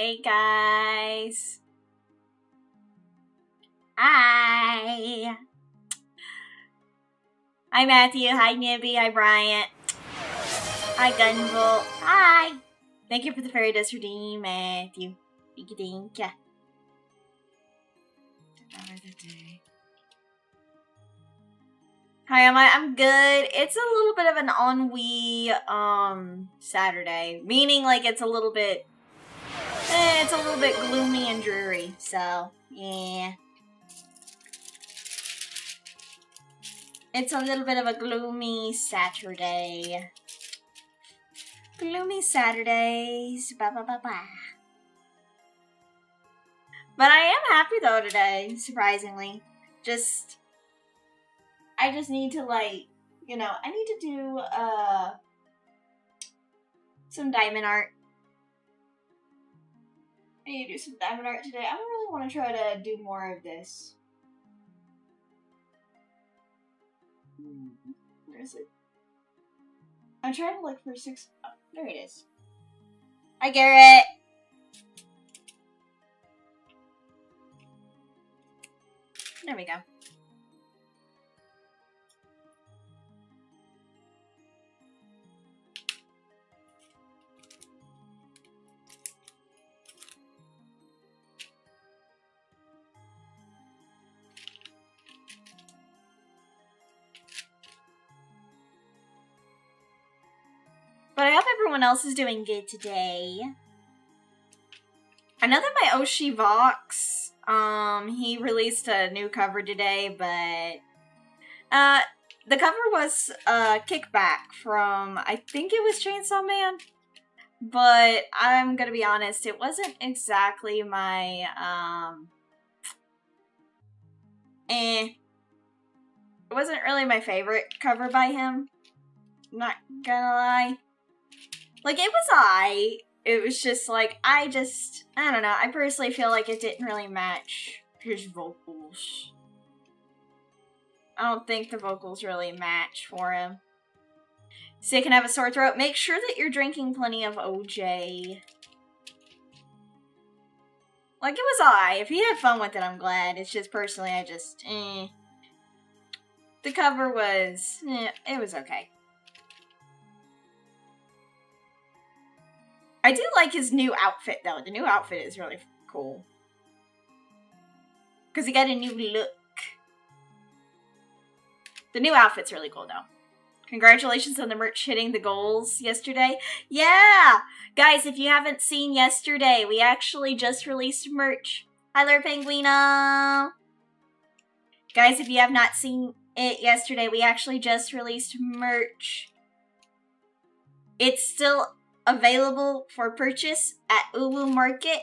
Hey guys. Hi. Hi Matthew. Hi Nibby. Hi Bryant. Hi Gunvolt. Hi. Thank you for the fairy dust redeem, Matthew. Thank you, thank ya. Hi, I'm good. It's a little bit of an ennui Saturday, meaning like it's a little bit gloomy and dreary. So yeah, it's a little bit of a gloomy Saturday. Gloomy Saturdays. Ba ba ba ba. But I am happy though today, surprisingly. I just need to I need to do some diamond art. I need to do some diamond art today. I don't really want to try to do more of this. Where is it? I'm trying to look for 6. Oh, there it is. Hi, Garrett. There we go. But I hope everyone else is doing good today. I know that my Oshi Vox, he released a new cover today, but the cover was a kickback from, I think it was Chainsaw Man, but I'm gonna be honest, it wasn't exactly my, it wasn't really my favorite cover by him, not gonna lie. Like, it was alright. It was just like, I don't know, I personally feel like it didn't really match his vocals. I don't think the vocals really match for him. Sick and have a sore throat. Make sure that you're drinking plenty of OJ. Like, it was alright. If you had fun with it, I'm glad. It's just, personally, The cover was, it was okay. I do like his new outfit, though. The new outfit is really cool. Because he got a new look. The new outfit's really cool, though. Congratulations on the merch hitting the goals yesterday. Yeah! Guys, if you haven't seen yesterday, we actually just released merch. Hi there, Penguino! Guys, if you have not seen it yesterday, we actually just released merch. It's still available for purchase at Uwumarket.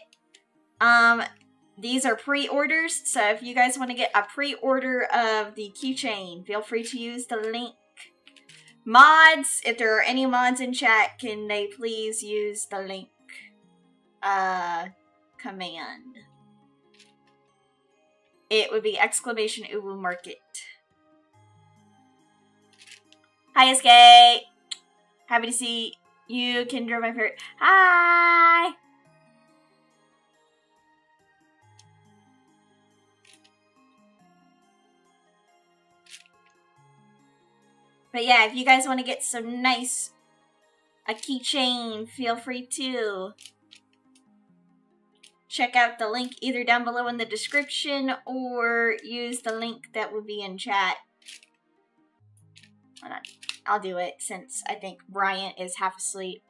These are pre-orders, so if you guys want to get a pre-order of the keychain, feel free to use the link. Mods, if there are any mods in chat, can they please use the link command? It would be exclamation Uwumarket. Hi, Escape! Happy to see you, Kendra, my favorite. Hi! But yeah, if you guys want to get some a keychain, feel free to check out the link either down below in the description or use the link that would be in chat. Hold on. I'll do it since I think Bryant is half asleep.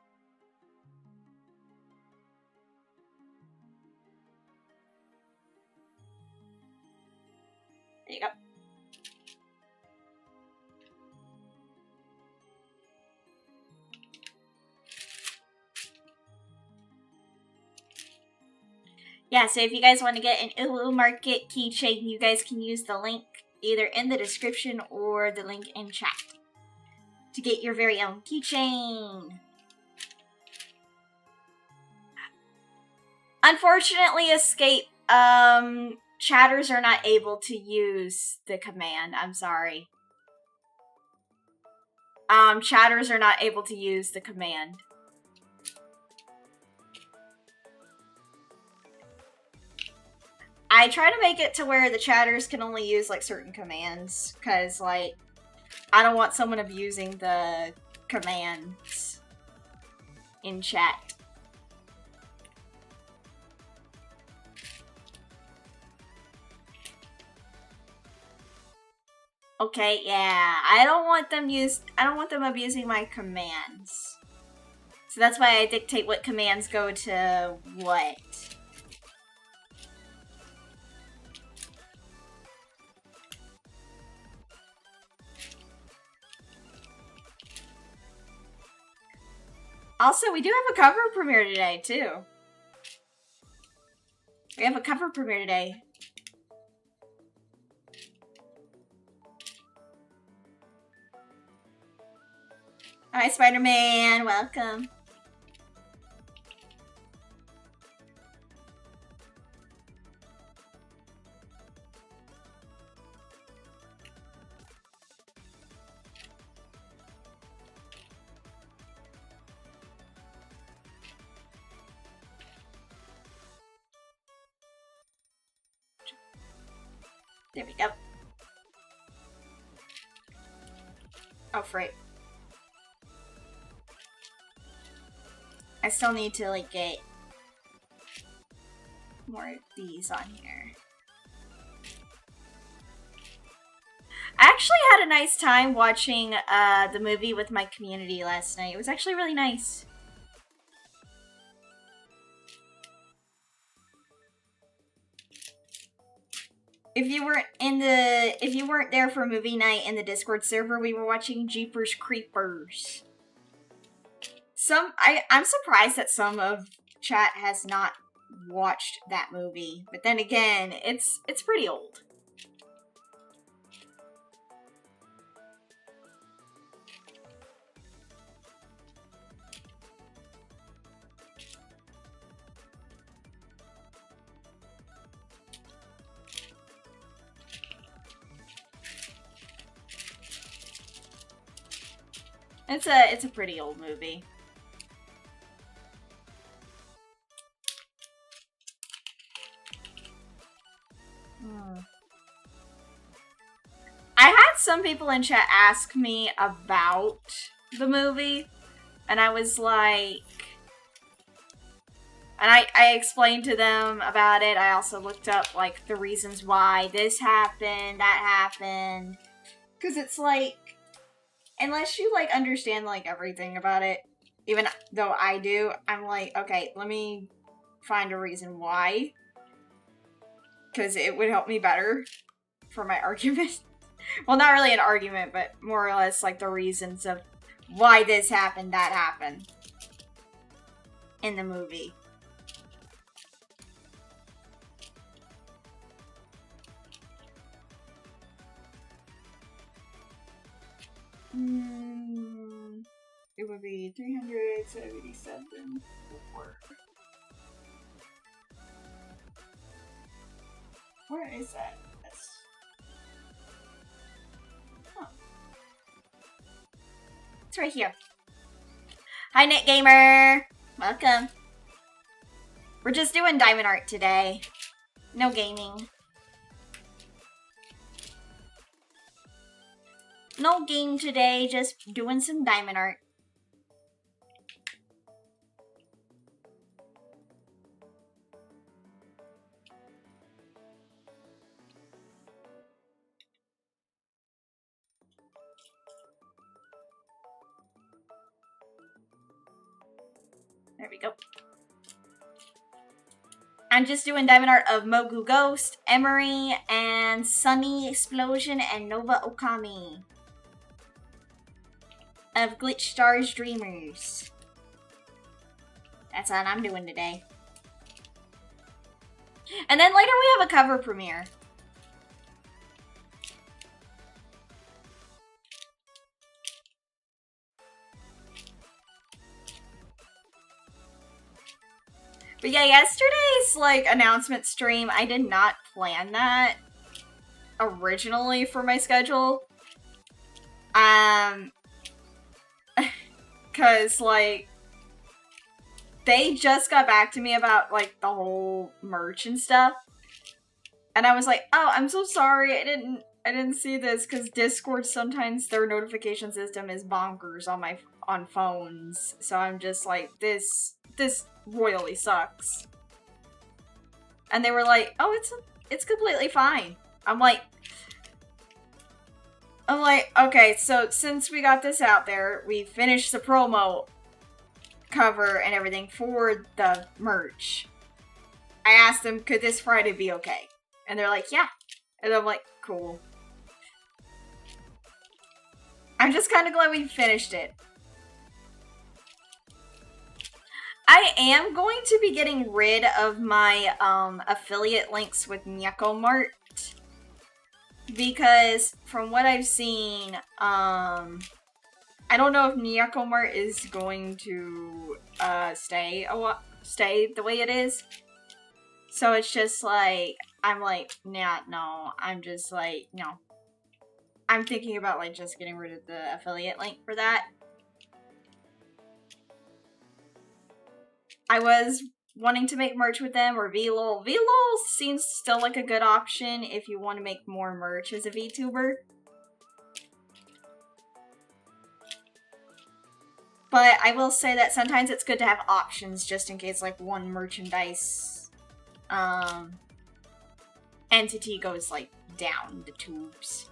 There you go. Yeah, so if you guys want to get an Uwumarket keychain, you guys can use the link either in the description or the link in chat to get your very own keychain. Unfortunately, Escape, chatters are not able to use the command. I'm sorry. Chatters are not able to use the command. I try to make it to where the chatters can only use, like, certain commands, because, like, I don't want someone abusing the commands in chat. Okay, yeah. I don't want them abusing my commands. So that's why I dictate what commands go to what. Also, we do have a cover premiere today, too. We have a cover premiere today. Hi, Spider-Man. Welcome. There we go. Oh, frick. I still need to, like, get more of these on here. I actually had a nice time watching the movie with my community last night. It was actually really nice. If you weren't there for movie night in the Discord server, we were watching Jeepers Creepers. I'm surprised that some of chat has not watched that movie, but then again, it's pretty old. It's a pretty old movie. I had some people in chat ask me about the movie, and I was like, and I explained to them about it. I also looked up, like, the reasons why this happened, that happened, because it's like, unless you, like, understand, like, everything about it, even though I do, I'm like, okay, let me find a reason why, because it would help me better for my argument. Well, not really an argument, but more or less, like, the reasons of why this happened, that happened in the movie. It would be 377 before. Where is that? Huh. It's right here. Hi, Knit Gamer! Welcome. We're just doing diamond art today. No gaming. No game today, just doing some diamond art. There we go. I'm just doing diamond art of Mogu Ghost, Emery, and Sunny Explosion, and Nova Okami. Of Glitch Stars Dreamers. That's what I'm doing today. And then later we have a cover premiere. But yeah, yesterday's, like, announcement stream, I did not plan that originally for my schedule. Cause, like, they just got back to me about, like, the whole merch and stuff. And I was like, oh, I'm so sorry. I didn't see this because Discord sometimes their notification system is bonkers on phones. So I'm just like, this royally sucks. And they were like, oh, it's completely fine. I'm like, okay, so since we got this out there, we finished the promo cover and everything for the merch. I asked them, could this Friday be okay? And they're like, yeah. And I'm like, cool. I'm just kind of glad we finished it. I am going to be getting rid of my affiliate links with Uwumarket. Because from what I've seen, I don't know if Uwumarket is going to stay the way it is. So it's just like, I'm like, nah, no. I'm just like, no. I'm thinking about like just getting rid of the affiliate link for that. I was wanting to make merch with them or VLOL. VLOL seems still like a good option if you want to make more merch as a VTuber. But I will say that sometimes it's good to have options just in case like one merchandise entity goes like down the tubes.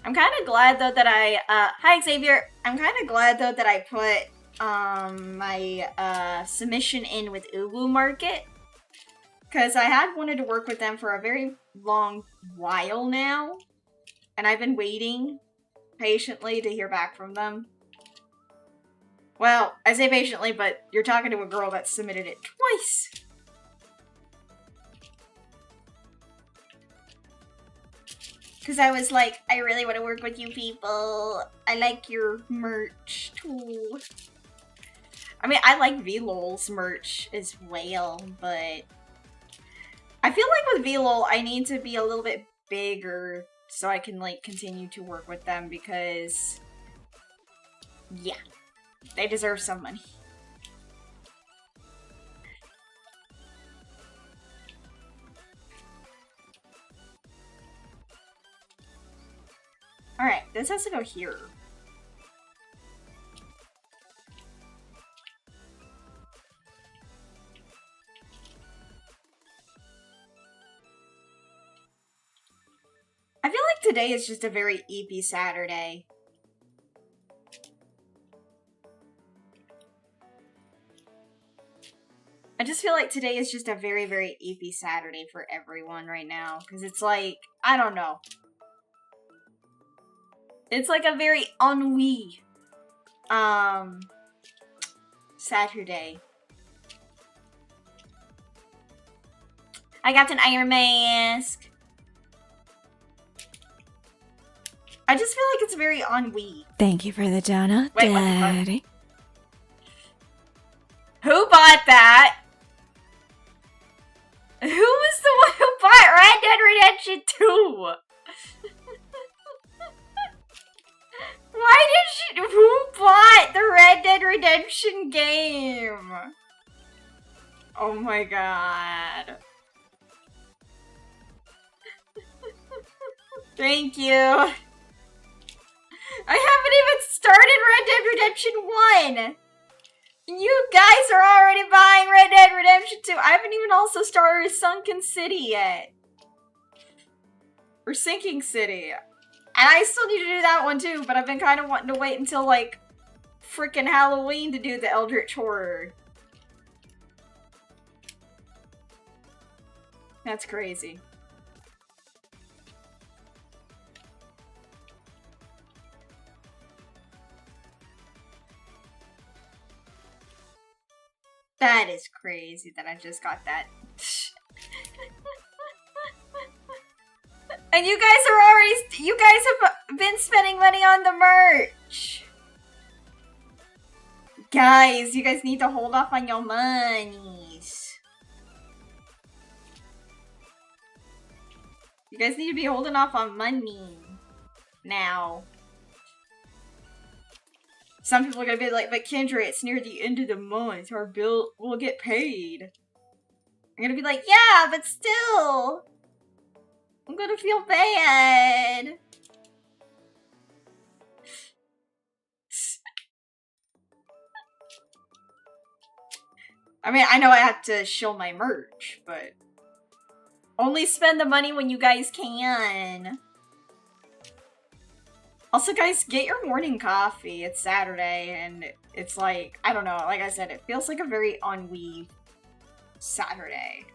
I'm kind of glad though that hi Xavier. I'm kind of glad though that I put my submission in with Uwumarket, because I had wanted to work with them for a very long while now, and I've been waiting patiently to hear back from them. Well, I say patiently, but you're talking to a girl that submitted it twice. Because I was like, I really want to work with you people. I like your merch too. I mean, I like VLOL's merch as well, but I feel like with VLOL, I need to be a little bit bigger so I can like continue to work with them because, yeah, they deserve some money. Alright, this has to go here. I feel like today is just a very EP Saturday. I just feel like today is just a very, very EP Saturday for everyone right now. Because it's like, I don't know. It's like a very ennui Saturday. I got an Iron Mask. I just feel like it's very ennui. Thank you for the donut, Wait, Daddy. Who bought that? Who was the one who bought Red Dead Redemption 2? Why did she- who bought the Red Dead Redemption game? Oh my god. Thank you. I haven't even started Red Dead Redemption 1! You guys are already buying Red Dead Redemption 2. I haven't even also started Sunken City yet. Or Sinking City. And I still need to do that one too, but I've been kind of wanting to wait until like freaking Halloween to do the Eldritch Horror. That's crazy. That is crazy that I just got that. And you guys have been spending money on the merch. Guys, you guys need to hold off on your monies. You guys need to be holding off on money now. Some people are gonna be like, but Kendra, it's near the end of the month. Our bill will get paid. I'm gonna be like, yeah, but still. I'm gonna feel bad. I mean, I know I have to show my merch, but only spend the money when you guys can. Also, guys, get your morning coffee. It's Saturday, and it's like, I don't know, like I said, it feels like a very ennui Saturday.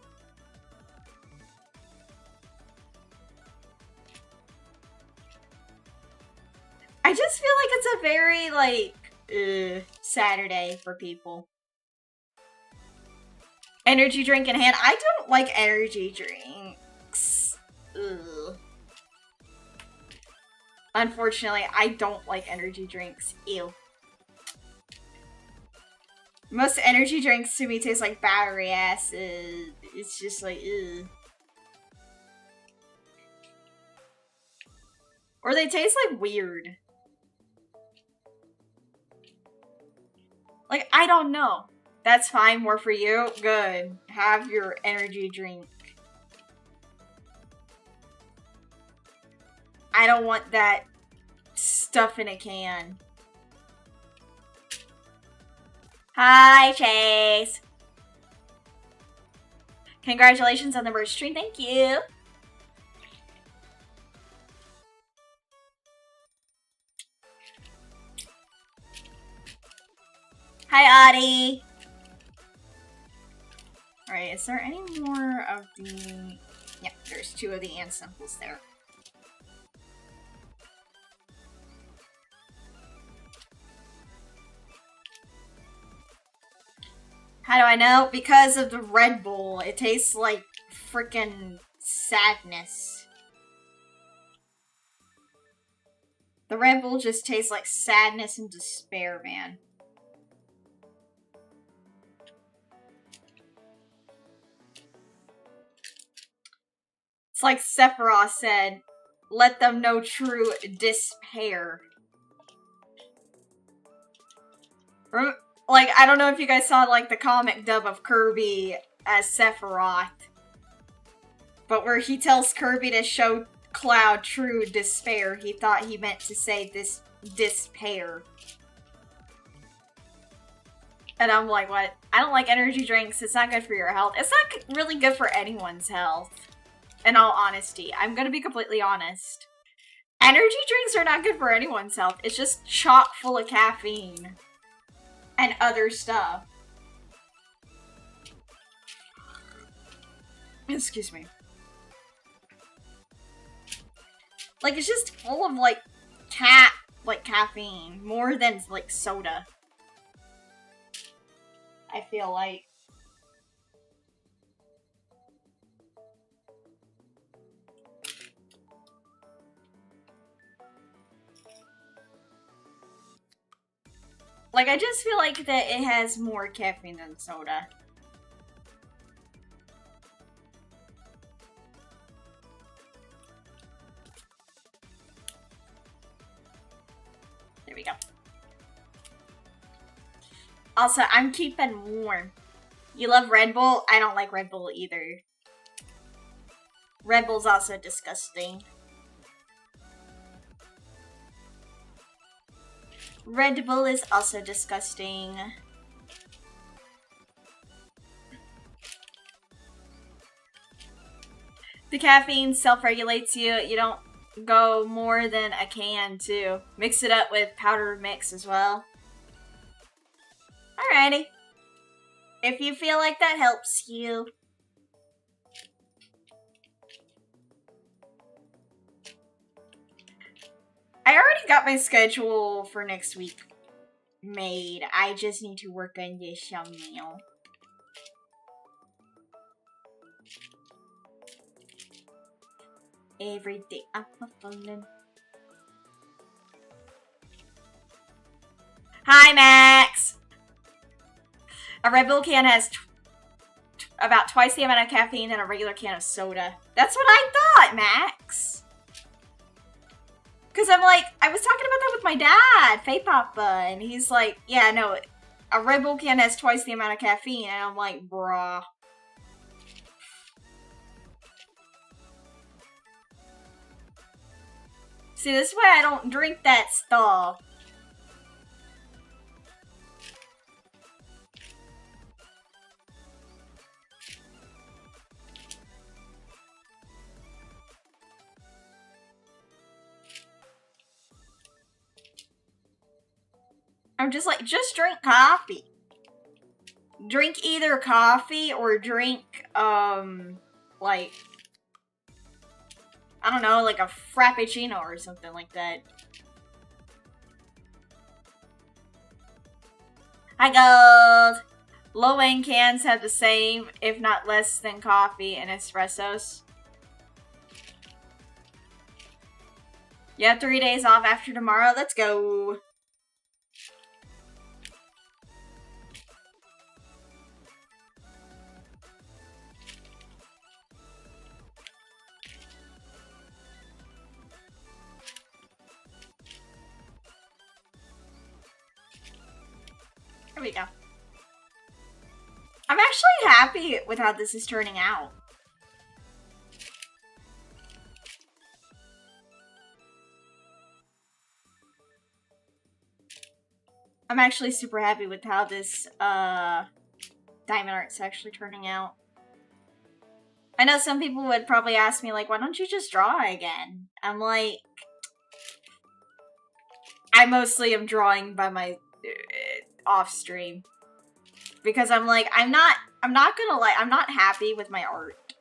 I just feel like it's a very, like, Saturday for people. Energy drink in hand. I don't like energy drinks. Ugh. Unfortunately, I don't like energy drinks. Ew. Most energy drinks to me taste like battery acid. It's just like, ew. Or they taste like weird. Like, I don't know. That's fine, more for you. Good. Have your energy drink. I don't want that stuff in a can. Hi, Chase. Congratulations on the merch stream. Thank you. Hi, Audie. Alright, is there any more of the... Yeah, there's 2 of the ant samples there. How do I know? Because of the Red Bull. It tastes like freaking sadness. The Red Bull just tastes like sadness and despair, man. It's like Sephiroth said, let them know true despair. Like, I don't know if you guys saw, like, the comic dub of Kirby as Sephiroth. But where he tells Kirby to show Cloud true despair, he thought he meant to say this despair. And I'm like, what? I don't like energy drinks. It's not good for your health. It's not really good for anyone's health. In all honesty, I'm gonna be completely honest. Energy drinks are not good for anyone's health. It's just chock full of caffeine. And other stuff. Excuse me. Like, it's just full of, like, caffeine. More than, like, soda. I feel like. Like, I just feel like that it has more caffeine than soda. There we go. Also, I'm keeping warm. You love Red Bull? I don't like Red Bull either. Red Bull's also disgusting. Red Bull is also disgusting. The caffeine self-regulates you. You don't go more than a can, too. Mix it up with powder mix as well. Alrighty. If you feel like that helps you. I already got my schedule for next week made. I just need to work on this thumbnail. Every day I'm falling. Hi, Max! A Red Bull can has about twice the amount of caffeine than a regular can of soda. That's what I thought, Max. Because I'm like, I was talking about that with my dad, Faye Papa, and he's like, yeah, no, a Red Bull can has twice the amount of caffeine, and I'm like, bruh. See, this is why I don't drink that stuff. I'm just like, just drink coffee. Drink either coffee or drink, like, I don't know, like a frappuccino or something like that. Hi, Gold! Low-end cans have the same, if not less than coffee and espressos. You have 3 days off after tomorrow? Let's go! There we go. I'm actually happy with how this is turning out. I'm actually super happy with how this diamond art's actually turning out. I know some people would probably ask me, like, why don't you just draw again? I'm like, I mostly am drawing by my off stream. Because I'm like, I'm not gonna lie, I'm not happy with my art.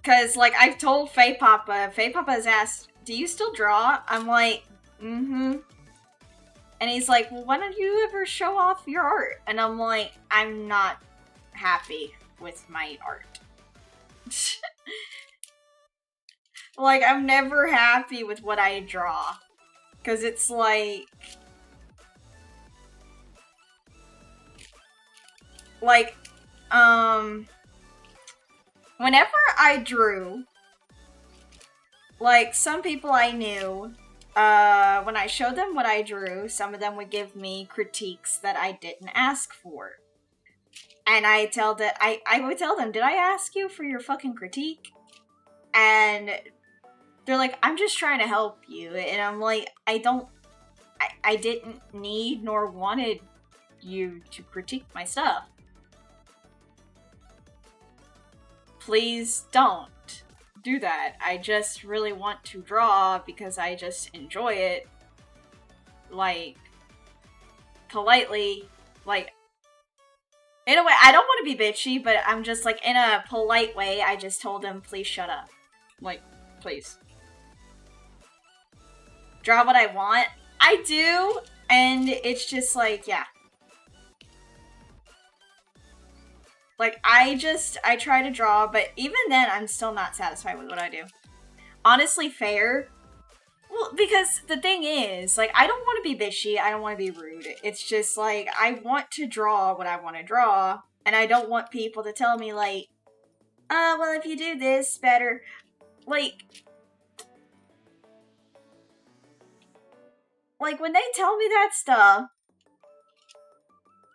Cause like I've told Faye Papa has asked, do you still draw? I'm like, mm-hmm. And he's like, well, why don't you ever show off your art? And I'm like, I'm not happy with my art. Like, I'm never happy with what I draw. Because it's like... whenever I drew, like, some people I knew, when I showed them what I drew, some of them would give me critiques that I didn't ask for. And I would tell them, did I ask you for your fucking critique? And they're like, I'm just trying to help you. And I'm like, I didn't need nor wanted you to critique my stuff. Please don't do that. I just really want to draw because I just enjoy it. Like, politely, like, in a way, I don't want to be bitchy, but I'm just like, in a polite way, I just told him, please shut up. Like, please. Draw what I want. I do, and it's just like, yeah. Like, I try to draw, but even then, I'm still not satisfied with what I do. Honestly, fair. Well, because the thing is, like, I don't want to be bitchy, I don't want to be rude. It's just, like, I want to draw what I want to draw, and I don't want people to tell me, like, well, if you do this better, like, when they tell me that stuff,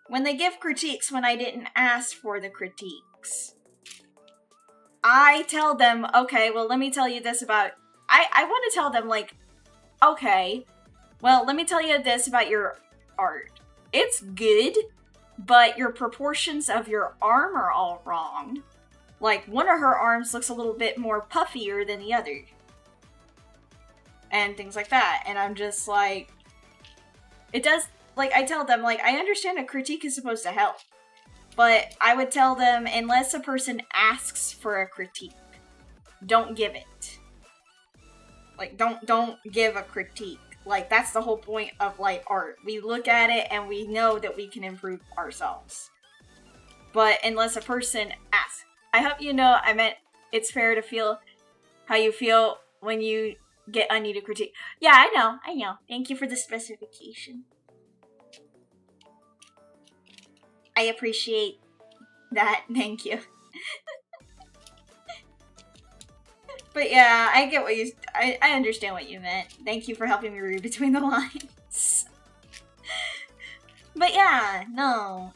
when they give critiques when I didn't ask for the critiques, I tell them, okay, well, let me tell you this about... I want to tell them, like, okay, well, let me tell you this about your art. It's good, but your proportions of your arm are all wrong. Like, one of her arms looks a little bit more puffier than the other. And things like that. And I'm just like... It does... Like, I tell them, like, I understand a critique is supposed to help. But I would tell them, unless a person asks for a critique, don't give it. Like, don't give a critique. Like, that's the whole point of, like, art. We look at it and we know that we can improve ourselves. But unless a person asks. I hope you know I meant it's fair to feel how you feel when you get unneeded critique. Yeah, I know. Thank you for the specification. I appreciate that. Thank you. But yeah, I get what you... I understand what you meant. Thank you for helping me read between the lines. But yeah, no.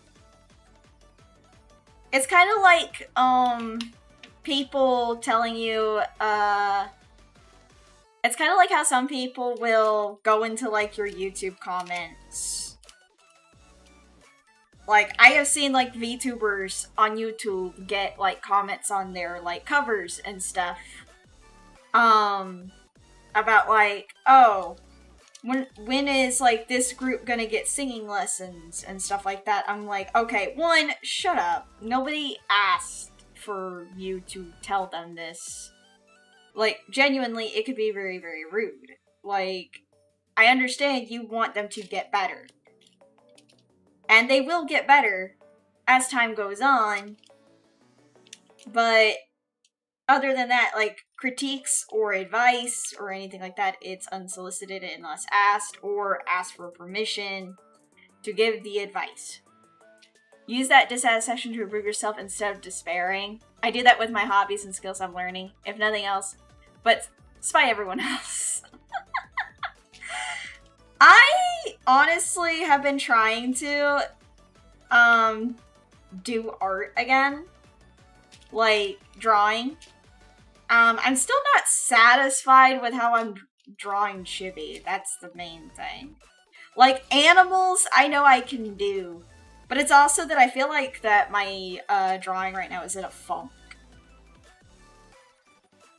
It's kind of like, people telling you, it's kind of like how some people will go into, like, your YouTube comments. Like, I have seen, like, VTubers on YouTube get, like, comments on their, like, covers and stuff. About, like, oh, when is, like, this group gonna get singing lessons and stuff like that? I'm like, okay, one, shut up. Nobody asked for you to tell them this. Like, genuinely, it could be very, very rude. Like, I understand you want them to get better. And they will get better as time goes on. But other than that, like, critiques or advice or anything like that, it's unsolicited unless asked, or ask for permission to give the advice. Use that dissatisfaction to improve yourself instead of despairing. I do that with my hobbies and skills I'm learning, if nothing else, but despite everyone else. I honestly have been trying to do art again, like drawing. I'm still not satisfied with how I'm drawing chibi. That's the main thing. Like, animals, I know I can do. But it's also that I feel like that my drawing right now is in a funk.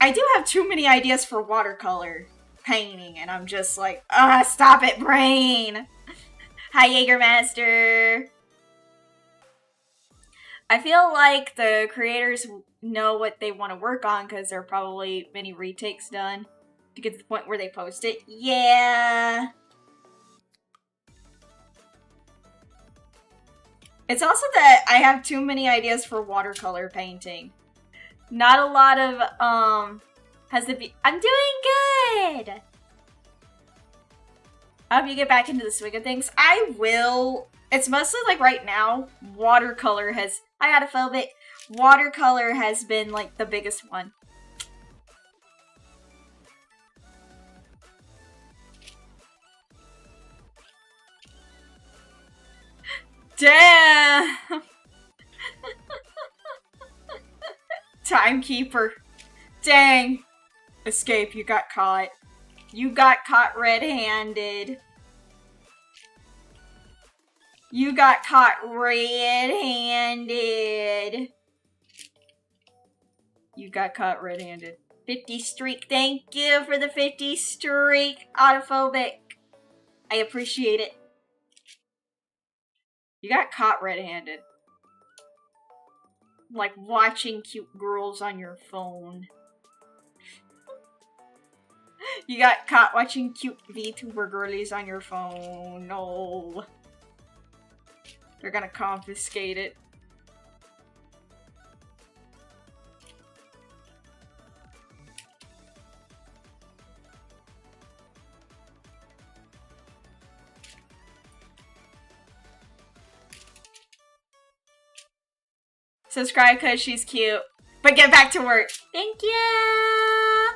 I do have too many ideas for watercolor painting, and I'm just like, stop it, brain! Hi, Jägermaster! I feel like the creators know what they want to work on because there are probably many retakes done to get to the point where they post it. Yeah. It's also that I have too many ideas for watercolor painting. Not a lot of, I'm doing good! I hope you get back into the swing of things. I will. It's mostly like right now, watercolor has, I got a phobic. Watercolor has been like the biggest one. Damn! Timekeeper. Dang. Escape, you got caught. You got caught red-handed. You got caught red-handed. You got caught red-handed. 50 streak. Thank you for the 50 streak. Autophobic. I appreciate it. You got caught red-handed. Like watching cute girls on your phone. You got caught watching cute VTuber girlies on your phone. No. They're gonna confiscate it. Subscribe because she's cute. But get back to work. Thank you!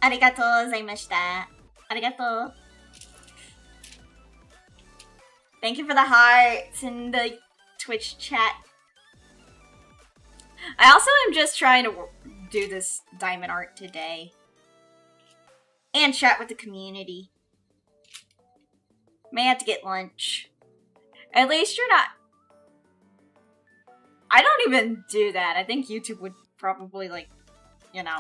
Arigatou gozaimashita. Arigatou. Thank you for the hearts in the Twitch chat. I also am just trying to do this diamond art today. And chat with the community. May have to get lunch. At least you're not... I don't even do that. I think YouTube would probably, like, you know,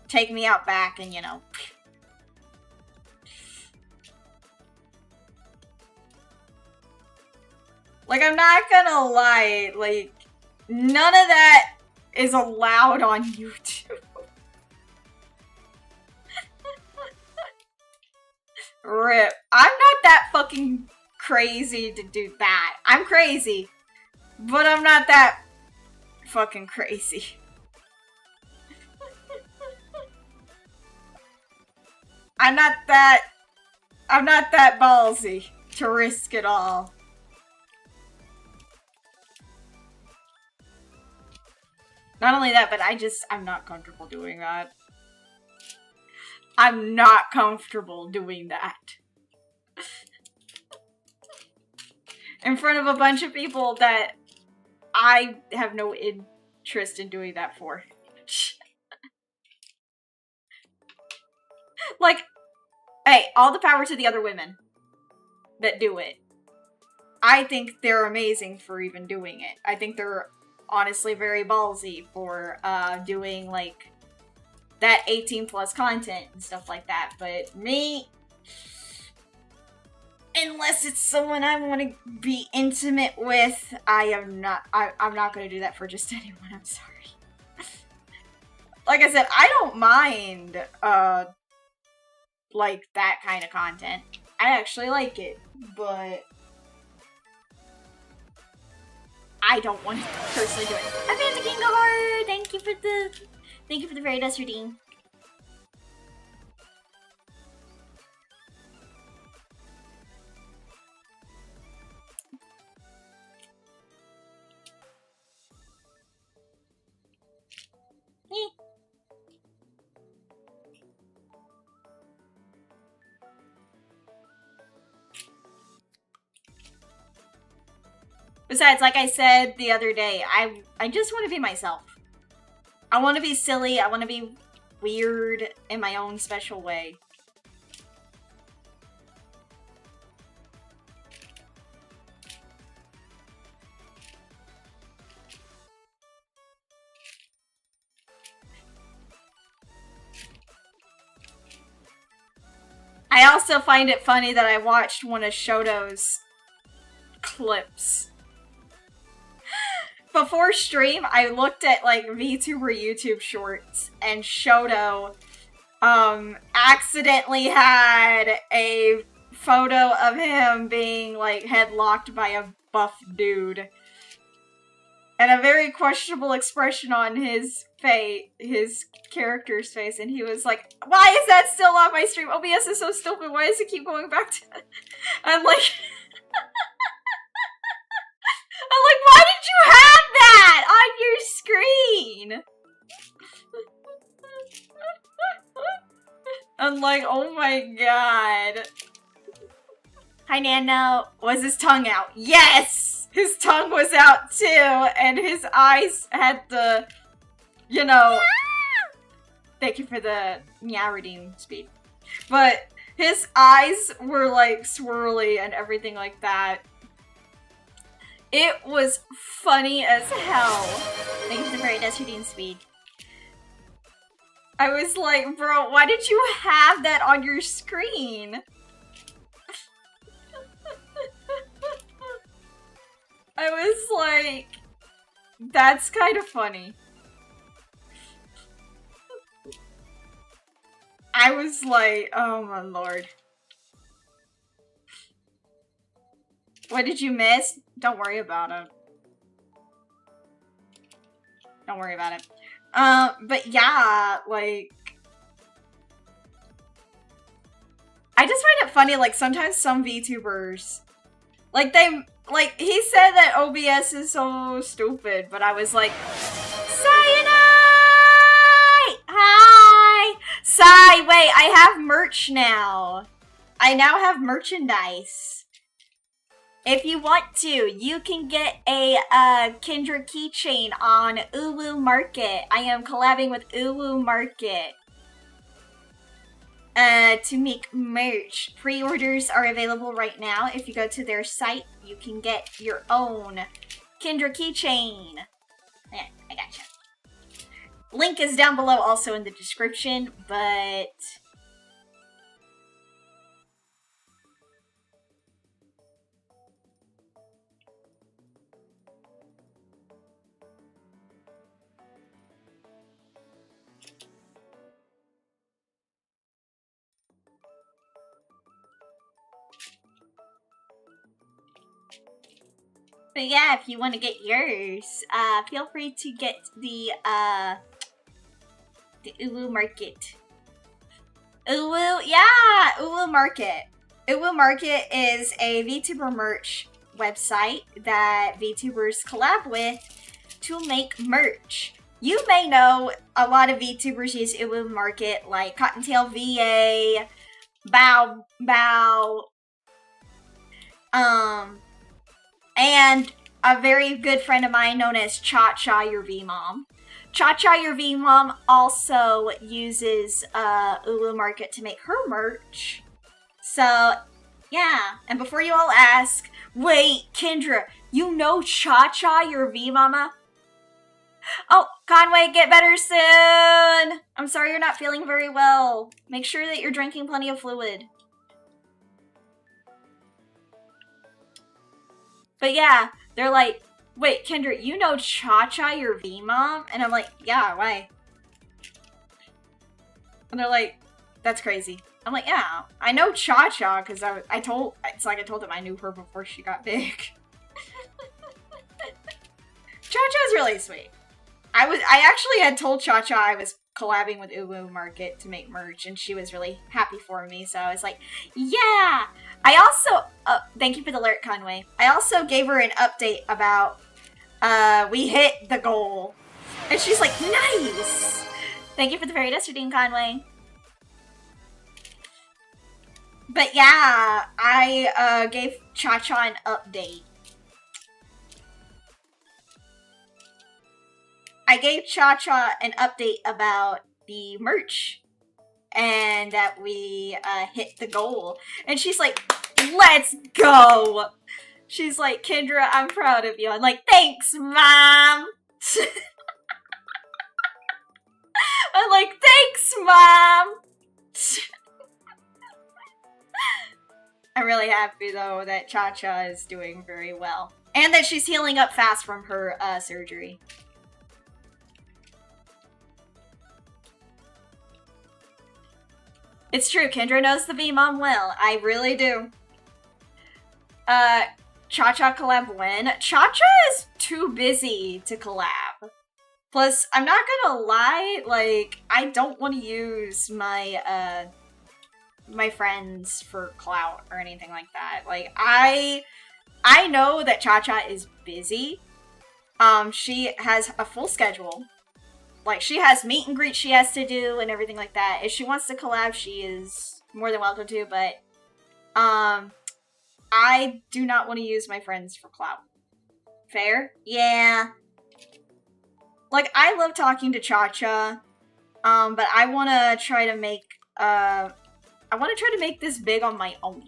take me out back and, you know... Like, I'm not gonna lie, like, none of that is allowed on YouTube. RIP. I'm not that fucking crazy to do that. I'm crazy. But I'm not that fucking crazy. I'm not that ballsy to risk it all. Not only that, but I'm not comfortable doing that. I'm not comfortable doing that. In front of a bunch of people that I have no interest in doing that for. Like, hey, all the power to the other women that do it. I think they're amazing for even doing it. I think they're honestly very ballsy for doing, like, that 18+ content and stuff like that. But me, unless it's someone I want to be intimate with, I'm not going to do that for just anyone. I'm sorry. Like I said, I don't mind, like, that kind of content. I actually like it, but I don't want to personally do it. I'm Fanta King Horror! Thank you for the very dust redeem. Besides, like I said the other day, I just want to be myself. I want to be silly, I want to be weird in my own special way. I also find it funny that I watched one of Shoto's clips. Before stream, I looked at, like, VTuber YouTube shorts, and Shoto, accidentally had a photo of him being, like, headlocked by a buff dude. And a very questionable expression on his face, his character's face, and he was like, why is that still on my stream? OBS is so stupid, why does it keep going back to it? I'm like... I'm like, why did you have that on your screen? I'm like, oh my god. Hi, Nano. Was his tongue out? Yes! His tongue was out too, and his eyes had the, you know... Thank you for the meow redeem speed. But his eyes were like swirly and everything like that. It was funny as hell. Thank you for the very desert speed. I was like, bro, why did you have that on your screen? I was like, that's kind of funny. I was like, oh my lord. What did you miss? Don't worry about it. Don't worry about it. But yeah, like... I just find it funny, like, sometimes some VTubers... Like, he said that OBS is so stupid, but I was like... Cyanide! Hi! Sai, wait, I have merch now. I now have merchandise. If you want to, you can get a Kendra Keychain on Uwumarket. I am collabing with Uwumarket to make merch. Pre-orders are available right now. If you go to their site, you can get your own Kendra Keychain. Yeah, I gotcha. Link is down below also in the description, but... But yeah, if you want to get yours, feel free to get the Uwumarket Uwumarket. Uwumarket is a VTuber merch website that VTubers collab with to make merch. You may know a lot of VTubers use Uwumarket, like Cottontail VA, Bow, and a very good friend of mine known as Cha-Cha Your V-Mom. Cha-Cha Your V-Mom also uses Uwumarket to make her merch. So, yeah. And before you all ask, wait, Kendra, you know Cha-Cha Your V-Mama? Oh, Conway, get better soon! I'm sorry you're not feeling very well. Make sure that you're drinking plenty of fluid. But yeah, they're like, wait, Kendra, you know Cha-Cha Your V-Mom? And I'm like, yeah, why? And they're like, that's crazy. I'm like, yeah, I know Cha-Cha because I told them I knew her before she got big. Cha-Cha's really sweet. I actually had told Cha-Cha I was collabing with Uwumarket to make merch, and she was really happy for me, so I was like, yeah! I also, thank you for the alert, Conway. I also gave her an update about, we hit the goal. And she's like, nice! Thank you for the fairy yesterday, Conway. But yeah, I, gave Cha-Cha an update. I gave Cha-Cha an update about the merch and that we hit the goal. And she's like, let's go! She's like, Kendra, I'm proud of you. I'm like, thanks, Mom! I'm like, thanks, Mom! I'm really happy, though, that Cha-Cha is doing very well. And that she's healing up fast from her surgery. It's true, Kendra knows the V-Mom well. I really do. Cha-Cha collab when? Cha-Cha is too busy to collab. Plus, I'm not gonna lie, like, I don't want to use my, my friends for clout or anything like that. Like, I know that Cha-Cha is busy. She has a full schedule. Like, she has meet and greet she has to do and everything like that. If she wants to collab, she is more than welcome to, but, I do not want to use my friends for clout. Fair? Yeah. Like, I love talking to Cha-Cha, but I want to try to make, this big on my own.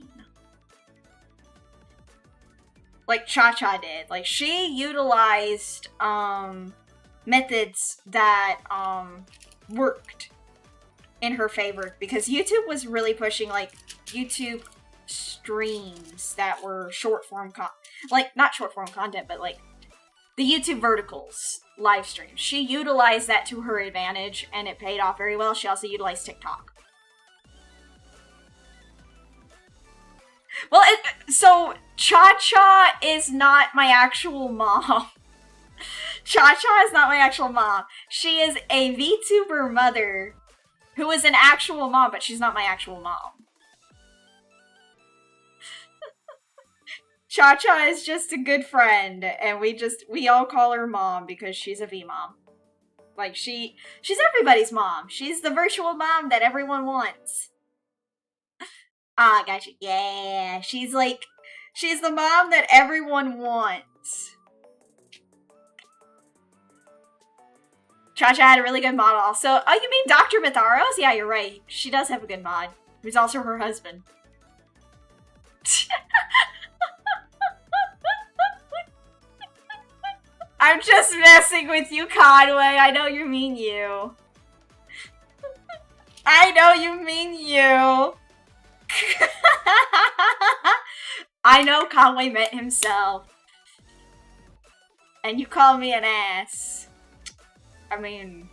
Like Cha-Cha did. Like, she utilized, methods that worked in her favor because YouTube was really pushing like YouTube streams that were short form not short form content, but like the YouTube verticals live streams. She utilized that to her advantage and it paid off very well. She also utilized TikTok. Well, so Cha-Cha is not my actual mom. Cha-Cha is not my actual mom. She is a VTuber mother who is an actual mom, but she's not my actual mom. Cha-Cha is just a good friend, and we all call her mom because she's a V-mom. Like, she's everybody's mom. She's the virtual mom that everyone wants. Ah, gotcha. Yeah, she's the mom that everyone wants. Cha-Cha had a really good mod also. Oh, you mean Dr. Mitharos? Yeah, you're right. She does have a good mod. Who's also her husband. I'm just messing with you, Conway. I know you mean you. I know you mean you. I know Conway meant himself. And you call me an ass. I mean,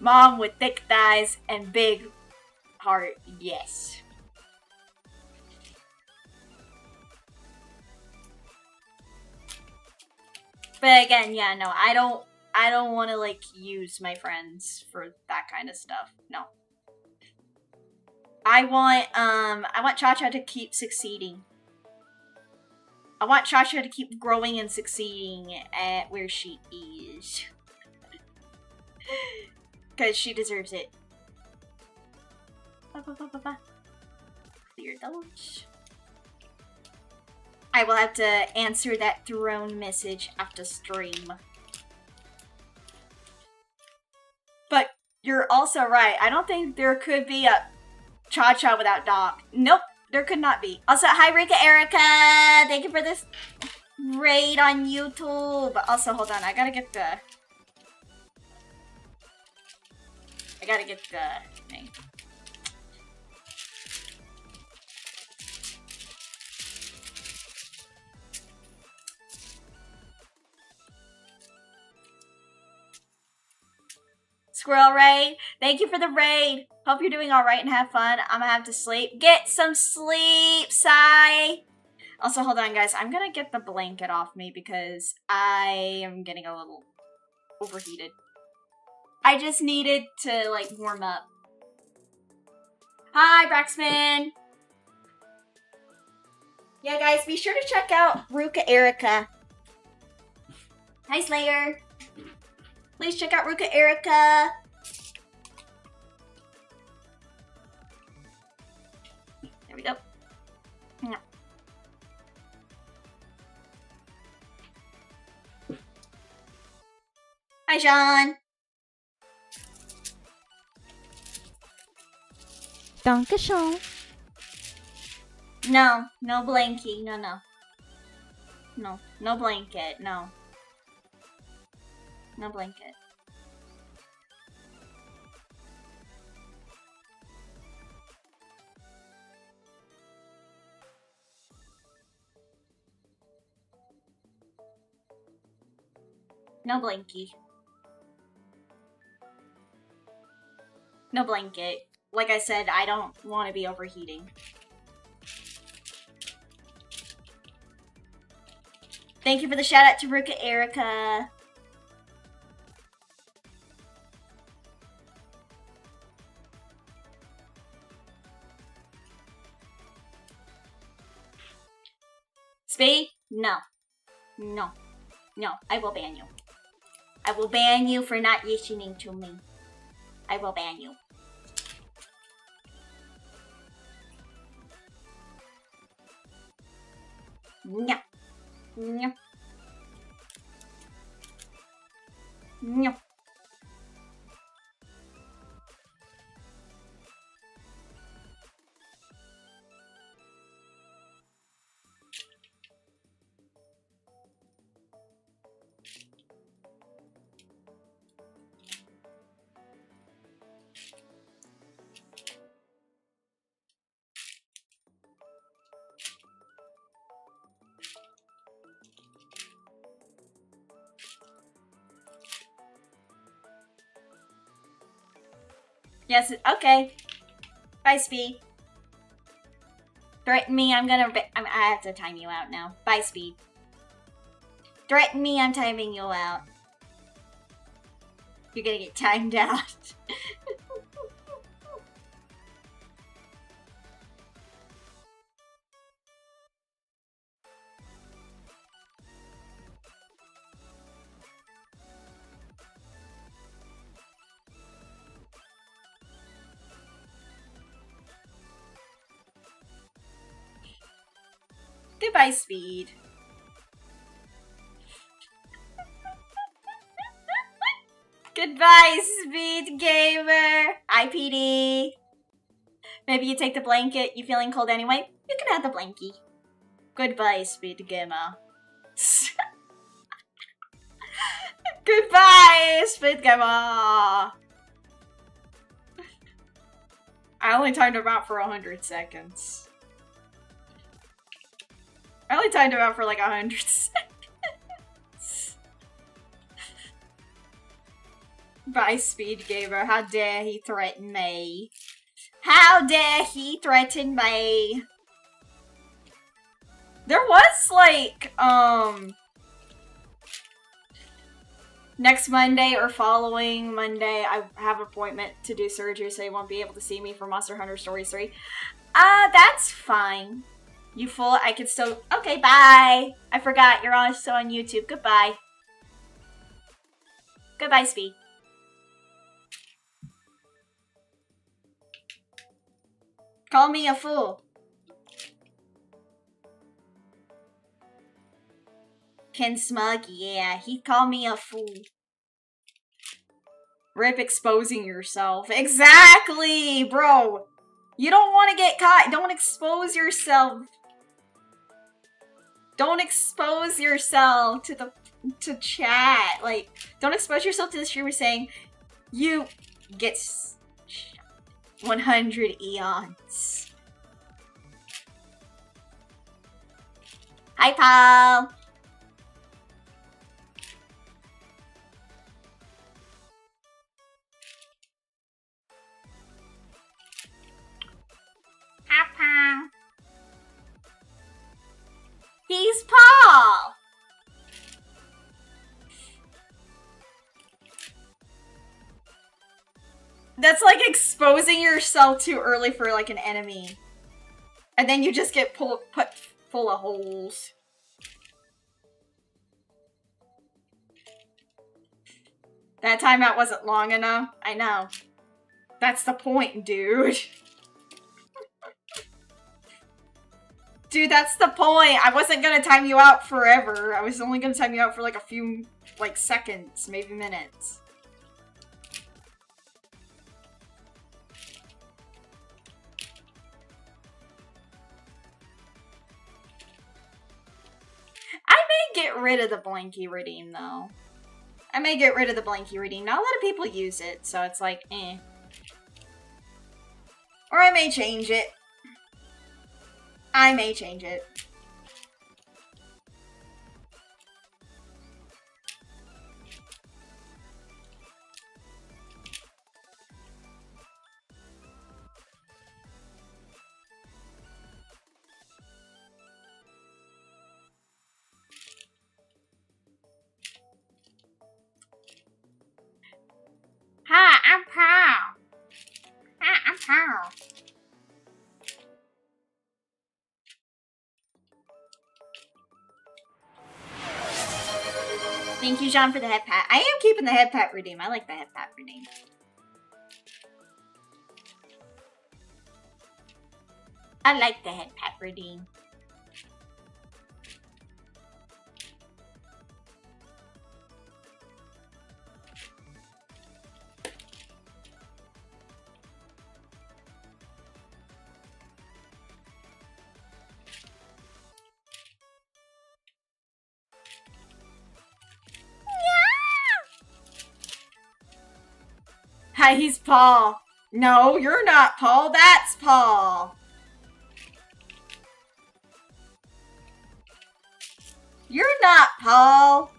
mom with thick thighs and big heart, yes. But again, yeah, no, I I don't want to, like, use my friends for that kind of stuff. No. I want Cha-Cha to keep succeeding. I want Cha-Cha to keep growing and succeeding at where she is. Because she deserves it. Clear those. I will have to answer that throne message after stream. But you're also right. I don't think there could be a Cha-Cha without Doc. Nope, there could not be. Also, hi Rika Erica! Thank you for this raid on YouTube. Also, hold on, I gotta get the thing. Squirrel raid, thank you for the raid. Hope you're doing all right and have fun. I'm gonna have to sleep. Get some sleep, Sai. Also, hold on, guys. I'm gonna get the blanket off me because I am getting a little overheated. I just needed to, like, warm up. Hi, Braxman. Yeah, guys, be sure to check out Ruka Erica. Hi, Slayer. Please check out Ruka Erica. There we go. Yeah. Hi, Sean. Dankeschön. No, no blankie. No, no. No, no blanket. No. No blanket. No blankie. No blanket. Like I said, I don't want to be overheating. Thank you for the shout out to Ruka Erica. Spade? No. No. No. I will ban you. I will ban you for not listening to me. I will ban you. No. No. No. Yes, okay. Bye, Speed. Threaten me, I have to time you out now. Bye, Speed. Threaten me, I'm timing you out. You're gonna get timed out. Goodbye, Speed. Goodbye, Speed Gamer. IPD. Maybe you take the blanket. You feeling cold anyway? You can have the blankie. Goodbye, Speed Gamer. Goodbye, Speed Gamer. I only timed him out for 100 seconds. I only timed him out for like 100 seconds. Bye, Speed Gamer. How dare he threaten me? How dare he threaten me? There was like, next Monday or following Monday, I have an appointment to do surgery, so you won't be able to see me for Monster Hunter Stories 3. That's fine. You full? I could still... Okay, bye! I forgot, you're also on YouTube. Goodbye. Goodbye, Speed. Call me a fool. Ken Smug, yeah, he called me a fool. Rip exposing yourself. Exactly, bro. You don't want to get caught. Don't expose yourself. Don't expose yourself to chat. Like, don't expose yourself to the streamer saying you get 100 eons. Hi, Paul. Hi, Paul. He's Paul. That's like exposing yourself too early for like an enemy. And then you just get put full of holes. That timeout wasn't long enough. I know. That's the point, dude. Dude, that's the point. I wasn't gonna time you out forever. I was only gonna time you out for like a few, like, seconds, maybe minutes. I may get rid of the Blanky Redeem, though. I may get rid of the Blanky Redeem. Not a lot of people use it, so it's like, eh. Or I may change it. I may change it. Hi, I'm Paul. Hi, I'm Paul. Thank you, John, for the head pat. I am keeping the head pat redeem. I like the head pat redeem. I like the head pat redeem. Hi, he's Paul. No, you're not Paul. That's Paul. You're not Paul.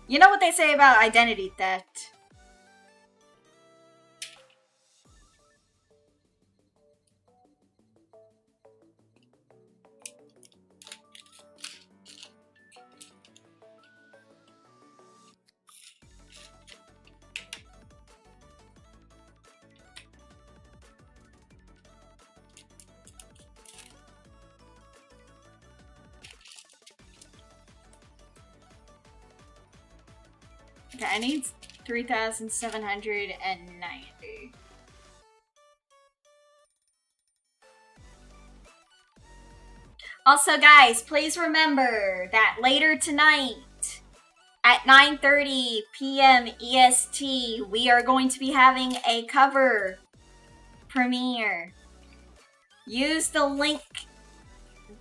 You know what they say about identity theft? Okay, I need 3,790. Also, guys, please remember that later tonight at 9:30 p.m. EST, we are going to be having a cover premiere. Use the link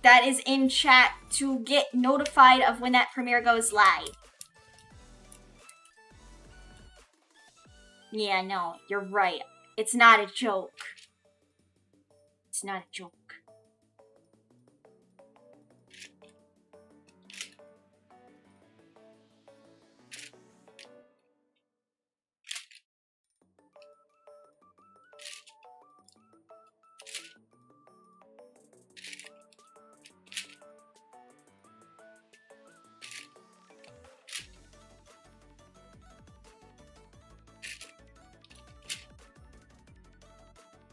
that is in chat to get notified of when that premiere goes live. Yeah, no, you're right. It's not a joke. It's not a joke.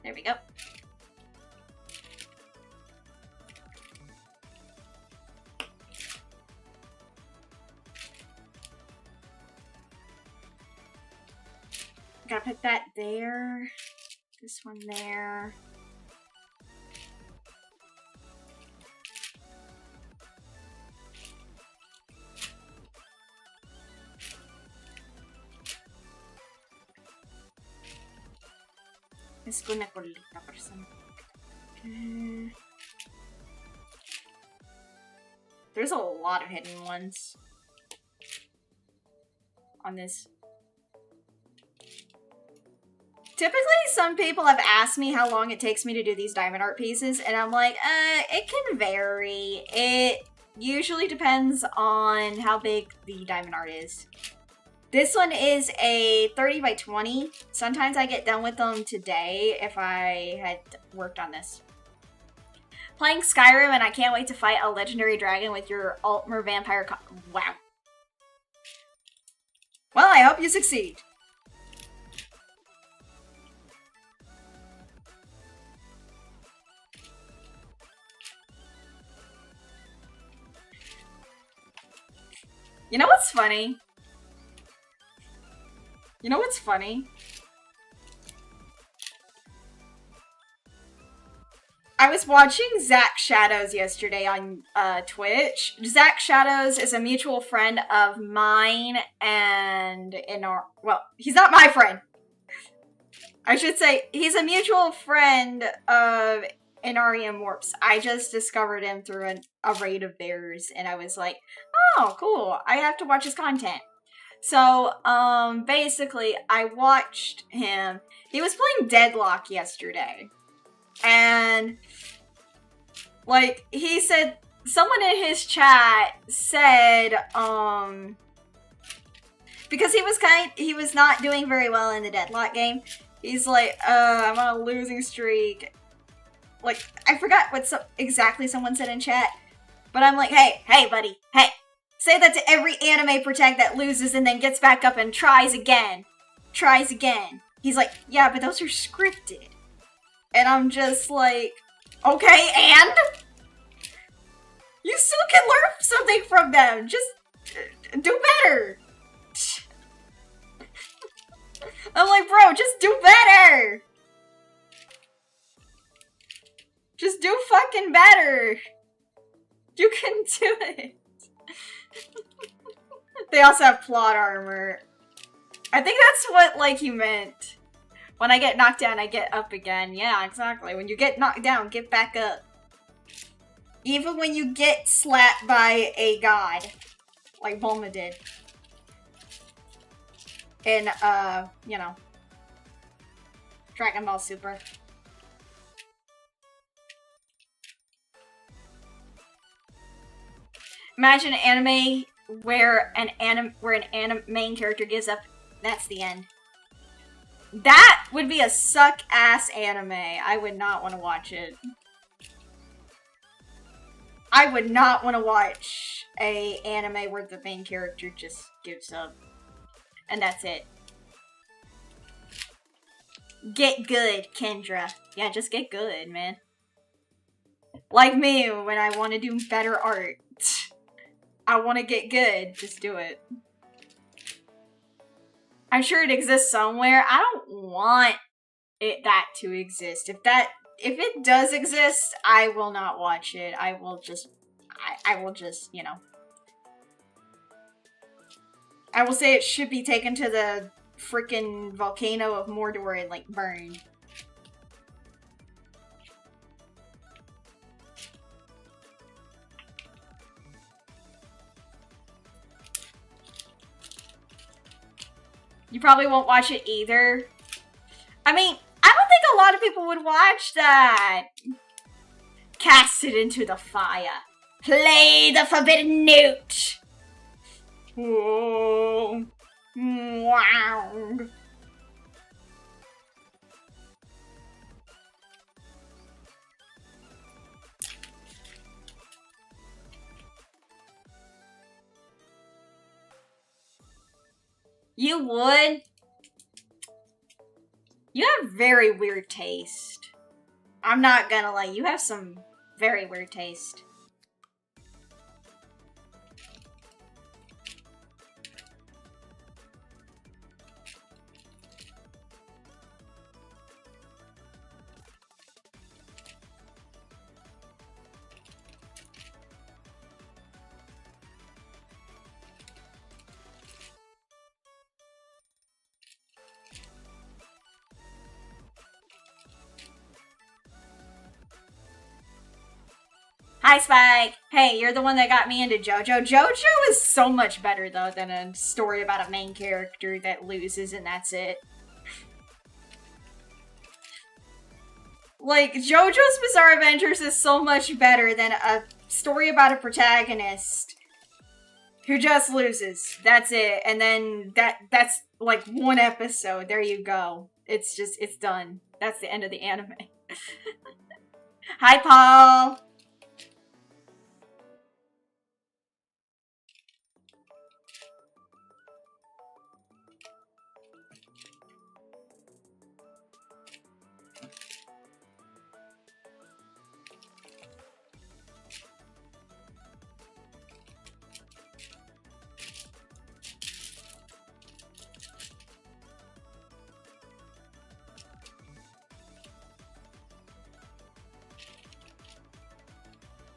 There we go. Gotta put that there. This one there. Es una colita persona. There's a lot of hidden ones on this. Typically, some people have asked me how long it takes me to do these diamond art pieces, and I'm like, it can vary. It usually depends on how big the diamond art is. This one is a 30 by 20. Sometimes I get done with them today if I had worked on this. Playing Skyrim, and I can't wait to fight a legendary dragon with your Altmer vampire wow. Well, I hope you succeed. You know what's funny? You know what's funny? I was watching Zach Shadows yesterday on Twitch. Zach Shadows is a mutual friend of mine and well, he's not my friend. I should say he's a mutual friend of Inarium Warps. I just discovered him through a raid of theirs, and I was like, oh, cool. I have to watch his content. So, basically, I watched him. He was playing Deadlock yesterday. And, like, he said, someone in his chat said, because he was not doing very well in the Deadlock game. He's like, I'm on a losing streak. Like, I forgot what exactly someone said in chat. But I'm like, hey, buddy, hey. Say that to every anime protag that loses and then gets back up and tries again. Tries again. He's like, yeah, but those are scripted. And I'm just like, okay, and? You still can learn something from them. Just do better. I'm like, bro, just do better. Just do fucking better. You can do it. They also have plot armor. I think that's what, like, you meant. When I get knocked down, I get up again. Yeah, exactly. When you get knocked down, get back up. Even when you get slapped by a god. Like Bulma did. In, you know. Dragon Ball Super. Imagine an anime where an main character gives up. That's the end. That would be a suck-ass anime. I would not want to watch it. I would not want to watch a anime where the main character just gives up. And that's it. Get good, Kendra. Yeah, just get good, man. Like me, when I want to do better art. I want to get good. Just do it. I'm sure it exists somewhere. I don't want that to exist. If it does exist, I will not watch it. I will just, you know. I will say it should be taken to the freaking volcano of Mordor and, like, burned. You probably won't watch it either. I mean, I don't think a lot of people would watch that. Cast it into the fire. Play the forbidden note. Whoa. Wow. You would? You have very weird taste. I'm not gonna lie, you have some very weird taste. Hi, Spike! Hey, you're the one that got me into JoJo. JoJo is so much better, though, than a story about a main character that loses and that's it. Like, JoJo's Bizarre Adventures is so much better than a story about a protagonist who just loses. That's it. And then that's like one episode. There you go. It's done. That's the end of the anime. Hi, Paul!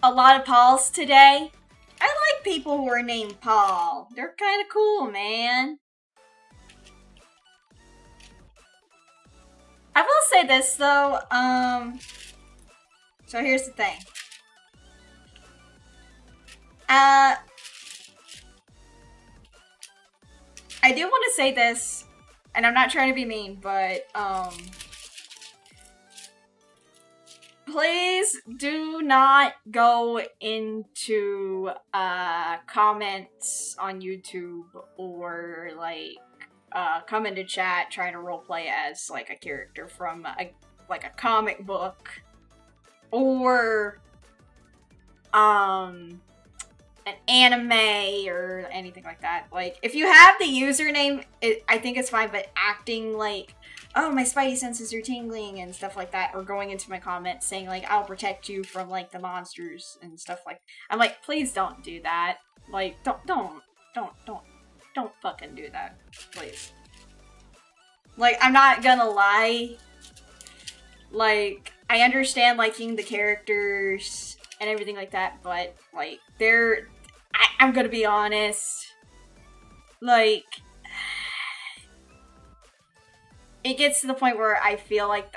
A lot of Pauls today. I like people who are named Paul. They're kind of cool, man. I will say this, though. So here's the thing. I do want to say this, and I'm not trying to be mean, but, please do not go into comments on YouTube or like come into chat trying to roleplay as like a character from a comic book or an anime or anything like that. Like, if you have the username, I think it's fine, but acting like, oh, my spidey senses are tingling and stuff like that, or going into my comments saying like, I'll protect you from like the monsters and stuff like, I'm like, please don't do that. Like, don't fucking do that, please. Like, I'm not gonna lie, like, I understand liking the characters and everything like that, but like, I'm gonna be honest, like, it gets to the point where I feel like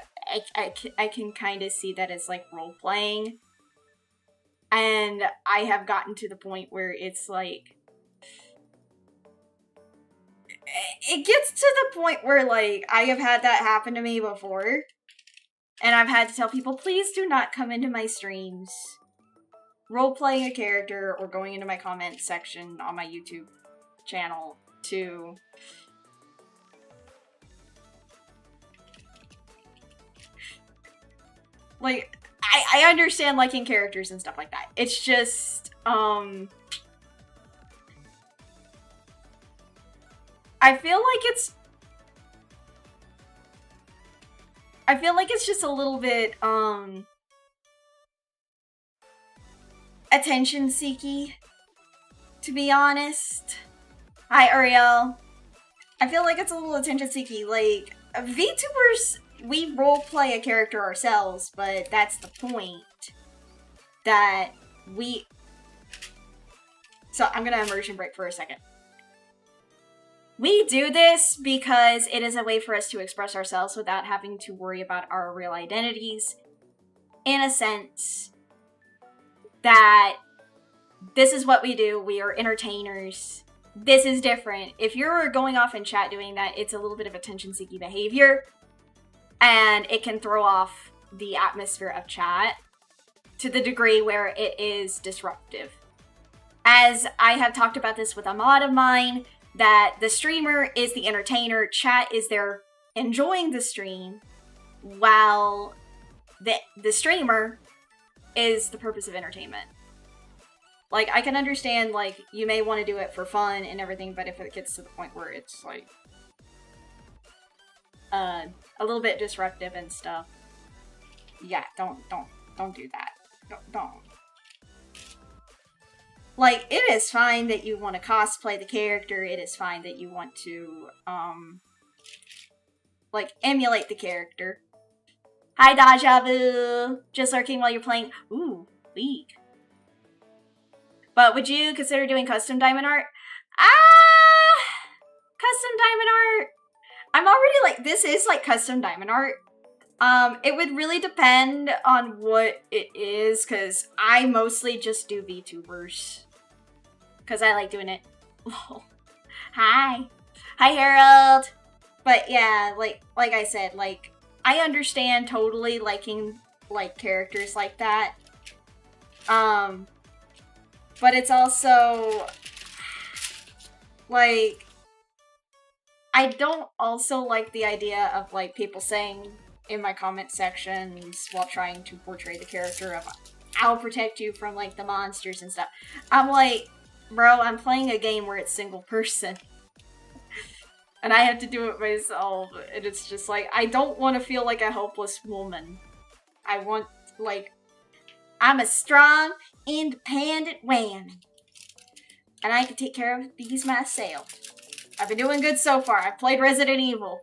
I can kind of see that as like role playing, and I have gotten to the point where it's like, it gets to the point where like I have had that happen to me before, and I've had to tell people, please do not come into my streams role-playing a character or going into my comments section on my YouTube channel to like, I understand liking characters and stuff like that. It's just, I feel like it's just a little bit, attention-seeky, to be honest. Hi, Ariel. I feel like it's a little attention-seeky. Like, VTubers, we roleplay a character ourselves, but that's the point. That we... So, I'm gonna immersion break for a second. We do this because it is a way for us to express ourselves without having to worry about our real identities. In a sense that this is what we do. We are entertainers. This is different. If you're going off in chat doing that, it's a little bit of attention-seeking behavior, and it can throw off the atmosphere of chat to the degree where it is disruptive. As I have talked about this with a mod of mine, that the streamer is the entertainer, chat is there enjoying the stream, while the streamer is the purpose of entertainment. Like, I can understand, like, you may want to do it for fun and everything, but if it gets to the point where it's, like, a little bit disruptive and stuff, Yeah, don't do that. Don't. Like, it is fine that you want to cosplay the character. It is fine that you want to, like, emulate the character. Hi, Deja Vu! Just lurking while you're playing. Ooh, League. But would you consider doing custom diamond art? Custom diamond art. I'm already like, this is like custom diamond art. It would really depend on what it is, because I mostly just do VTubers. Because I like doing it. Hi. Hi, Harold. But yeah, like I said, like, I understand totally liking, like, characters like that. But it's also, like, I don't also like the idea of, like, people saying in my comment sections while trying to portray the character of, I'll protect you from, like, the monsters and stuff. I'm like, bro, I'm playing a game where it's single person. And I have to do it myself. And it's just like, I don't want to feel like a helpless woman. I want, like, I'm a strong, independent woman. And I can take care of these myself. I've been doing good so far. I've played Resident Evil.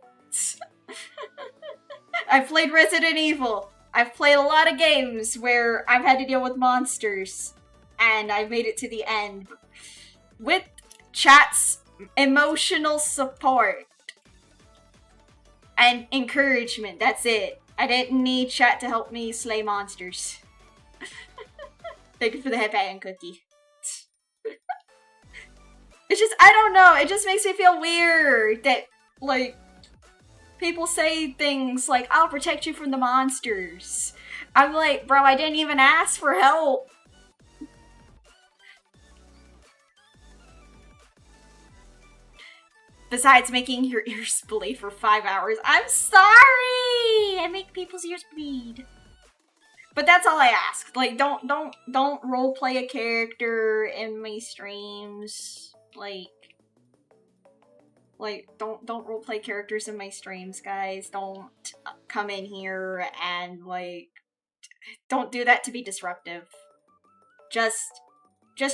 I've played Resident Evil. I've played a lot of games where I've had to deal with monsters. And I've made it to the end. With chat's emotional support. And encouragement. That's it. I didn't need chat to help me slay monsters. Thank you for the headband and cookie. It's just, I don't know, it just makes me feel weird that, like, people say things like, I'll protect you from the monsters. I'm like, bro, I didn't even ask for help. Besides making your ears bleed for 5 hours. I'm sorry! I make people's ears bleed. But that's all I ask. Like, don't roleplay a character in my streams. Like, don't roleplay characters in my streams, guys. Don't come in here and, like, don't do that to be disruptive. Just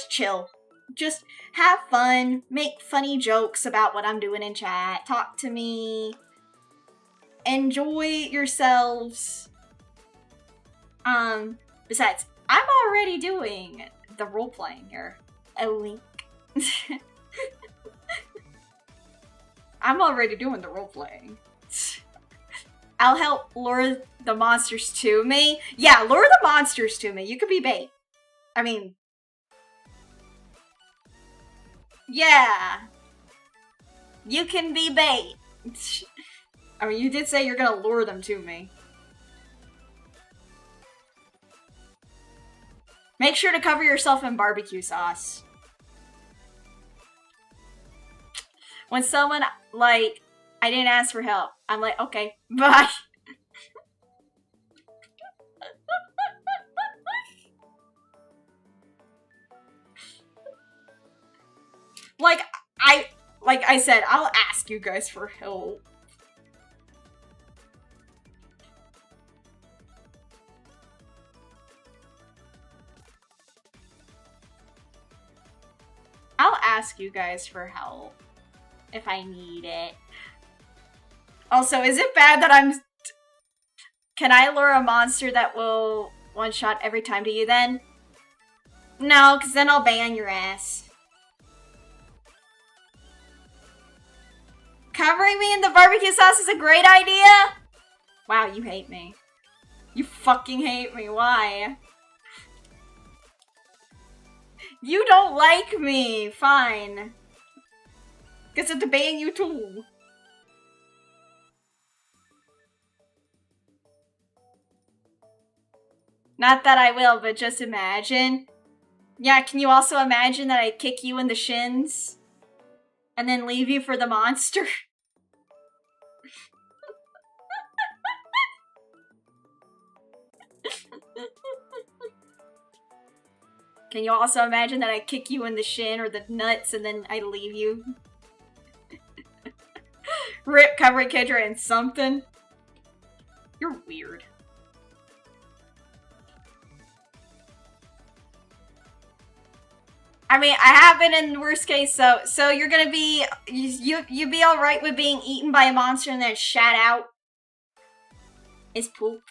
chill. Just have fun. Make funny jokes about what I'm doing in chat. Talk to me. Enjoy yourselves. Besides, I'm already doing the role-playing here. A link. I'm already doing the role-playing. I'll help lure the monsters to me. Yeah, lure the monsters to me. You could be bait. I mean... yeah. You can be bait. I mean, you did say you're gonna lure them to me. Make sure to cover yourself in barbecue sauce. When someone, like, I didn't ask for help, I'm like, okay, bye. Like I said, I'll ask you guys for help. I'll ask you guys for help if I need it. Also, is it bad that I'm... Can I lure a monster that will one-shot every time to you then? No, because then I'll ban your ass. Covering me in the barbecue sauce is a great idea? Wow, you hate me. You fucking hate me. Why? You don't like me. Fine. Guess I have to ban you too. Not that I will, but just imagine. Yeah, can you also imagine that I kick you in the shins? And then leave you for the monster? Can you also imagine that I kick you in the shin or the nuts and then I leave you? Rip covering Kendra in something? You're weird. I mean, I have been in the worst case, so you're gonna be, you be alright with being eaten by a monster and then shat out? Is poop.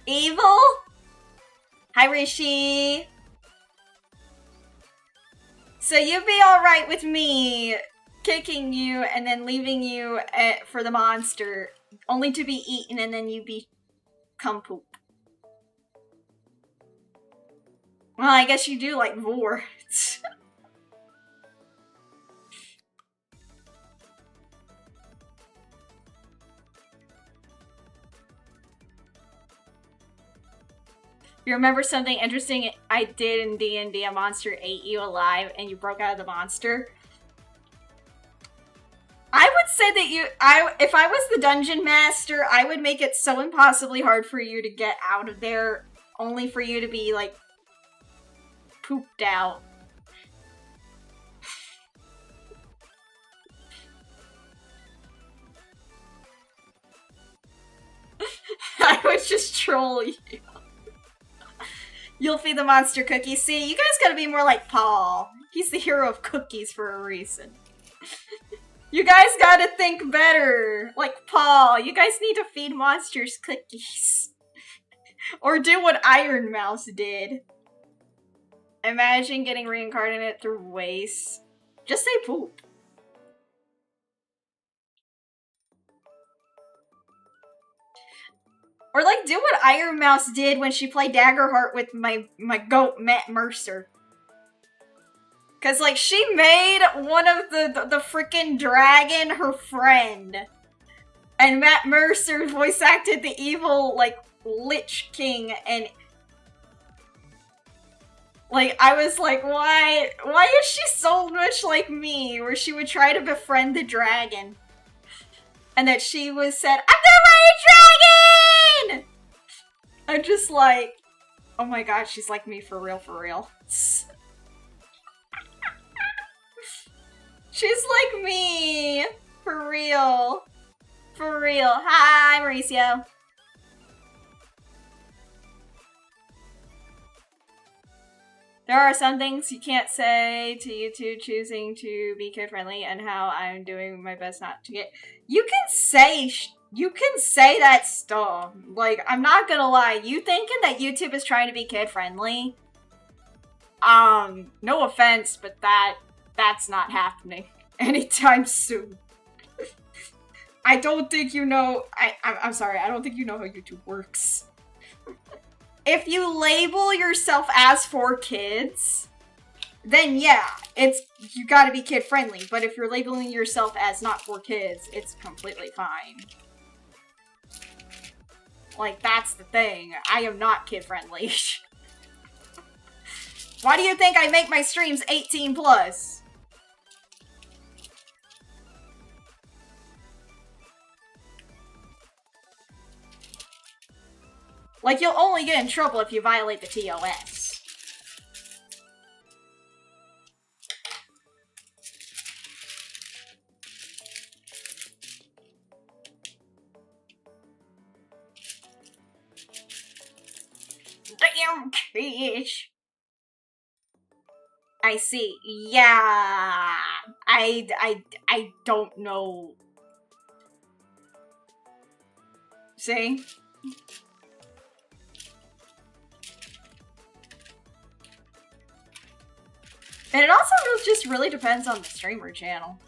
Evil? Hi, Rishi. So you'd be alright with me kicking you and then leaving you for the monster, only to be eaten and then you become poop. Well, I guess you do like vor. You remember something interesting I did in D&D? A monster ate you alive and you broke out of the monster? I would say that if I was the dungeon master, I would make it so impossibly hard for you to get out of there, only for you to be, like, pooped out. I would just troll you. You'll feed the monster cookies. See, you guys gotta be more like Paul. He's the hero of cookies for a reason. You guys gotta think better. Like Paul, you guys need to feed monsters cookies. Or do what Iron Mouse did. Imagine getting reincarnated through waste. Just say poop. Or like do what Iron Mouse did when she played Daggerheart with my goat Matt Mercer. Cause like she made one of the freaking dragon her friend. And Matt Mercer voice acted the evil like Lich King, and like I was like, why is she so much like me, where she would try to befriend the dragon? And that she was said, I'm the right dragon! I'm just like, oh my god, she's like me for real, for real. She's like me! For real. For real. Hi, Mauricio. There are some things you can't say to YouTube, choosing to be kid-friendly and how I'm doing my best not to get... You can say that stuff. Like, I'm not gonna lie. You thinking that YouTube is trying to be kid-friendly? No offense, but that's not happening anytime soon. I don't think you know... I'm sorry, I don't think you know how YouTube works. If you label yourself as for kids, then yeah, you gotta be kid-friendly. But if you're labeling yourself as not for kids, it's completely fine. Like, that's the thing. I am not kid-friendly. Why do you think I make my streams 18 plus? Like, you'll only get in trouble if you violate the TOS. Damn fish. I see. Yeah. I don't know. See? And it also just really depends on the streamer channel.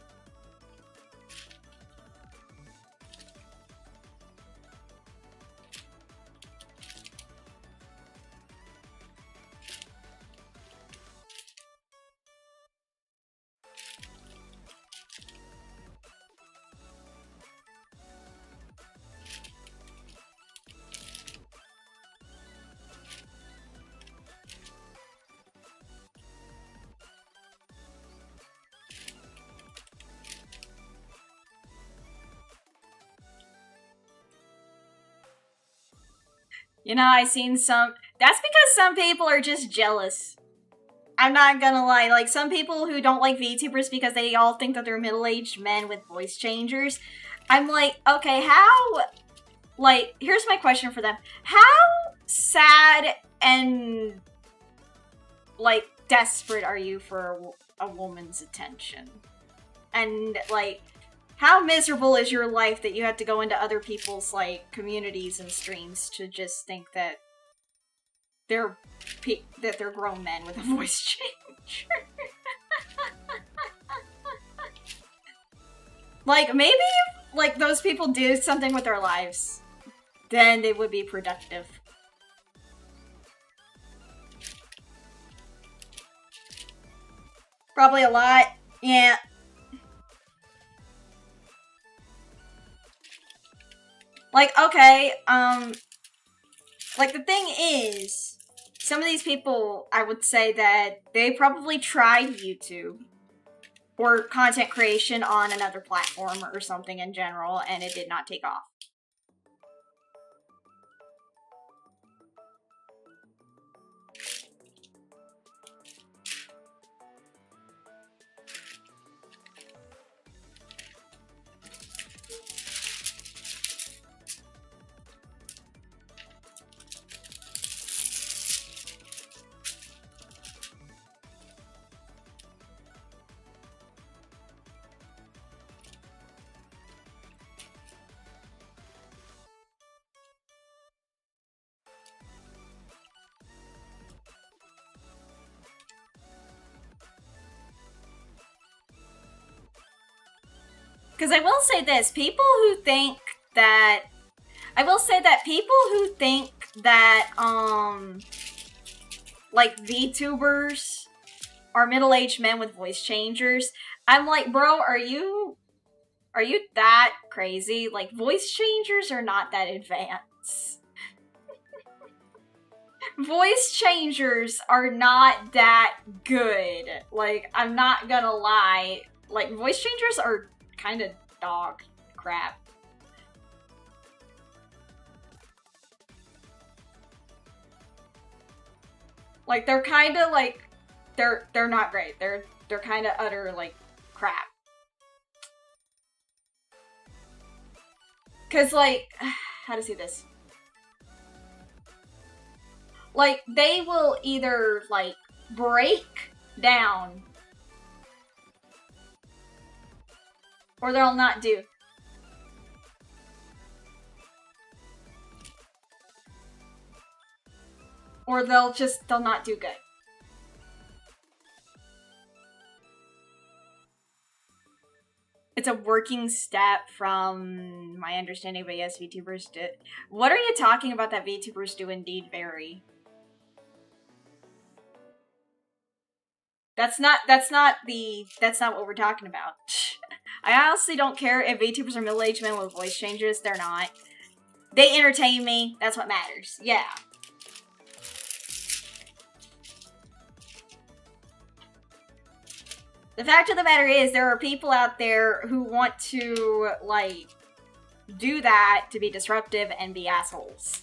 You know, I've seen some... That's because some people are just jealous. I'm not gonna lie. Like, some people who don't like VTubers because they all think that they're middle-aged men with voice changers. I'm like, okay, how like, here's my question for them. How sad and, like, desperate are you for a woman's attention? And, like, how miserable is your life that you have to go into other people's, like, communities and streams to just think that they're grown men with a voice change? Like, maybe if, like, those people do something with their lives, then they would be productive. Probably a lot. Yeah. Like, okay, like, the thing is, some of these people, I would say that they probably tried YouTube or content creation on another platform or something in general, and it did not take off. Because I will say this, people who think that, like, VTubers are middle-aged men with voice changers, I'm like, bro, are you that crazy? Like, voice changers are not that advanced. Voice changers are not that good. Like, I'm not gonna lie. Like, voice changers are kind of dog crap. Like, they're kind of like, they're not great. They're kind of utter, like, crap. Cause, like, how to say this? Like, they will either, like, break down, or they'll not do. Or they'll not do good. It's a working step from my understanding, but yes, VTubers did. What are you talking about that VTubers do indeed vary? That's not what we're talking about. I honestly don't care if VTubers are middle-aged men with voice changes. They're not. They entertain me. That's what matters. Yeah. The fact of the matter is, there are people out there who want to, like, do that to be disruptive and be assholes.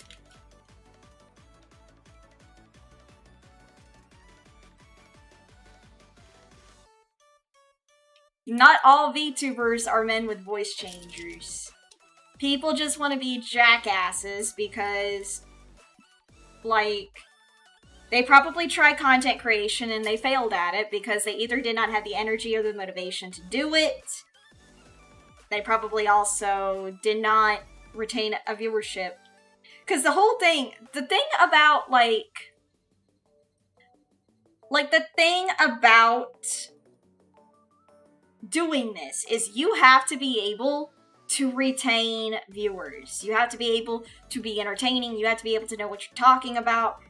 Not all VTubers are men with voice changers. People just want to be jackasses because, like, they probably tried content creation and they failed at it because they either did not have the energy or the motivation to do it. They probably also did not retain a viewership. Because the whole thing, the thing about doing this is you have to be able to retain viewers. You have to be able to be entertaining. You have to be able to know what you're talking about.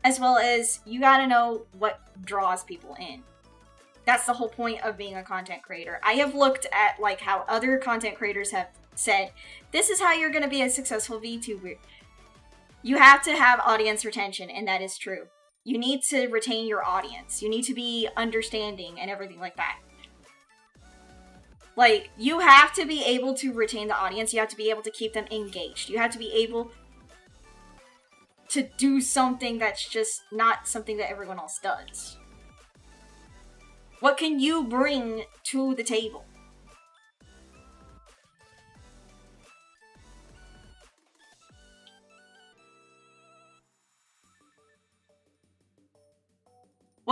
As well as, you gotta know what draws people in. That's the whole point of being a content creator. I have looked at, like, how other content creators have said, this is how you're gonna be a successful VTuber. You have to have audience retention, and that is true. You need to retain your audience. You need to be understanding and everything like that. Like, you have to be able to retain the audience. You have to be able to keep them engaged. You have to be able to do something that's just not something that everyone else does. What can you bring to the table?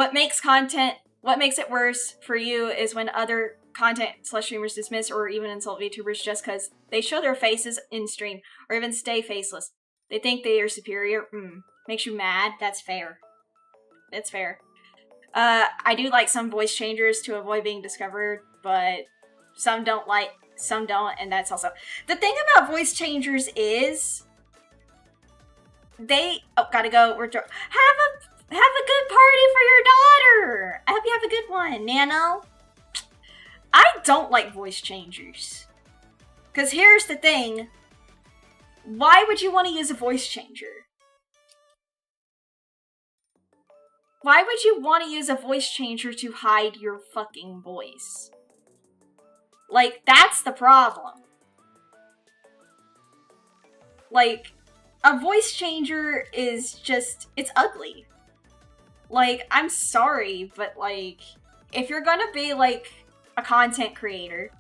What makes it worse for you is when other content/streamers dismiss or even insult VTubers just because they show their faces in stream or even stay faceless. They think they are superior. Makes you mad? That's fair. That's fair. I do like some voice changers to avoid being discovered, but some don't, and that's also... The thing about voice changers is... They... Oh, gotta go. Have a good party for your daughter! I hope you have a good one, Nano. I don't like voice changers. Because here's the thing. Why would you want to use a voice changer? Why would you want to use a voice changer to hide your fucking voice? Like, that's the problem. Like, a voice changer is just, it's ugly. Like, I'm sorry, but like, if you're gonna be like a content creator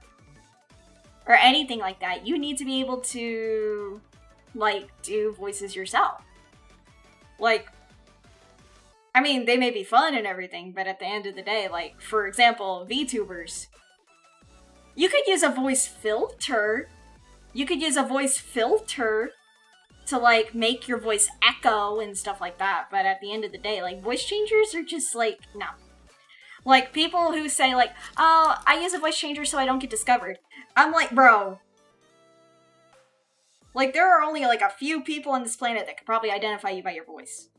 or anything like that, you need to be able to like do voices yourself. Like, I mean, they may be fun and everything, but at the end of the day, like, for example, VTubers, you could use a voice filter. You could use a voice filter to, like, make your voice echo and stuff like that, but at the end of the day, like, voice changers are just, like, no. Like, people who say, like, oh, I use a voice changer so I don't get discovered. I'm like, bro. Like, there are only, like, a few people on this planet that could probably identify you by your voice.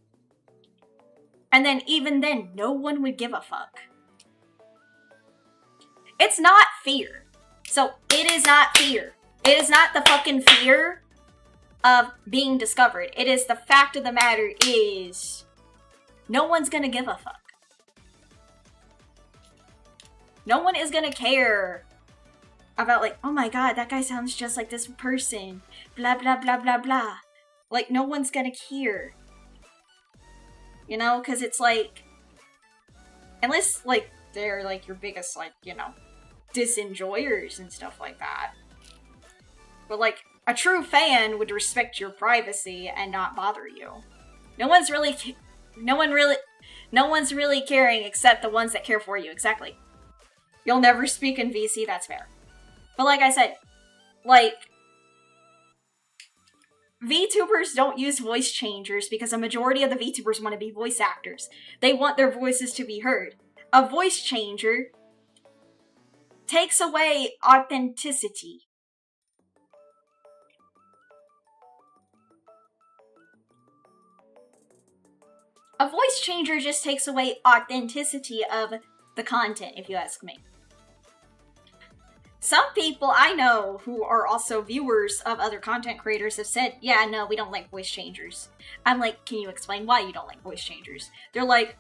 And then, even then, no one would give a fuck. It's not fear. So, it is not fear. It is not the fucking fear of being discovered. It is the fact of the matter is, no one's gonna give a fuck. No one is gonna care about, like, oh my god, that guy sounds just like this person. Blah, blah, blah, blah, blah. Like, no one's gonna care. You know, because it's like, unless, like, they're, like, your biggest, like, you know, disenjoyers and stuff like that. But, like, a true fan would respect your privacy and not bother you. No one's really caring except the ones that care for you, exactly. You'll never speak in VC, that's fair. But like I said, like, VTubers don't use voice changers because a majority of the VTubers want to be voice actors. They want their voices to be heard. A voice changer takes away authenticity. A voice changer just takes away authenticity of the content, if you ask me. Some people I know who are also viewers of other content creators have said, yeah, no, we don't like voice changers. I'm like, can you explain why you don't like voice changers? They're like,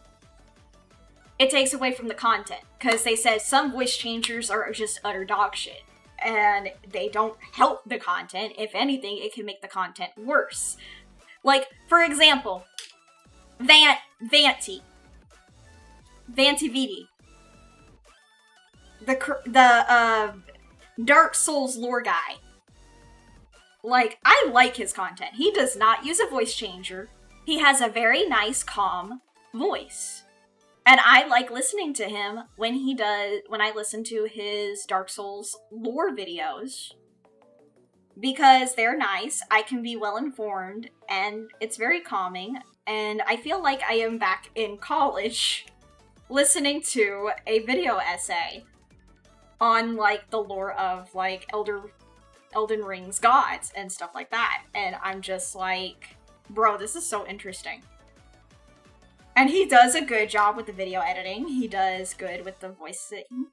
it takes away from the content. Because they said some voice changers are just utter dog shit. And they don't help the content. If anything, it can make the content worse. Like, for example, Vanty VD. The Dark Souls lore guy. Like, I like his content. He does not use a voice changer. He has a very nice, calm voice. And I like listening to him when I listen to his Dark Souls lore videos. Because they're nice, I can be well informed, and it's very calming. And I feel like I am back in college listening to a video essay on, like, the lore of, like, Elden Ring's gods and stuff like that. And I'm just like, bro, this is so interesting. And he does a good job with the video editing. He does good with the voicing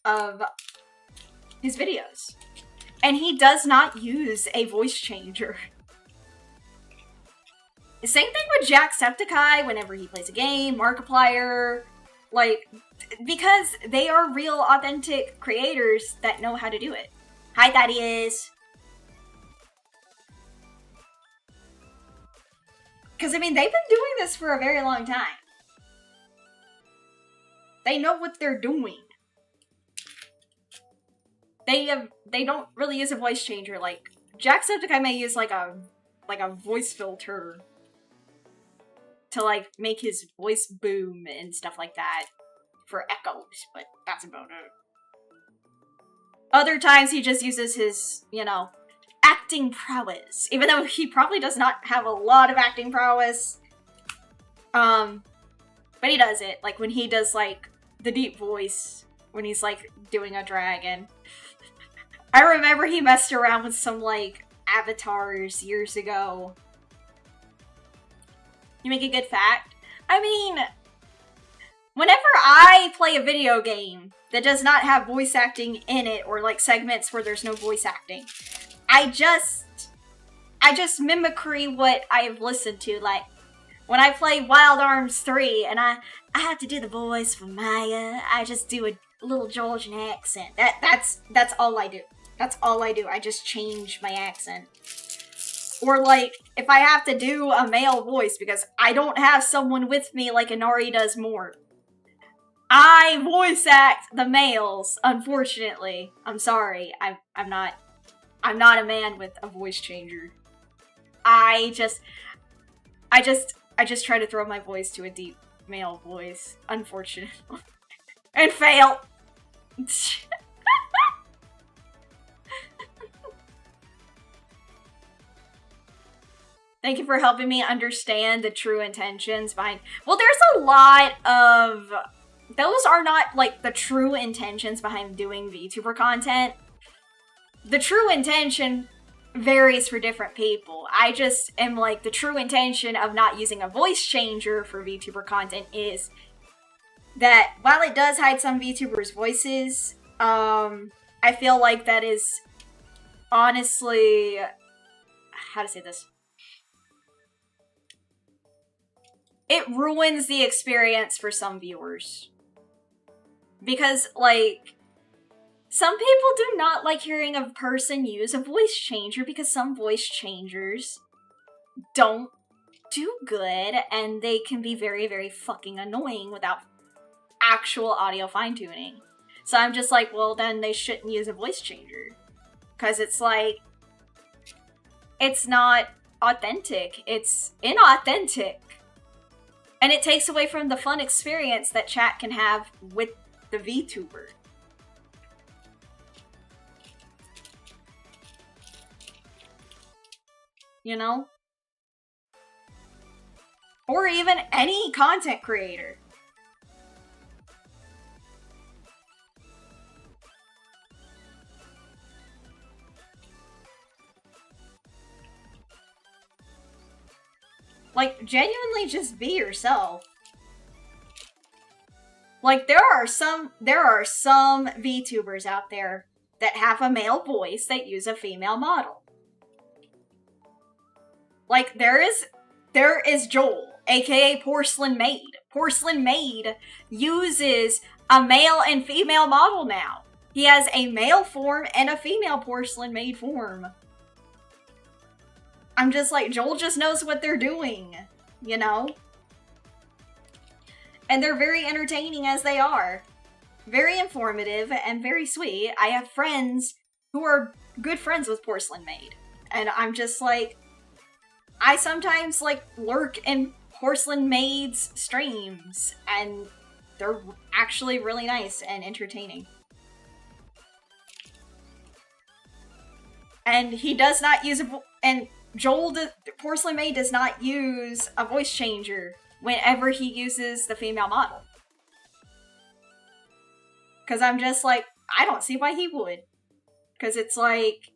of his videos. And he does not use a voice changer. Same thing with Jacksepticeye whenever he plays a game, Markiplier, like, because they are real, authentic creators that know how to do it. Hi, Thaddeus! Because, I mean, they've been doing this for a very long time. They know what they're doing. They don't really use a voice changer. Like, Jacksepticeye may use, like a voice filter to like make his voice boom and stuff like that for echoes, but that's about it. Other times he just uses his, you know, acting prowess, even though he probably does not have a lot of acting prowess. But he does it, like when he does like the deep voice when he's like doing a dragon. I remember he messed around with some like avatars years ago. You make a good fact? I mean, whenever I play a video game that does not have voice acting in it, or like segments where there's no voice acting, I just mimicry what I've listened to. Like, when I play Wild Arms 3 and I have to do the voice for Maya, I just do a little Georgian accent. That's all I do. That's all I do. I just change my accent. Or like, if I have to do a male voice because I don't have someone with me like Inari does more, I voice act the males, unfortunately. I'm sorry. I'm not a man with a voice changer. I just try to throw my voice to a deep male voice, unfortunately. And fail. Thank you for helping me understand the true intentions behind... Well, there's a lot of... Those are not, like, the true intentions behind doing VTuber content. The true intention varies for different people. I just am like, the true intention of not using a voice changer for VTuber content is that while it does hide some VTubers' voices, I feel like that is honestly... How to say this? It ruins the experience for some viewers. Because, like, some people do not like hearing a person use a voice changer because some voice changers don't do good and they can be very, very fucking annoying without actual audio fine-tuning. So I'm just like, well, then they shouldn't use a voice changer. Because it's like, it's not authentic. It's inauthentic. And it takes away from the fun experience that chat can have with the VTuber. You know? Or even any content creator. Like, genuinely just be yourself. Like, there are some VTubers out there that have a male voice that use a female model. Like, there is Joel, aka Porcelain Maid. Porcelain Maid uses a male and female model now. He has a male form and a female Porcelain Maid form. I'm just like, Joel just knows what they're doing, you know? And they're very entertaining as they are. Very informative and very sweet. I have friends who are good friends with Porcelain Maid. And I'm just like, I sometimes like lurk in Porcelain Maid's streams. And they're actually really nice and entertaining. And he does not use Porcelain Maid does not use a voice changer whenever he uses the female model. Because I'm just like, I don't see why he would. Because it's like,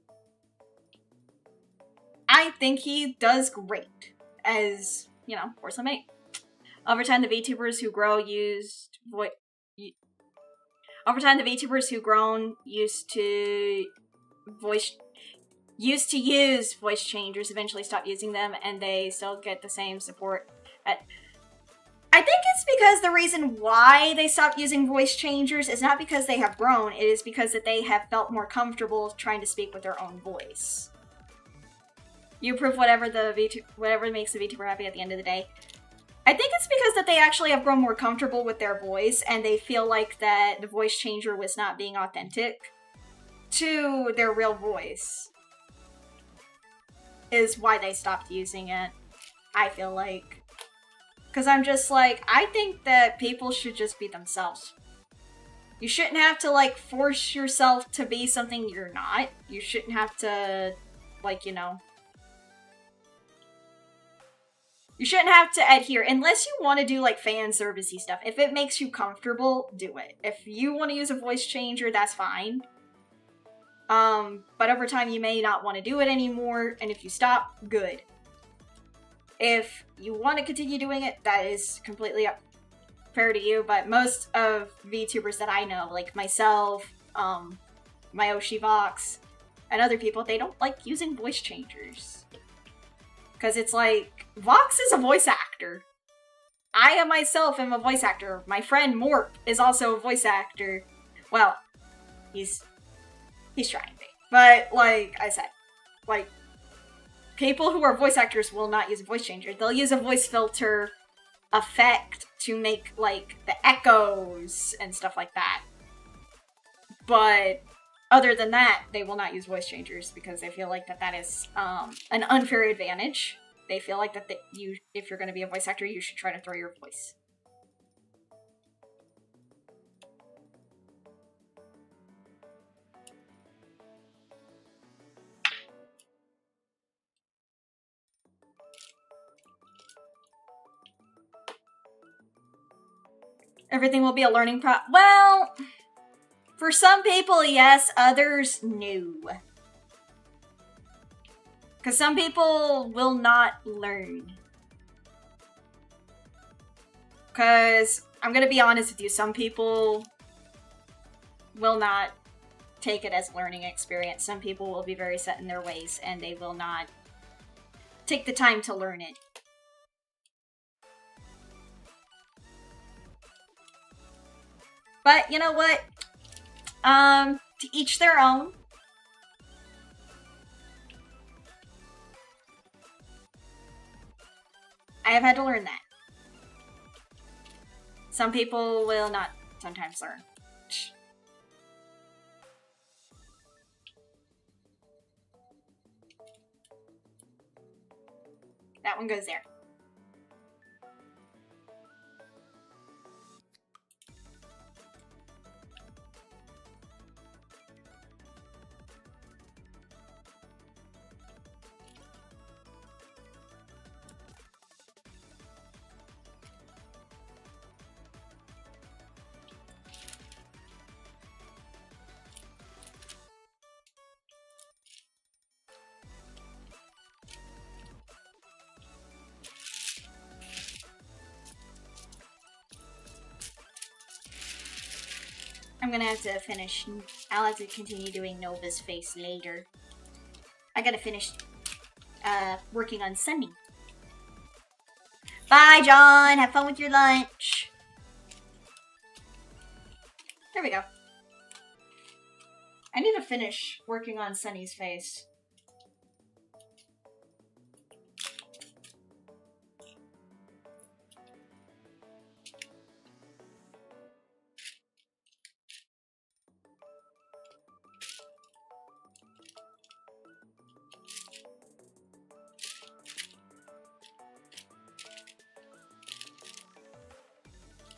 I think he does great as, you know, Porcelain Maid. Over time, the VTubers who grow used Over time, the VTubers who grown used to use voice changers eventually stopped using them, and they still get the same support. I think it's because the reason why they stopped using voice changers is not because they have grown, it is because that they have felt more comfortable trying to speak with their own voice. You approve whatever makes the VTuber happy at the end of the day. I think it's because that they actually have grown more comfortable with their voice, and they feel like that the voice changer was not being authentic to their real voice. Is why they stopped using it, I feel like. Because I'm just like, I think that people should just be themselves. You shouldn't have to, like, force yourself to be something you're not. You shouldn't have to, like, you know... You shouldn't have to adhere, unless you want to do, like, fan servicey stuff. If it makes you comfortable, do it. If you want to use a voice changer, that's fine. But over time, you may not want to do it anymore, and if you stop, good. If you want to continue doing it, that is completely fair to you, but most of VTubers that I know, like myself, my Oshivox, and other people, they don't like using voice changers. Because it's like, Vox is a voice actor. I myself am a voice actor. My friend Morp is also a voice actor. Well, he's trying to be. But, like I said, like, people who are voice actors will not use a voice changer. They'll use a voice filter effect to make, like, the echoes and stuff like that. But other than that, they will not use voice changers because they feel like that is an unfair advantage. They feel like that if you're going to be a voice actor, you should try to throw your voice. Everything will be a learning well, for some people, yes. Others, no. Because some people will not learn. Because, I'm going to be honest with you, some people will not take it as a learning experience. Some people will be very set in their ways, and they will not take the time to learn it. But, you know what? To each their own. I have had to learn that. Some people will not sometimes learn. That one goes there. I'm gonna have to finish. I'll have to continue doing Nova's face later. I gotta finish working on Sunny. Bye, John! Have fun with your lunch! There we go. I need to finish working on Sunny's face.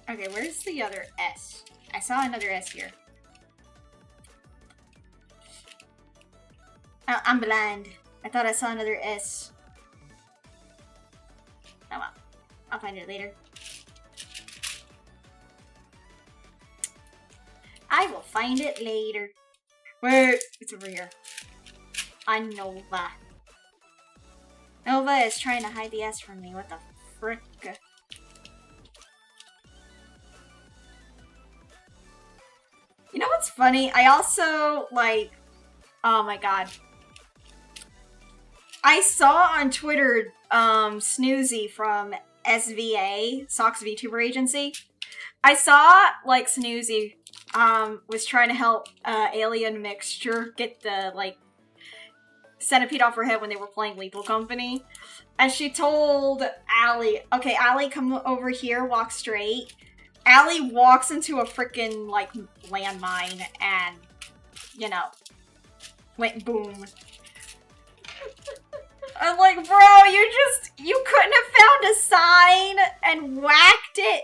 Okay, where's the other S? I saw another S here. Oh, I'm blind. I thought I saw another S. Oh well. I'll find it later. I will find it later. Where? It's over here. On Nova. Nova is trying to hide the S from me. What the frick? You know what's funny? I also, like, oh my god. I saw on Twitter, Snoozy from SVA, Socks VTuber Agency. I saw, like, Snoozy, was trying to help, Alien Mixture get the, like, centipede off her head when they were playing Lethal Company. And she told Allie, okay, Allie, come over here, walk straight. Allie walks into a freaking, like, landmine and, you know, went boom. I'm like, bro, you couldn't have found a sign and whacked it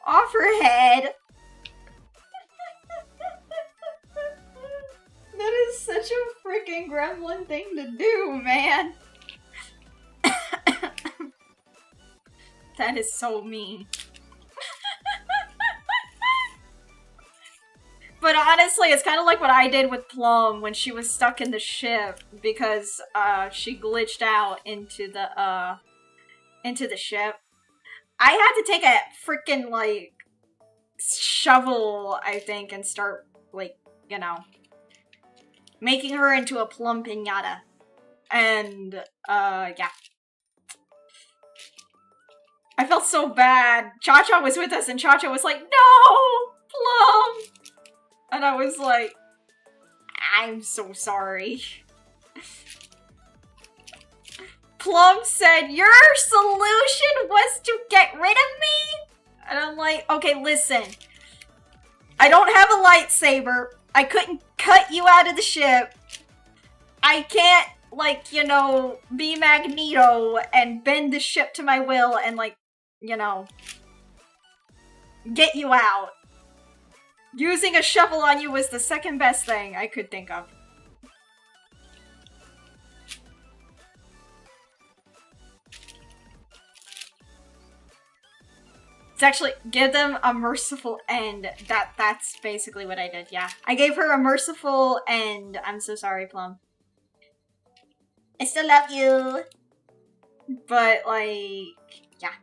off her head. That is such a freaking gremlin thing to do, man. That is so mean. But honestly, it's kind of like what I did with Plum when she was stuck in the ship because she glitched out into the ship. I had to take a freaking like shovel, I think, and start like, you know, making her into a plum piñata. And yeah. I felt so bad. Cha-Cha was with us and Cha-Cha was like, "No, Plum!" And I was like, "I'm so sorry." Plum said, "Your solution was to get rid of me?" And I'm like, "Okay, listen. I don't have a lightsaber. I couldn't cut you out of the ship. I can't, like, you know, be Magneto and bend the ship to my will and, like, you know, get you out. Using a shovel on you was the second best thing I could think of." It's actually, give them a merciful end. That's basically what I did, yeah. I gave her a merciful end. I'm so sorry, Plum. I still love you. But, like, yeah.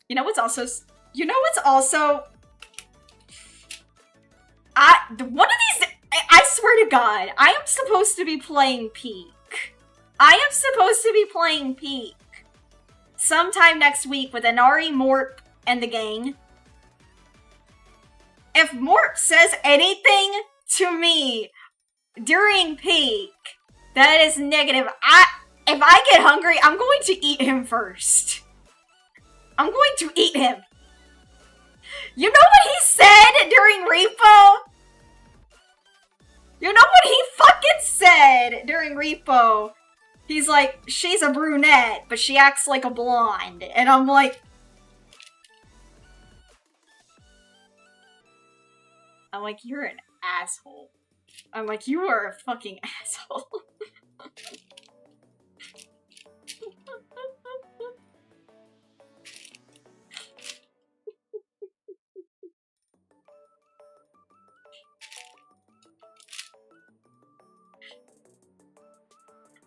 You know what's also... one of these... I swear to God, I am supposed to be playing Peak. I am supposed to be playing Peak sometime next week with Inari, Morp, and the gang. If Morp says anything to me during Peak that is negative, if I get hungry, I'm going to eat him first. I'm going to eat him. You know what he said during Repo? You know what he fucking said during Repo? He's like, "She's a brunette, but she acts like a blonde." And I'm like... you're an asshole. I'm like, you are a fucking asshole.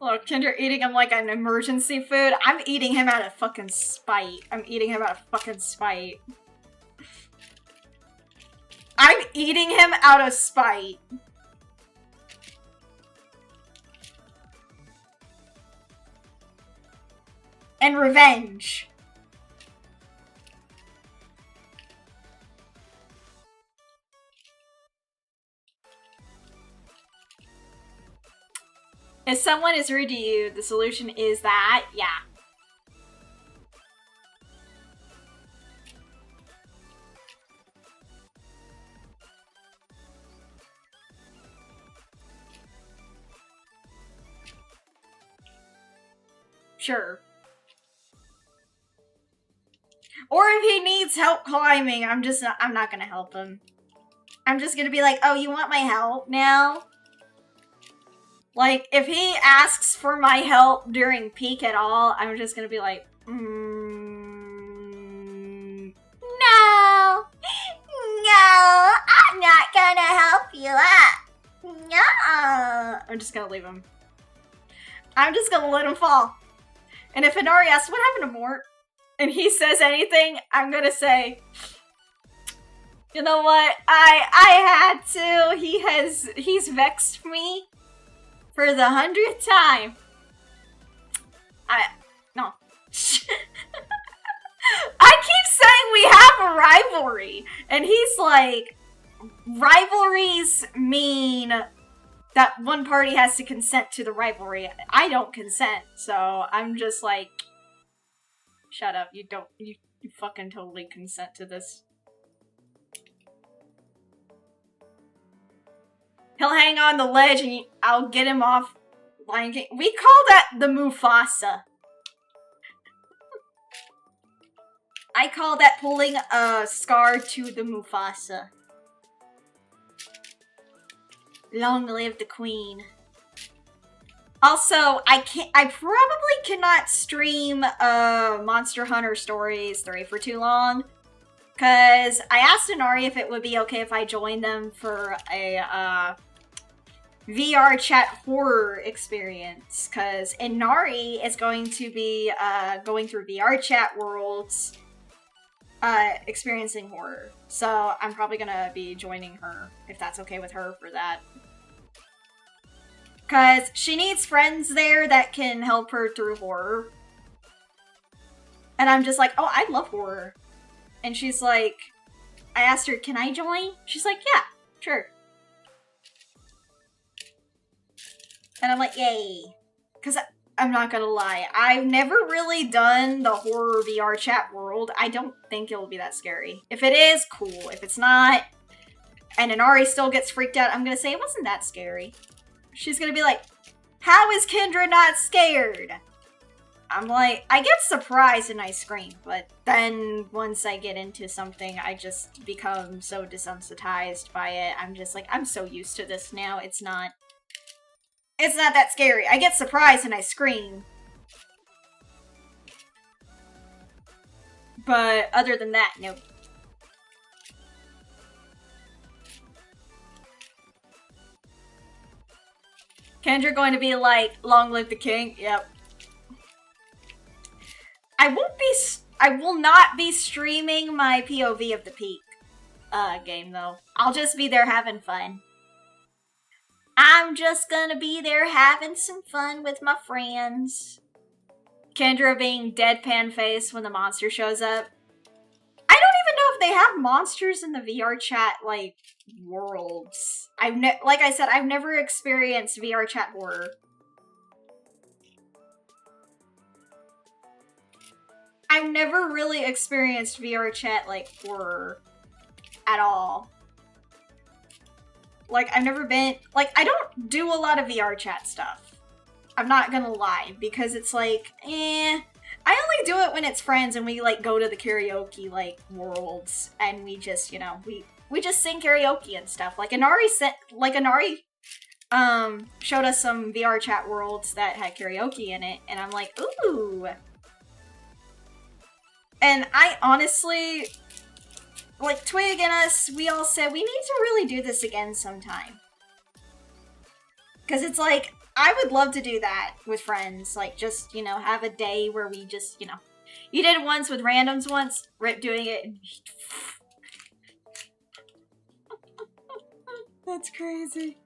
Look, Kendra eating him like an emergency food. I'm eating him out of fucking spite. I'm eating him out of fucking spite. I'm eating him out of spite. And revenge. If someone is rude to you, the solution is that, yeah. Sure. Or if he needs help climbing, I'm not gonna help him. I'm just gonna be like, "Oh, you want my help now?" Like, if he asks for my help during Peak at all, I'm just gonna be like, "No. No, I'm not gonna help you up. No." I'm just gonna leave him. I'm just gonna let him fall. And if Inari asks, "What happened to Mort?" and he says anything, I'm gonna say, "You know what? I had to. He's vexed me for the 100th time." No. I keep saying we have a rivalry, and he's like, rivalries mean that one party has to consent to the rivalry. I don't consent, so I'm just like, shut up, you fucking totally consent to this. He'll hang on the ledge and I'll get him off Lion King. We call that the Mufasa. I call that pulling a Scar to the Mufasa. Long live the queen. Also, I probably cannot stream Monster Hunter Stories 3 for too long. Cause I asked Inari if it would be okay if I joined them for a VR chat horror experience. Cause Inari is going to be going through VR chat worlds experiencing horror. So I'm probably gonna be joining her if that's okay with her for that. Cause she needs friends there that can help her through horror. And I'm just like, oh, I love horror. And she's like, I asked her, can I join? She's like, yeah, sure. And I'm like, yay. Cause I'm not gonna lie, I've never really done the horror VR chat world. I don't think it'll be that scary. If it is, cool. If it's not, and Inari still gets freaked out, I'm gonna say it wasn't that scary. She's gonna be like, how is Kendra not scared? I'm like, I get surprised and I scream, but then once I get into something, I just become so desensitized by it. I'm just like, I'm so used to this now, it's not that scary. I get surprised and I scream. But other than that, nope. Kendra going to be like, long live the king? Yep. I will not be streaming my POV of the Peak game, though. I'll just be there having fun. I'm just gonna be there having some fun with my friends. Kendra being deadpan face when the monster shows up. I don't even know if they have monsters in the VR chat, like, worlds. Like I said, I've never experienced VR chat horror. I've never really experienced VR chat, like, horror at all. Like, I've never been... Like, I don't do a lot of VR chat stuff. I'm not gonna lie, because it's like, I only do it when it's friends and we, like, go to the karaoke, like, worlds, and we just, you know, we just sing karaoke and stuff. Like, Inari showed us some VR chat worlds that had karaoke in it, and I'm like, ooh... And I honestly, like, Twig and us, we all said we need to really do this again sometime. Because it's like, I would love to do that with friends. Like, just, you know, have a day where we just, you know. You did it once with randoms once, Rip doing it. That's crazy.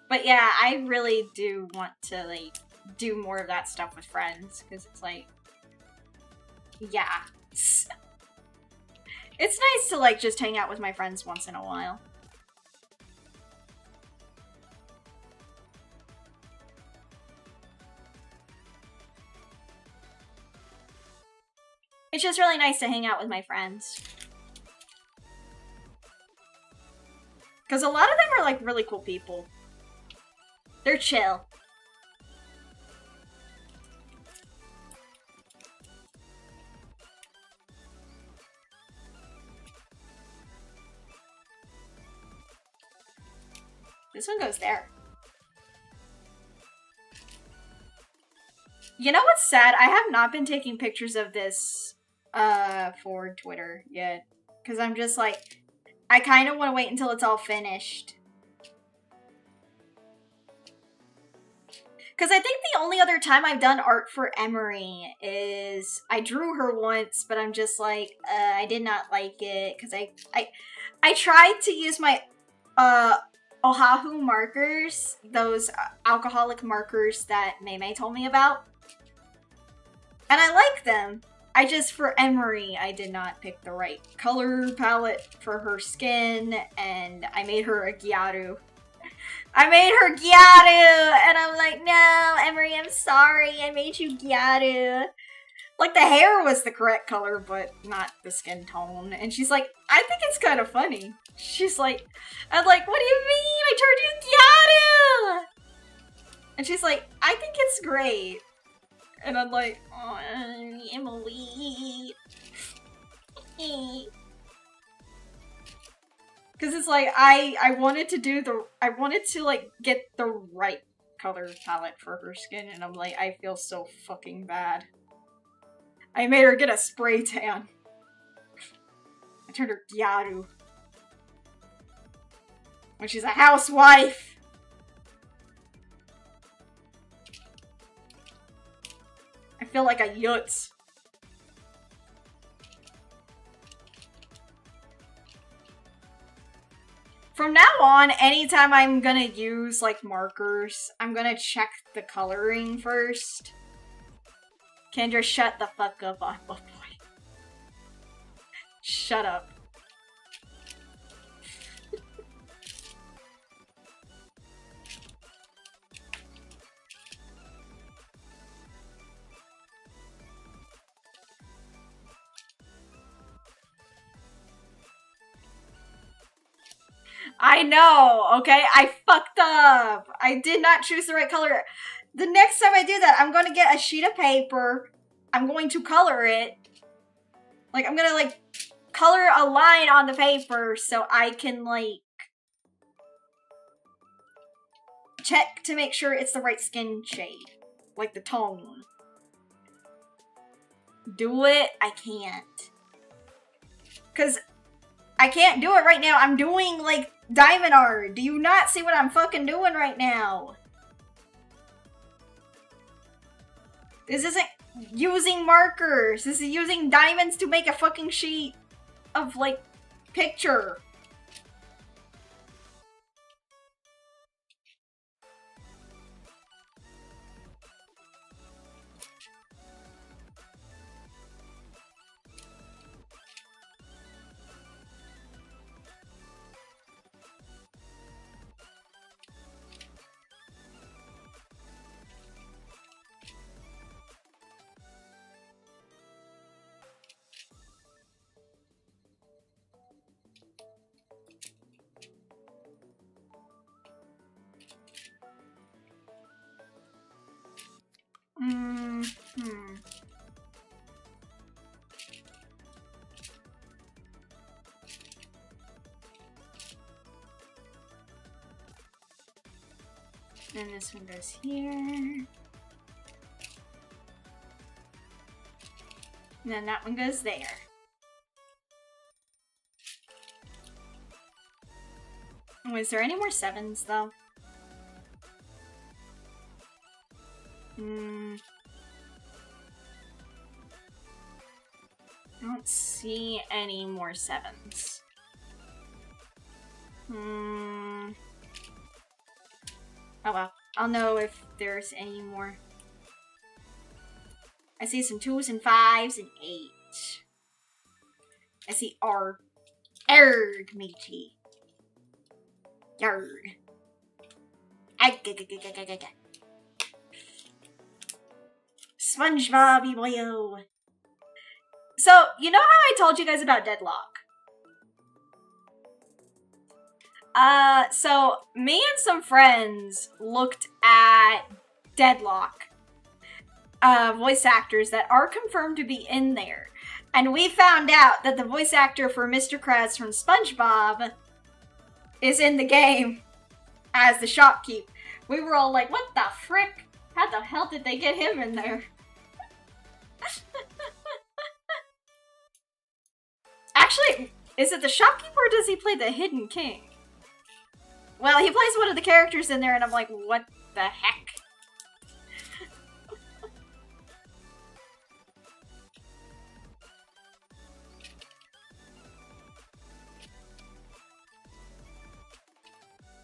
But yeah, I really do want to, like, do more of that stuff with friends. Because it's like, yeah. It's nice to, like, just hang out with my friends once in a while. It's just really nice to hang out with my friends. Because a lot of them are, like, really cool people. They're chill. This one goes there. You know what's sad? I have not been taking pictures of this for Twitter yet. Because I'm just like, I kind of want to wait until it's all finished. Because I think the only other time I've done art for Emery is I drew her once, but I'm just like, I did not like it. Because I tried to use my Oahu markers, those alcoholic markers that Mei told me about. And I like them. I just, for Emery, I did not pick the right color palette for her skin, and I made her a Gyaru. I made her Gyaru! And I'm like, no, Emery, I'm sorry, I made you Gyaru. Like, the hair was the correct color, but not the skin tone. And she's like, I think it's kind of funny. She's like, I'm like, what do you mean? I turned you Gyaru! And she's like, I think it's great. And I'm like, oh, Emily. Because it's like, I wanted to like, get the right color palette for her skin, and I'm like, I feel so fucking bad. I made her get a spray tan. I turned her Gyaru. When she's a housewife. I feel like a yutz. From now on, anytime I'm gonna use, like, markers, I'm gonna check the coloring first. Kendra, shut the fuck up, oh boy. Shut up. I know, okay? I fucked up. I did not choose the right color. The next time I do that, I'm going to get a sheet of paper. I'm going to color it. Like, I'm going to, like, color a line on the paper so I can, like, check to make sure it's the right skin shade. Like, the tone. Do it? I can't. Because I can't do it right now. I'm doing, like, diamond art. Do you not see what I'm fucking doing right now? This isn't using markers. This is using diamonds to make a fucking sheet of, like, picture. And this one goes here. And then that one goes there. Was there any more 7s though? I don't see any more 7s. Oh well, I'll know if there's any more. I see some 2s and 5s and 8. I see R. Erg, matey. Yarg. SpongeBob, boyo. So, you know how I told you guys about Deadlock? So me and some friends looked at Deadlock voice actors that are confirmed to be in there. And we found out that the voice actor for Mr. Krabs from SpongeBob is in the game as the shopkeep. We were all like, what the frick? How the hell did they get him in there? Actually, is it the shopkeeper or does he play the Hidden King? Well, he plays one of the characters in there and I'm like, what the heck?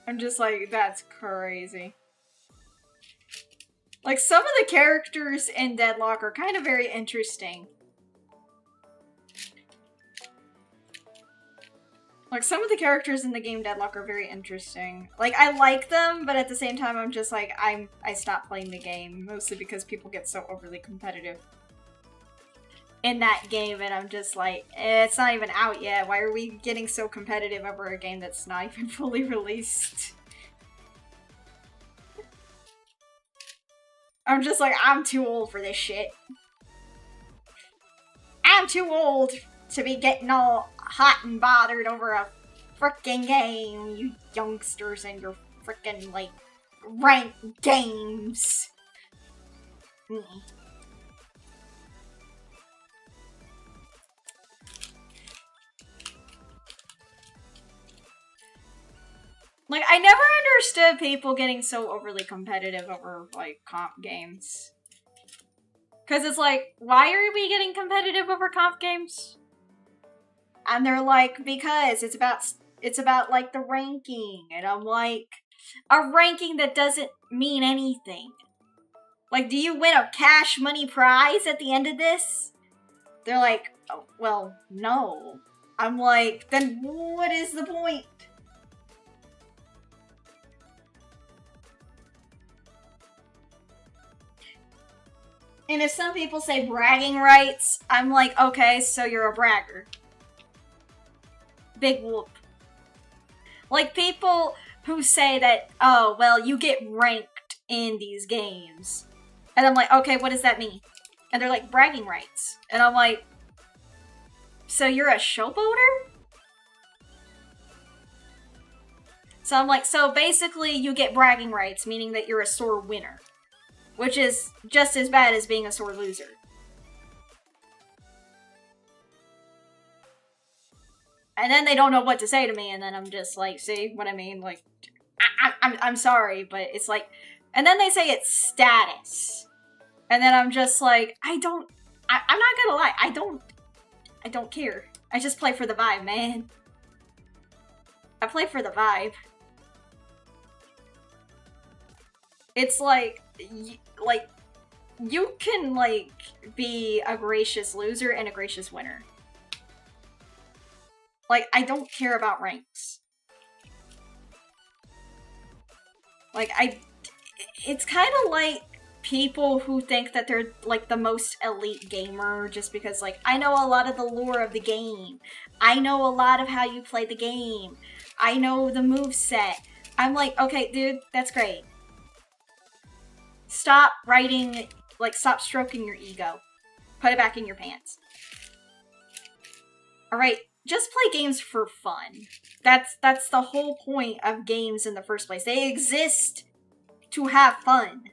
I'm just like, that's crazy. Like, some of the characters in Deadlock are kind of very interesting. Like, some of the characters in the game Deadlock are very interesting. Like, I like them, but at the same time, I'm just like, I stopped playing the game, mostly because people get so overly competitive. in that game, and I'm just like, it's not even out yet. Why are we getting so competitive over a game that's not even fully released? I'm just like, I'm too old for this shit. I'm too old to be getting all hot and bothered over a frickin' game, you youngsters and your frickin', like, ranked games. Like, I never understood people getting so overly competitive over, like, comp games. Because it's like, why are we getting competitive over comp games? And they're like, because it's about, like, the ranking. And I'm like, a ranking that doesn't mean anything. Like, do you win a cash money prize at the end of this? They're like, oh, well, no. I'm like, then what is the point? And if some people say bragging rights, I'm like, okay, so you're a bragger. Big whoop. Like, people who say that, oh, well, you get ranked in these games. And I'm like, okay, what does that mean? And they're like, bragging rights. And I'm like, so you're a showboater? So I'm like, so basically you get bragging rights, meaning that you're a sore winner. Which is just as bad as being a sore loser. And then they don't know what to say to me, and then I'm just like, see what I mean? Like, I'm sorry, but it's like... And then they say it's status. And then I'm just like, I'm not gonna lie, I don't care. I just play for the vibe, man. I play for the vibe. It's like you can, like, be a gracious loser and a gracious winner. Like, I don't care about ranks. Like, it's kind of like people who think that they're, like, the most elite gamer just because, like, I know a lot of the lore of the game. I know a lot of how you play the game. I know the moveset. I'm like, okay, dude, that's great. Stop writing, like, stop stroking your ego. Put it back in your pants. Alright, just play games for fun. That's the whole point of games in the first place. They exist to have fun.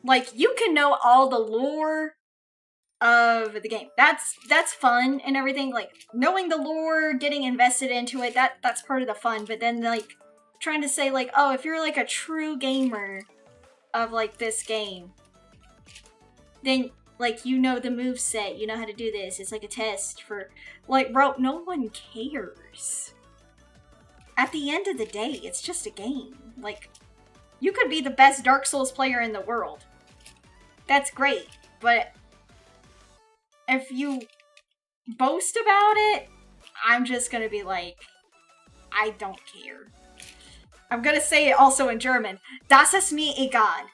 Like, you can know all the lore of the game. That's fun and everything. Like, knowing the lore, getting invested into it, that's part of the fun. But then, like, trying to say, like, oh, if you're, like, a true gamer of, like, this game, then, like, you know the moveset, you know how to do this, it's like a test for, like, bro, no one cares. At the end of the day, it's just a game. Like, you could be the best Dark Souls player in the world. That's great, but if you boast about it, I'm just gonna be like, I don't care. I'm gonna say it also in German. Das ist mir egal.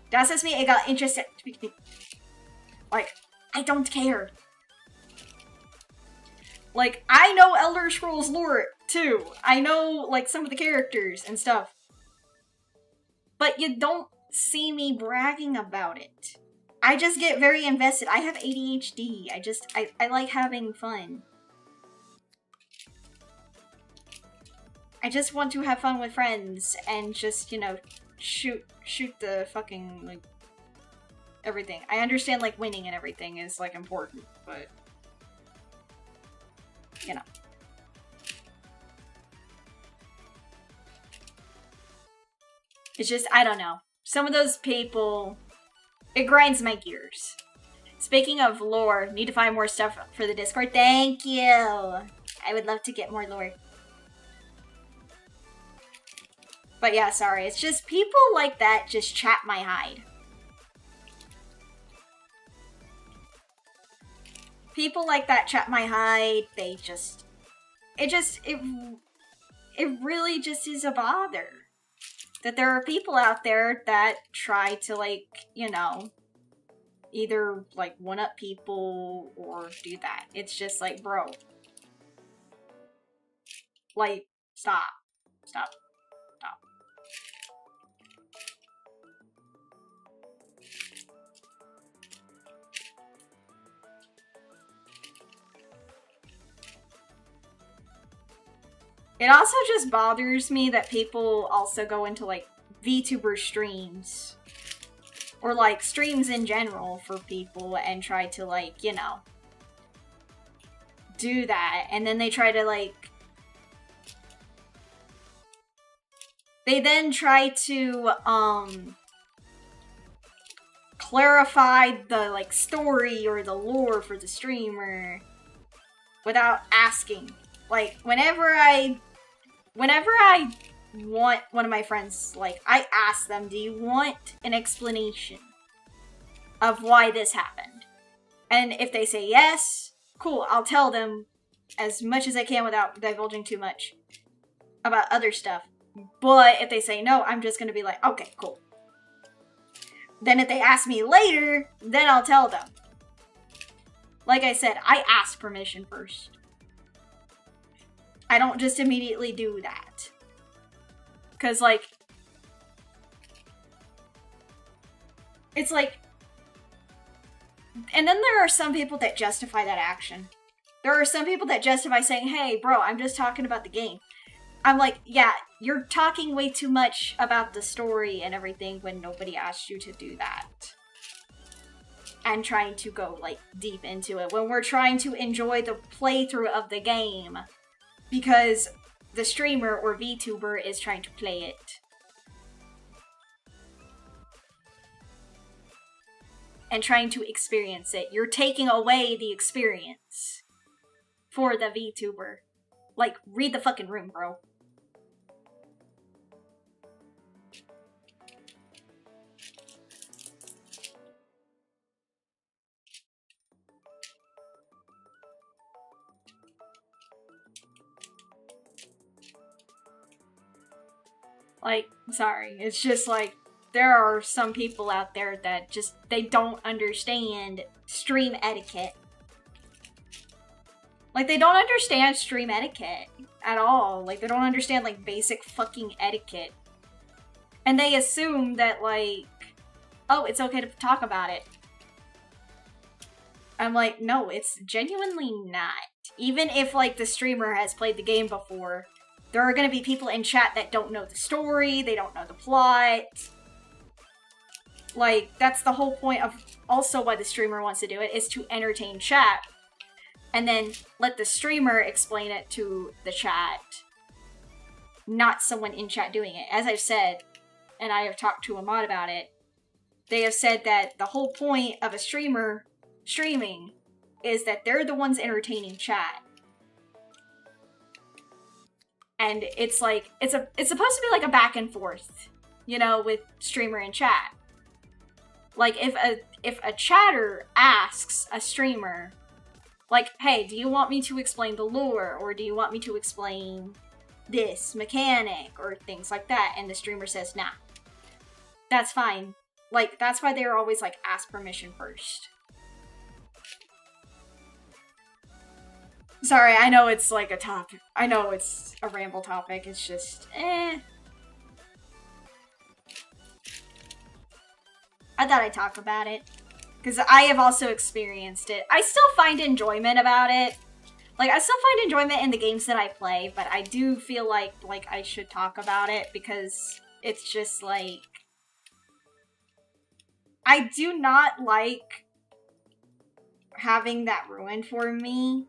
Das ist mir egal. Interested. Like, I don't care. Like, I know Elder Scrolls lore, too. I know, like, some of the characters and stuff. But you don't see me bragging about it. I just get very invested. I have ADHD. I like having fun. I just want to have fun with friends and just, you know, shoot the fucking, like, everything. I understand, like, winning and everything is, like, important, but, you know. It's just, I don't know. Some of those people, it grinds my gears. Speaking of lore, need to find more stuff for the Discord. Thank you! I would love to get more lore. But yeah, sorry. It's just people like that just chat my hide. People like that chat my hide. They just... It really just is a bother. that there are people out there that try to, like, you know, either, like, one-up people or do that. It's just like, bro. Like, stop. Stop. Stop. It also just bothers me that people also go into, like, VTuber streams. Or, like, streams in general for people and try to, like, you know, do that. And then they try to, like... They then try to, clarify the, like, story or the lore for the streamer without asking. Like, whenever I want one of my friends, like, I ask them, do you want an explanation of why this happened? And if they say yes, cool, I'll tell them as much as I can without divulging too much about other stuff. But if they say no, I'm just gonna be like, okay, cool. Then if they ask me later, then I'll tell them. Like I said, I ask permission first. I don't just immediately do that. Because, like, it's like, and then there are some people that justify that action. There are some people that justify saying, hey, bro, I'm just talking about the game. I'm like, yeah, you're talking way too much about the story and everything when nobody asked you to do that. And trying to go, like, deep into it. When we're trying to enjoy the playthrough of the game. Because the streamer or VTuber is trying to play it. And trying to experience it. You're taking away the experience for the VTuber. Like, read the fucking room, bro. Like, sorry, it's just like, there are some people out there that just, they don't understand stream etiquette. Like, they don't understand stream etiquette at all. Like, they don't understand, like, basic fucking etiquette. And they assume that, like, oh, it's okay to talk about it. I'm like, no, it's genuinely not. Even if, like, the streamer has played the game before, there are going to be people in chat that don't know the story, they don't know the plot. Like, that's the whole point of also why the streamer wants to do it, is to entertain chat. And then let the streamer explain it to the chat. Not someone in chat doing it. As I've said, and I have talked to a mod about it, they have said that the whole point of a streamer streaming is that they're the ones entertaining chat. And it's like, it's supposed to be like a back and forth, you know, with streamer and chat. Like, if a chatter asks a streamer, like, hey, do you want me to explain the lore? Or do you want me to explain this mechanic? Or things like that. And the streamer says, nah. That's fine. Like, that's why they're always like, ask permission first. Sorry, I know it's like a topic. I know it's a ramble topic. It's just, I thought I'd talk about it. Because I have also experienced it. I still find enjoyment about it. Like, I still find enjoyment in the games that I play, but I do feel like I should talk about it because it's just like, I do not like having that ruined for me.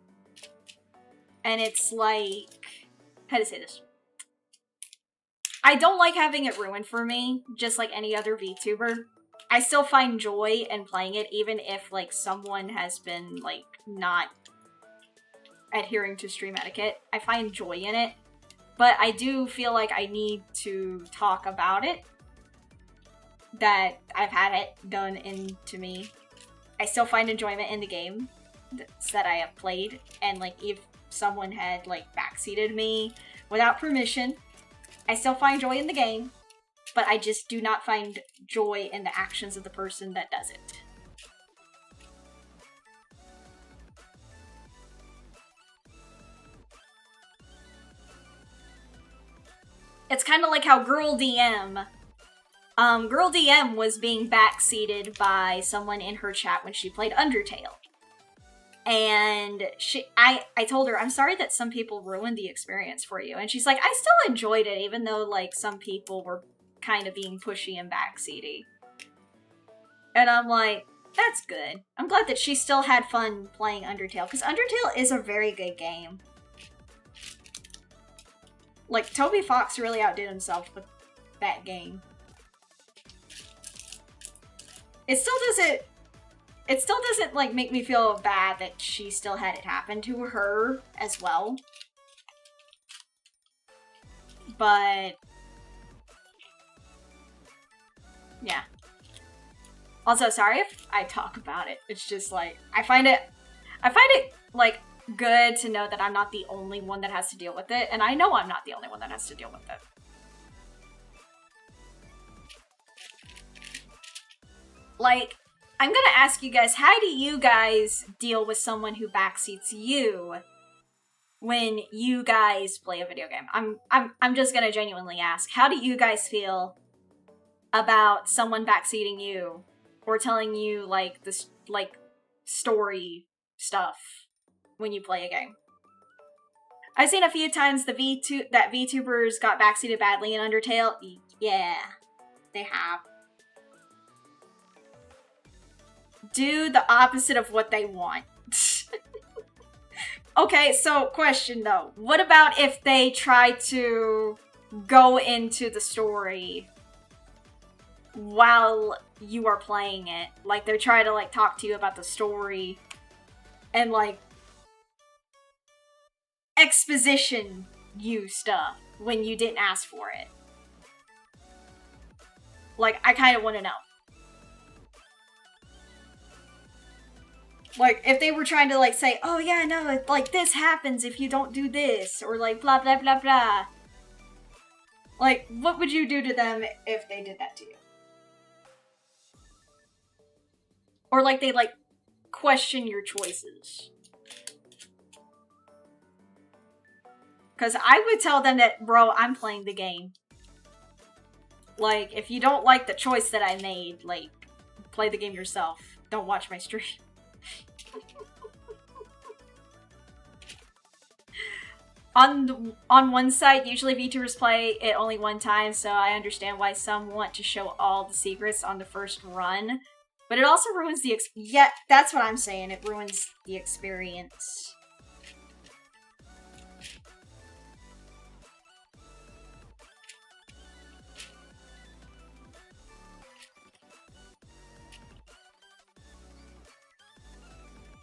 And it's like, how to say this? I don't like having it ruined for me, just like any other VTuber. I still find joy in playing it, even if, like, someone has been, like, not adhering to stream etiquette. I find joy in it, but I do feel like I need to talk about it, that I've had it done into me. I still find enjoyment in the game that I have played, and, like, if someone had, like, backseated me without permission, I still find joy in the game, but I just do not find joy in the actions of the person that does it. It's kind of like how Girl DM was being backseated by someone in her chat when she played Undertale. And I told her, I'm sorry that some people ruined the experience for you. And she's like, I still enjoyed it, even though, like, some people were kind of being pushy and backseaty. And I'm like, that's good. I'm glad that she still had fun playing Undertale, because Undertale is a very good game. Like, Toby Fox really outdid himself with that game. It still doesn't, like, make me feel bad that she still had it happen to her as well. But yeah. Also, sorry if I talk about it. It's just, like, I find it, like, good to know that I'm not the only one that has to deal with it, and I know I'm not the only one that has to deal with it. Like, I'm gonna ask you guys, how do you guys deal with someone who backseats you when you guys play a video game? I'm just gonna genuinely ask, how do you guys feel about someone backseating you or telling you, like, this, like, story stuff when you play a game? I've seen a few times that VTubers got backseated badly in Undertale. Yeah, they have. Do the opposite of what they want. Okay, so question though. What about if they try to go into the story while you are playing it? Like, they try to, like, talk to you about the story and, like, exposition you stuff when you didn't ask for it. Like, I kind of want to know. Like, if they were trying to, like, say, oh yeah, no, like, this happens if you don't do this, or, like, blah, blah, blah, blah. Like, what would you do to them if they did that to you? Or, like, they, like, question your choices. Because I would tell them that, bro, I'm playing the game. Like, if you don't like the choice that I made, like, play the game yourself. Don't watch my stream. On one side, usually VTubers play it only one time, so I understand why some want to show all the secrets on the first run. But it also ruins the yeah, that's what I'm saying. It ruins the experience.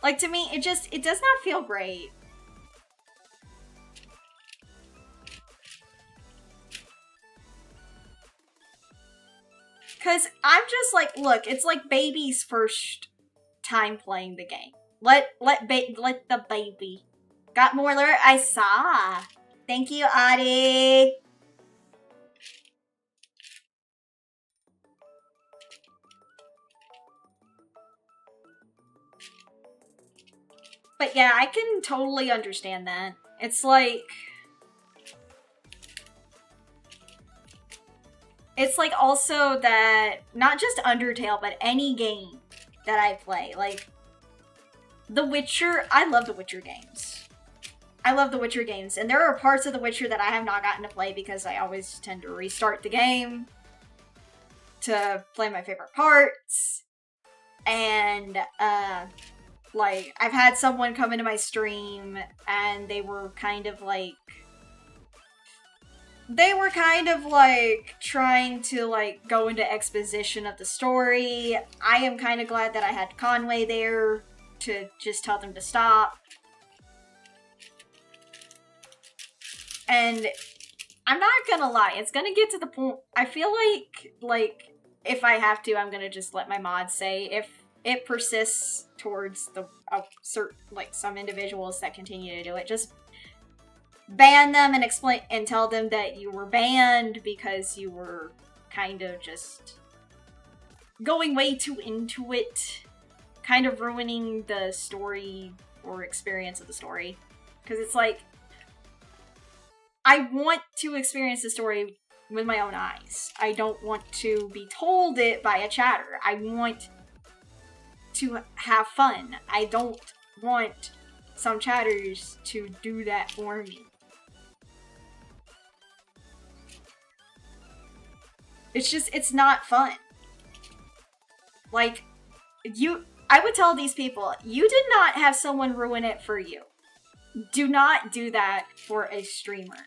Like, to me, it does not feel great. Because I'm just like, look, it's like baby's first time playing the game. Let the baby. Got more alert? I saw. Thank you, Adi. But yeah, I can totally understand that. It's like... It's like also that, not just Undertale, but any game that I play. Like, The Witcher, I love The Witcher games. I love The Witcher games. And there are parts of The Witcher that I have not gotten to play because I always tend to restart the game to play my favorite parts. And, like, I've had someone come into my stream and they were kind of like... trying to, like, go into exposition of the story. I am kind of glad that I had Conway there to just tell them to stop. And I'm not gonna lie, it's gonna get to the point, I feel like, if I have to, I'm gonna just let my mods say, if it persists towards the, certain, like, some individuals that continue to do it, just ban them and explain and tell them that you were banned because you were kind of just going way too into it, kind of ruining the story or experience of the story. Because it's like, I want to experience the story with my own eyes. I don't want to be told it by a chatter. I want to have fun. I don't want some chatters to do that for me. It's just, it's not fun. Like, I would tell these people, you did not have someone ruin it for you. Do not do that for a streamer.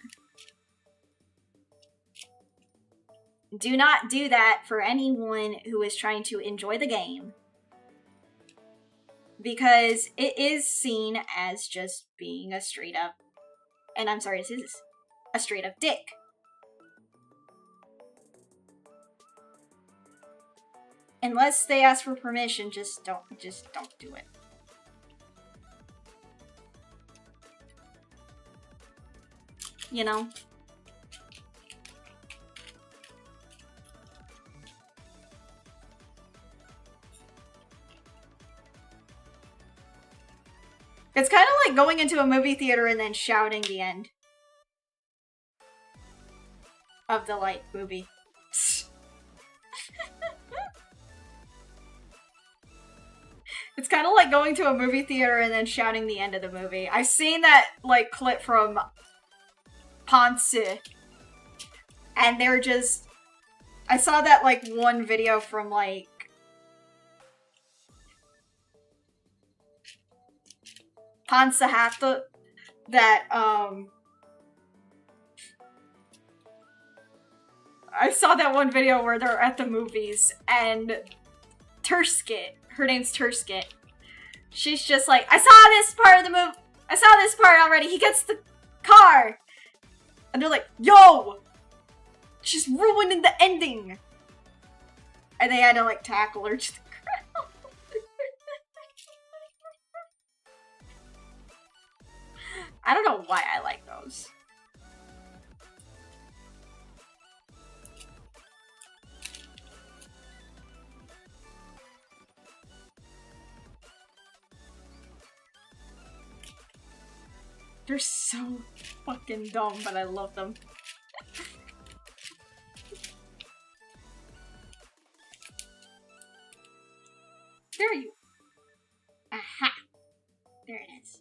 Do not do that for anyone who is trying to enjoy the game. Because it is seen as just being a straight up, and I'm sorry, this is a straight up dick. Unless they ask for permission, just don't do it. You know? It's kind of like going into a movie theater and then shouting the end of the, like, movie. It's kind of like going to a movie theater and then shouting the end of the movie. I've seen that, like, clip from Ponce. And they're just... I saw that, like, one video from, like... Ponce Hatta that, I saw that one video where they're at the movies and Turskit, her name's Turskit, she's just like, I saw this part of the movie, I saw this part already, he gets the car! And they're like, yo! She's ruining the ending! And they had to, like, tackle her to the ground. I don't know why I like those. They're so fucking dumb, but I love them. There you are. Aha! There it is.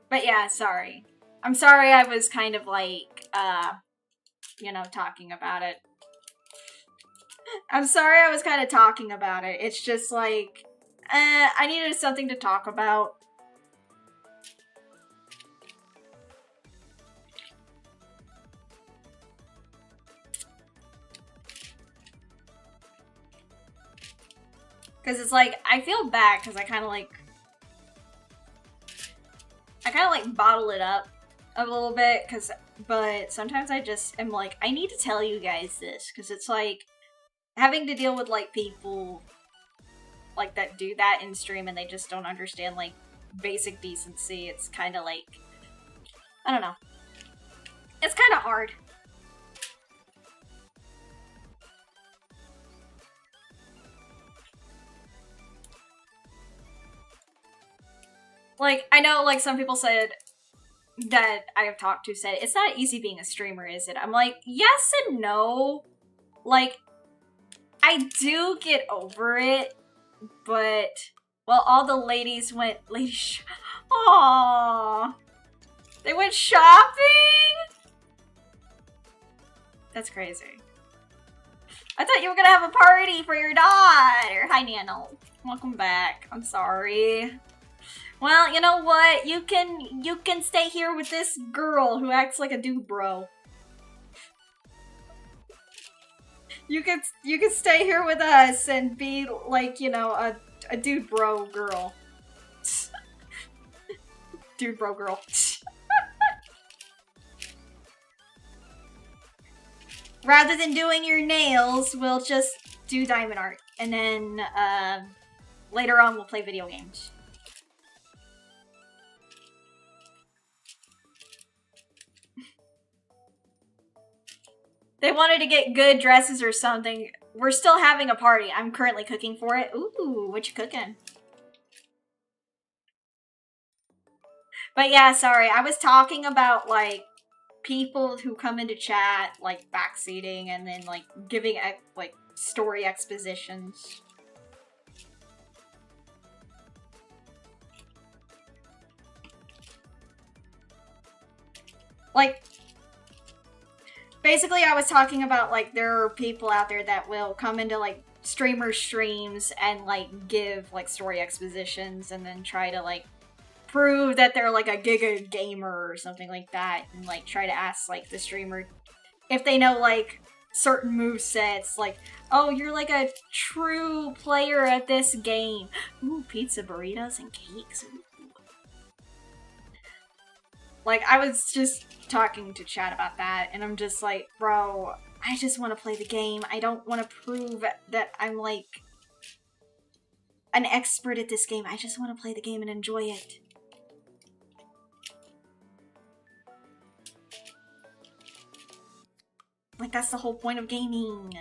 But yeah, sorry. I'm sorry I was kind of like, you know, talking about it. I'm sorry I was kind of talking about it. It's just like, I needed something to talk about. Because it's like, I feel bad because I kind of like bottle it up a little bit, but sometimes I just am like, I need to tell you guys this, because it's like, having to deal with like people like that do that in stream and they just don't understand like basic decency. It's kind of like, I don't know. It's kind of hard. Like, I know like some people said that I have talked to said, it's not easy being a streamer, is it? I'm like, yes and no. Like, I do get over it, but, well, all the ladies went, aww, they went shopping? That's crazy. I thought you were gonna have a party for your daughter. Hi, Nano. Welcome back. I'm sorry. Well, you know what? You can stay here with this girl who acts like a dude bro. You could stay here with us and be like, you know, a dude bro girl. Dude bro girl. Rather than doing your nails, we'll just do diamond art. And then later on we'll play video games. They wanted to get good dresses or something. We're still having a party. I'm currently cooking for it. Ooh, what you cooking? But yeah, sorry. I was talking about, like, people who come into chat, like, backseating and then, like, giving, like, story expositions. Like, basically I was talking about, like, there are people out there that will come into, like, streamer streams and, like, give, like, story expositions and then try to, like, prove that they're, like, a giga gamer or something like that, and, like, try to ask, like, the streamer if they know, like, certain movesets, like, oh, you're, like, a true player at this game. Ooh, pizza, burritos, and cakes. Ooh. Like, I was just talking to chat about that, and I'm just like, bro, I just want to play the game. I don't want to prove that I'm, like, an expert at this game. I just want to play the game and enjoy it. Like, that's the whole point of gaming.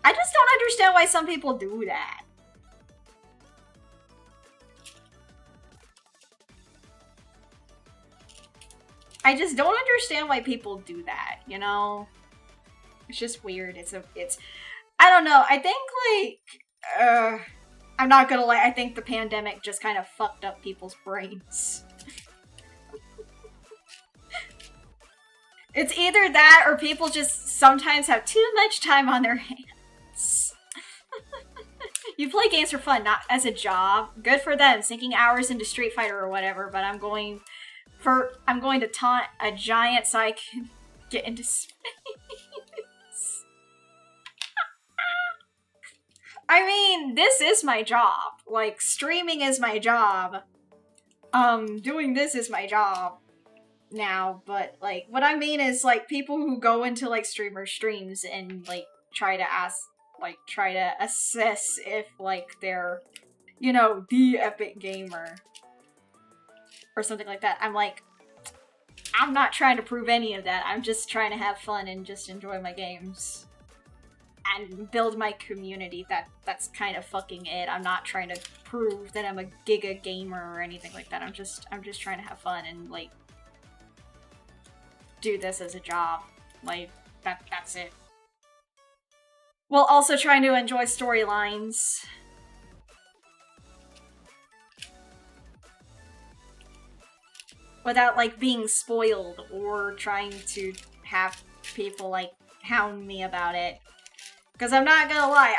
I just don't understand why some people do that. I just don't understand why people do that, you know? It's just weird. It's I don't know. I think, like, I'm not gonna lie, I think the pandemic just kind of fucked up people's brains. It's either that or people just sometimes have too much time on their hands. You play games for fun, not as a job. Good for them, sinking hours into Street Fighter or whatever, but I'm going to taunt a giant so I can get into space. I mean, this is my job. Like, streaming is my job. Doing this is my job now, but, like, what I mean is, like, people who go into, like, streamer streams and, like, try to assess if, like, they're, you know, the epic gamer or something like that. I'm like, I'm not trying to prove any of that. I'm just trying to have fun and just enjoy my games and build my community. That's kind of fucking it. I'm not trying to prove that I'm a giga gamer or anything like that. I'm just trying to have fun and, like, do this as a job. Like, that's it. While also trying to enjoy storylines. Without, like, being spoiled or trying to have people, like, hound me about it. Because I'm not gonna lie,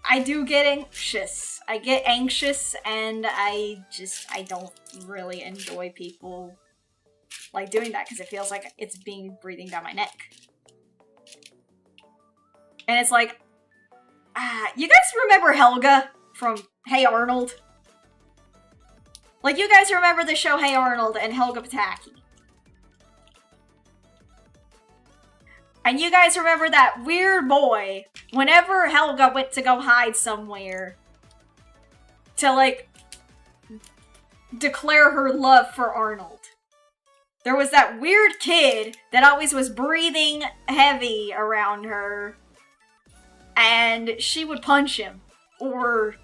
I do get anxious. I get anxious and I don't really enjoy people, like, doing that because it feels like it's breathing down my neck. And it's like, you guys remember Helga from Hey Arnold? Like, you guys remember the show Hey Arnold and Helga Pataki. And you guys remember that weird boy, whenever Helga went to go hide somewhere to, like, declare her love for Arnold. There was that weird kid that always was breathing heavy around her, and she would punch him, or,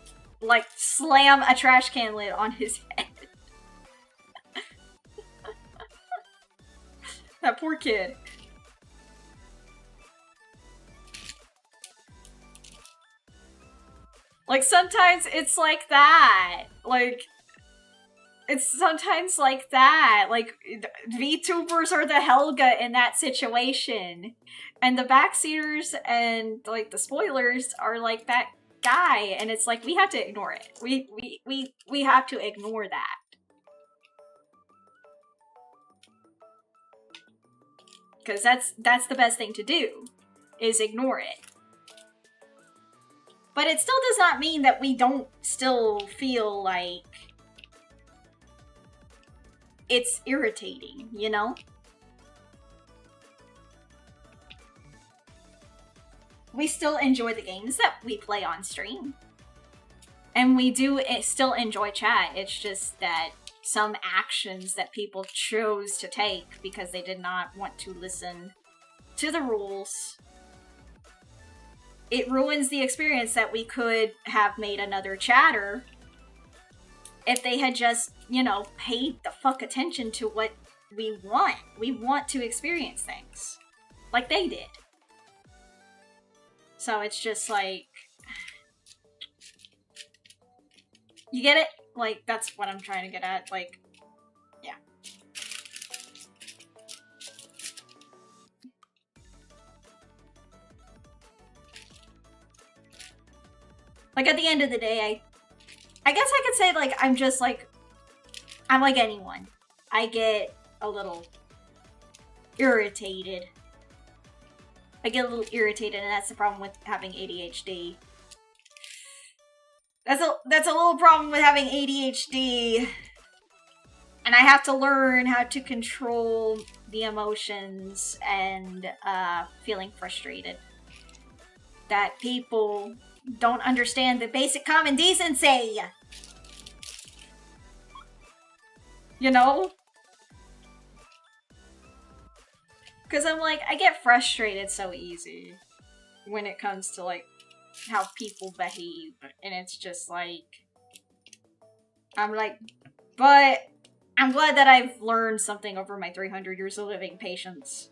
like, slam a trash can lid on his head. That poor kid. Like, sometimes it's like that. Like, it's sometimes like that. Like, VTubers are the Helga in that situation. And the backseaters and, like, the spoilers are, like, that guy. And it's like, we have to ignore it. We have to ignore that. Because that's the best thing to do, is ignore it. But it still does not mean that we don't still feel like it's irritating, you know? We still enjoy the games that we play on stream. And we do still enjoy chat. It's just that some actions that people chose to take because they did not want to listen to the rules. It ruins the experience that we could have made another chatter if they had just, you know, paid the fuck attention to what we want. We want to experience things like they did. So it's just like, you get it? Like, that's what I'm trying to get at. Like, yeah. Like, at the end of the day, I guess I could say, like, I'm just like, I'm like anyone. I get a little irritated. I get a little irritated, and that's the problem with having ADHD. That's a little problem with having ADHD. And I have to learn how to control the emotions and feeling frustrated. That people don't understand the basic common decency. You know? Because I'm like, I get frustrated so easy when it comes to, like, how people behave. And it's just like, I'm like, but I'm glad that I've learned something over my 300 years of living patience.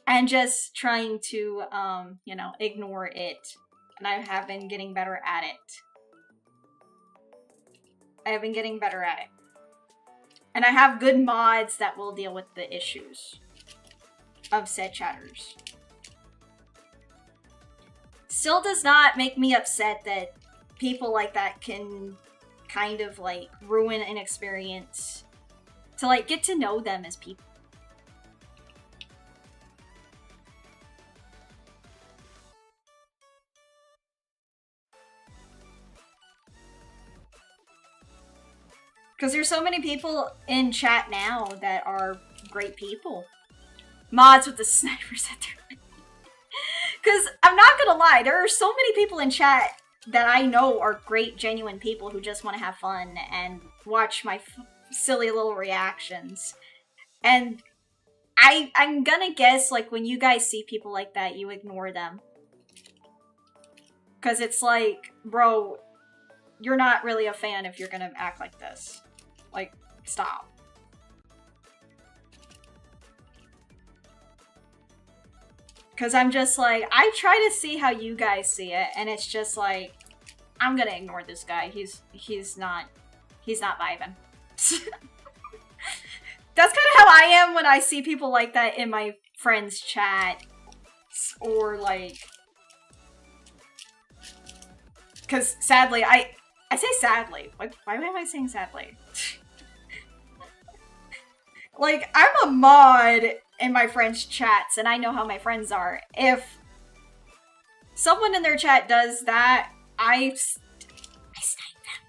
And just trying to, you know, ignore it. And I have been getting better at it. I have been getting better at it. And I have good mods that will deal with the issues of said chatters. Still does not make me upset that people like that can kind of, like, ruin an experience to, like, get to know them as people. Because there's so many people in chat now that are great people. Mods with the snipers at their... Because I'm not gonna lie, there are so many people in chat that I know are great, genuine people who just want to have fun and watch my silly little reactions. And I'm gonna guess, like, when you guys see people like that, you ignore them. Because it's like, bro, you're not really a fan if you're gonna act like this. Like, stop. Because I'm just like, I try to see how you guys see it, and it's just like, I'm gonna ignore this guy. He's not vibing. That's kind of how I am when I see people like that in my friends' chat. Or like, because sadly, I say sadly. Why am I saying sadly? Like, I'm a mod in my friends' chats, and I know how my friends are. If someone in their chat does that, I snipe them.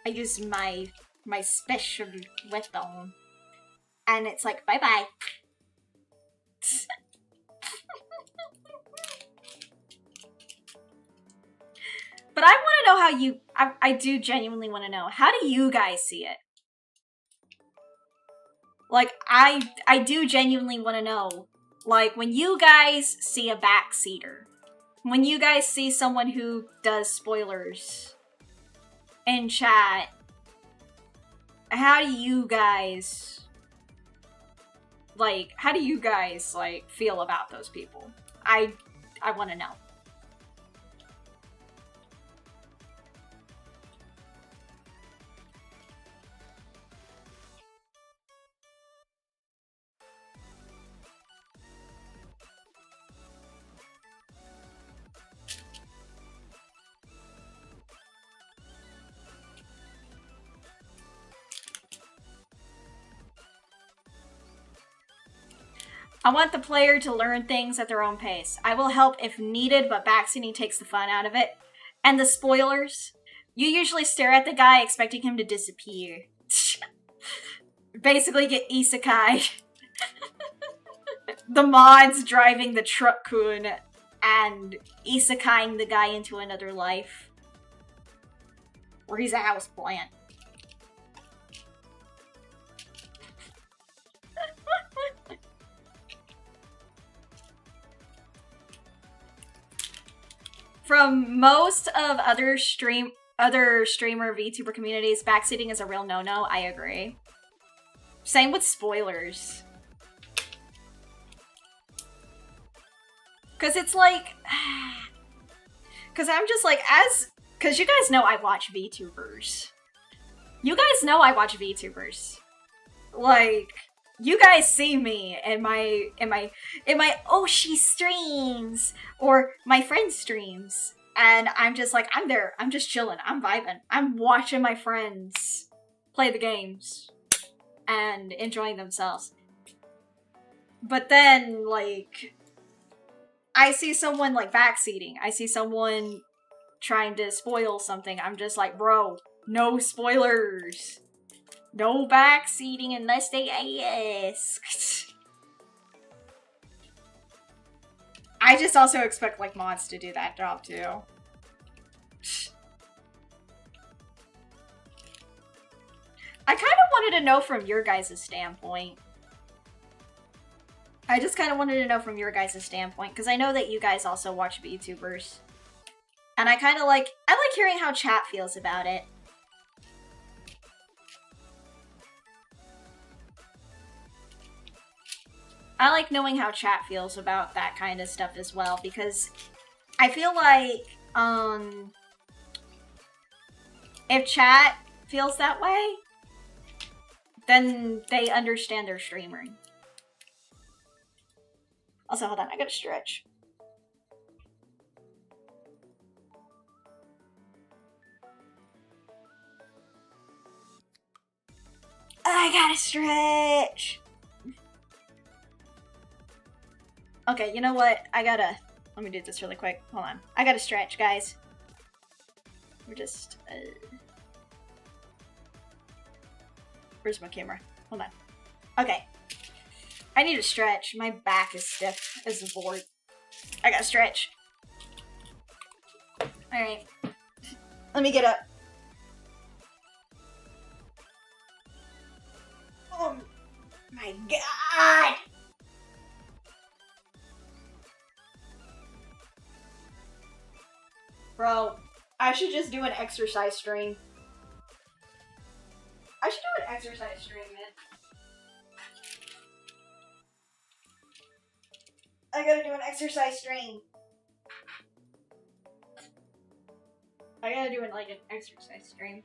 I use my special weapon. And it's like, bye-bye. But I want to know how you... I do genuinely want to know. How do you guys see it? Like, I do genuinely want to know. Like, when you guys see a backseater, when you guys see someone who does spoilers in chat, how do you guys... Like, how do you guys, like, feel about those people? I want to know. I want the player to learn things at their own pace. I will help if needed, but backseating takes the fun out of it. And the spoilers. You usually stare at the guy expecting him to disappear. Basically get isekai. The mods driving the truck-kun and isekaiing the guy into another life. Where he's a houseplant. from most of other streamer VTuber communities, backseating is a real no-no. I agree. Same with spoilers. Cause it's like, cause I'm just like, cause you guys know I watch VTubers. You guys know I watch VTubers. Like, you guys see me in my oh, she streams or my friend streams, and I'm just like, I'm there, I'm just chilling, I'm vibing, I'm watching my friends play the games and enjoying themselves. But then, like, I see someone like backseating, I see someone trying to spoil something, I'm just like, bro, no spoilers. No backseating unless they ask. I just also expect like mods to do that job too. I kind of wanted to know from your guys' standpoint. I just kind of wanted to know from your guys' standpoint, because I know that you guys also watch VTubers. And I kind of like, I like hearing how chat feels about it. I like knowing how chat feels about that kind of stuff as well, because I feel like, if chat feels that way, then they understand their streamer. Also, hold on, I gotta stretch. I gotta stretch! Okay, you know what? Let me do this really quick. Hold on. I gotta stretch, guys. We're just, where's my camera? Hold on. Okay. I need to stretch. My back is stiff as a board. I gotta stretch. Alright. Let me get up. Oh my god! Bro, I should just do an exercise stream. I should do an exercise stream, man. I gotta do an exercise stream. I gotta do an exercise stream.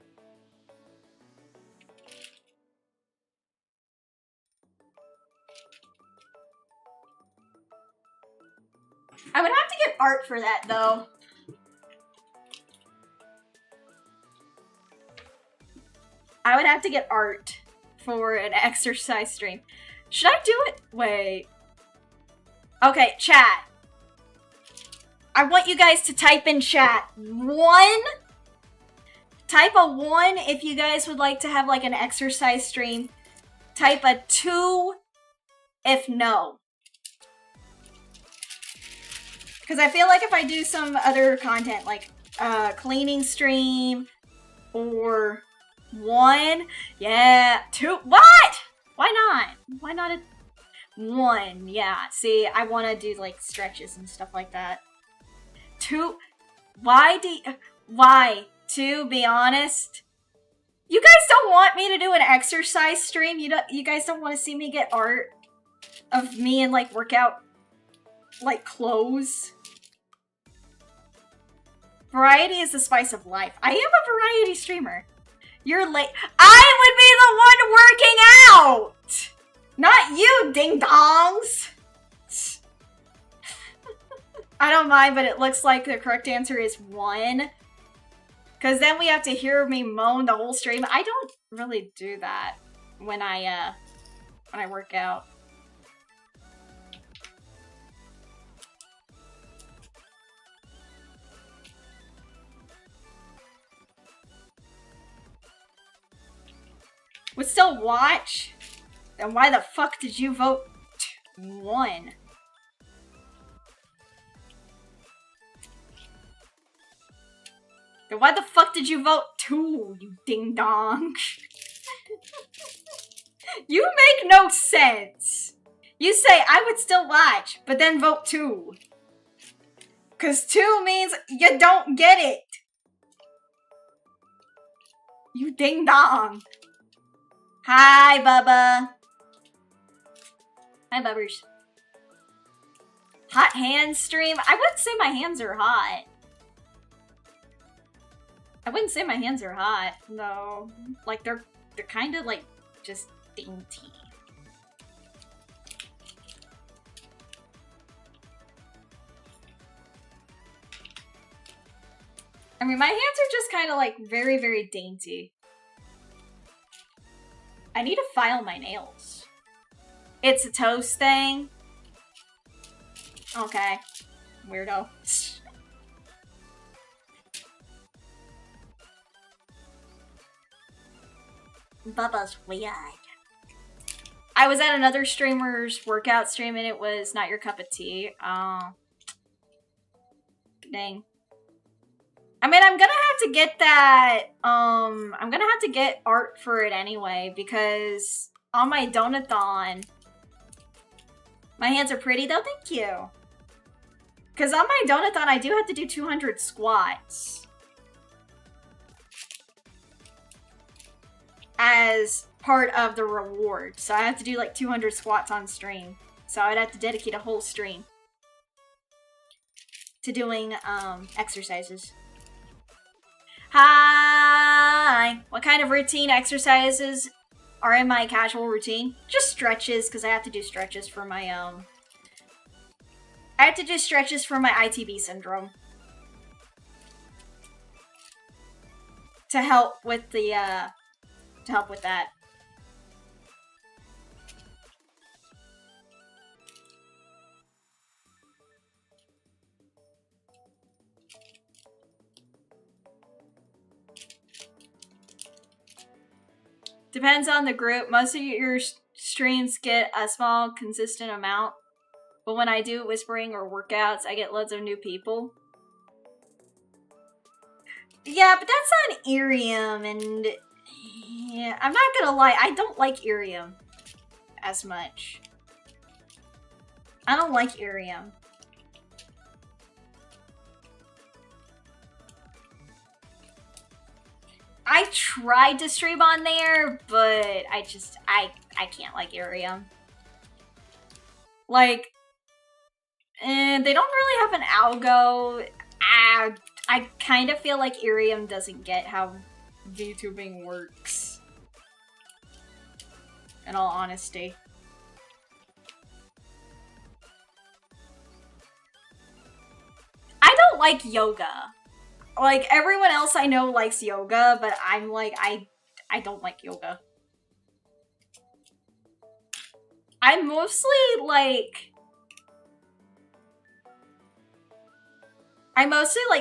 I would have to get art for that, though. I would have to get art for an exercise stream. Should I do it? Wait. Okay, chat. I want you guys to type in chat 1. Type a 1 if you guys would like to have like an exercise stream. Type a 2 if no. Because I feel like if I do some other content like cleaning stream or 1, yeah, 2, what? Why not? Why not a 1? Yeah, see, I want to do like stretches and stuff like that. 2, why? To be honest, you guys don't want me to do an exercise stream? You guys don't want to see me get art of me in like workout like clothes? Variety is the spice of life. I am a variety streamer. You're late. I would be the one working out! Not you, ding-dongs! I don't mind, but it looks like the correct answer is 1. Because then we have to hear me moan the whole stream. I don't really do that when I work out. Would still watch? Then why the fuck did you vote 1? Then why the fuck did you vote 2, you ding-dong? You make no sense. You say, I would still watch, but then vote 2. Because 2 means you don't get it. You ding dong. Hi, Bubba. Hi, Bubbers. Hot hand stream? I wouldn't say my hands are hot. I wouldn't say my hands are hot, no. Like, they're kind of, like, just dainty. I mean, my hands are just kind of, like, very, very dainty. I need to file my nails. It's a toast thing? Okay. Weirdo. Bubba's weird. I was at another streamer's workout stream and it was not your cup of tea. Oh. Dang. I mean, I'm gonna have to get that, I'm gonna have to get art for it anyway, because on my donathon, my hands are pretty though, thank you. Because on my donathon, I do have to do 200 squats. As part of the reward. So I have to do like 200 squats on stream. So I'd have to dedicate a whole stream to doing exercises. Hi! What kind of routine exercises are in my casual routine? Just stretches, because I have to do stretches for my I have to do stretches for my ITB syndrome. To help with the to help with that. Depends on the group. Most of your streams get a small, consistent amount. But when I do whispering or workouts, I get loads of new people. Yeah, but that's on Irium, and yeah, I'm not gonna lie, I don't like Irium as much. I don't like Irium. I tried to stream on there, but I can't like Irium. Like, they don't really have an algo. I kind of feel like Irium doesn't get how VTubing works. In all honesty. I don't like yoga. Like, everyone else I know likes yoga, but I'm like, I don't like yoga. I mostly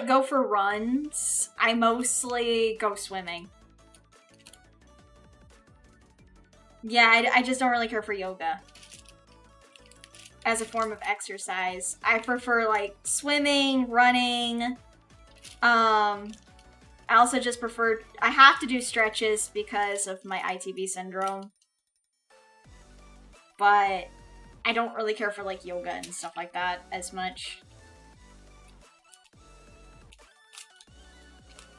go for runs. I mostly go swimming. Yeah, I just don't really care for yoga as a form of exercise. I prefer like swimming, running. I also just prefer, I have to do stretches because of my ITB syndrome. But I don't really care for like yoga and stuff like that as much.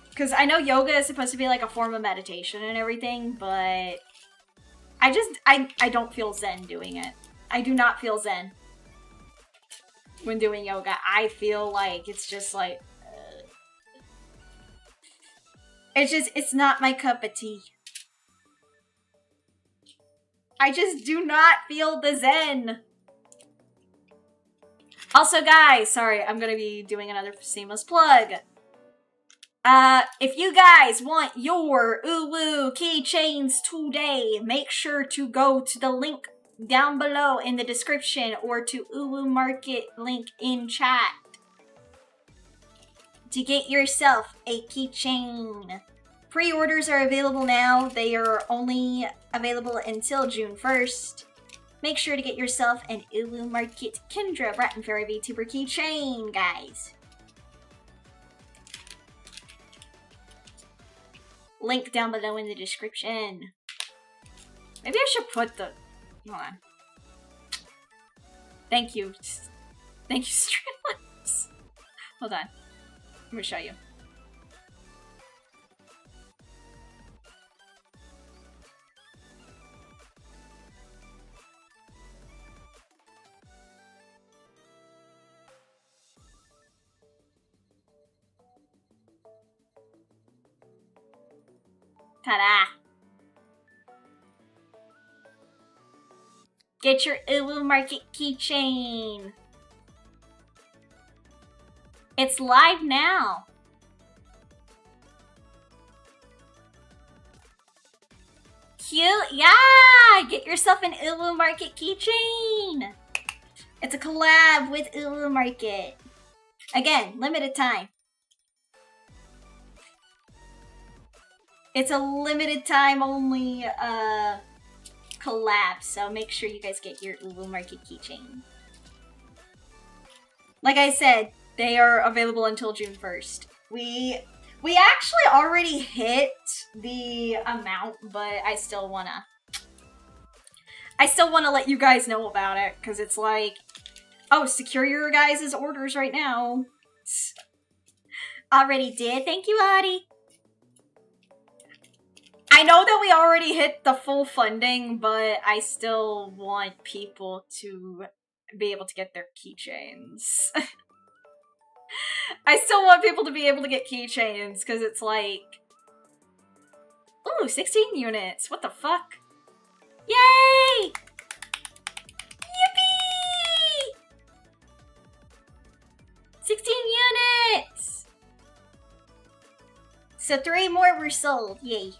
Because I know yoga is supposed to be like a form of meditation and everything, but I don't feel zen doing it. I do not feel zen when doing yoga. I feel like it's just like, it's not my cup of tea. I just do not feel the zen. Also, guys, sorry, I'm gonna be doing another seamless plug. If you guys want your Uwu keychains today, make sure to go to the link down below in the description or to Uwumarket link in chat to get yourself a keychain. Pre-orders are available now. They are only available until June 1st. Make sure to get yourself an Uwumarket Kendra Bratton Fairy VTuber keychain, guys. Link down below in the description. Maybe I should put the... Hold on. Thank you. Thank you, Streamlabs. Hold on. I'm gonna show you. Ta-da! Get your Uwumarket keychain! It's live now! Cute! Yeah! Get yourself an Uwumarket keychain! It's a collab with Uwumarket. Again, limited time. It's a limited time only collab, so make sure you guys get your Uwumarket keychain. Like I said, they are available until June 1st. We actually already hit the amount, but I still wanna let you guys know about it, because it's like, oh, secure your guys' orders right now. Already did. Thank you, Adi. I know that we already hit the full funding, but I still want people to be able to get their keychains. I still want people to be able to get keychains, because it's like... Ooh, 16 units! What the fuck? Yay! Yippee! 16 units! So 3 more were sold. Yay.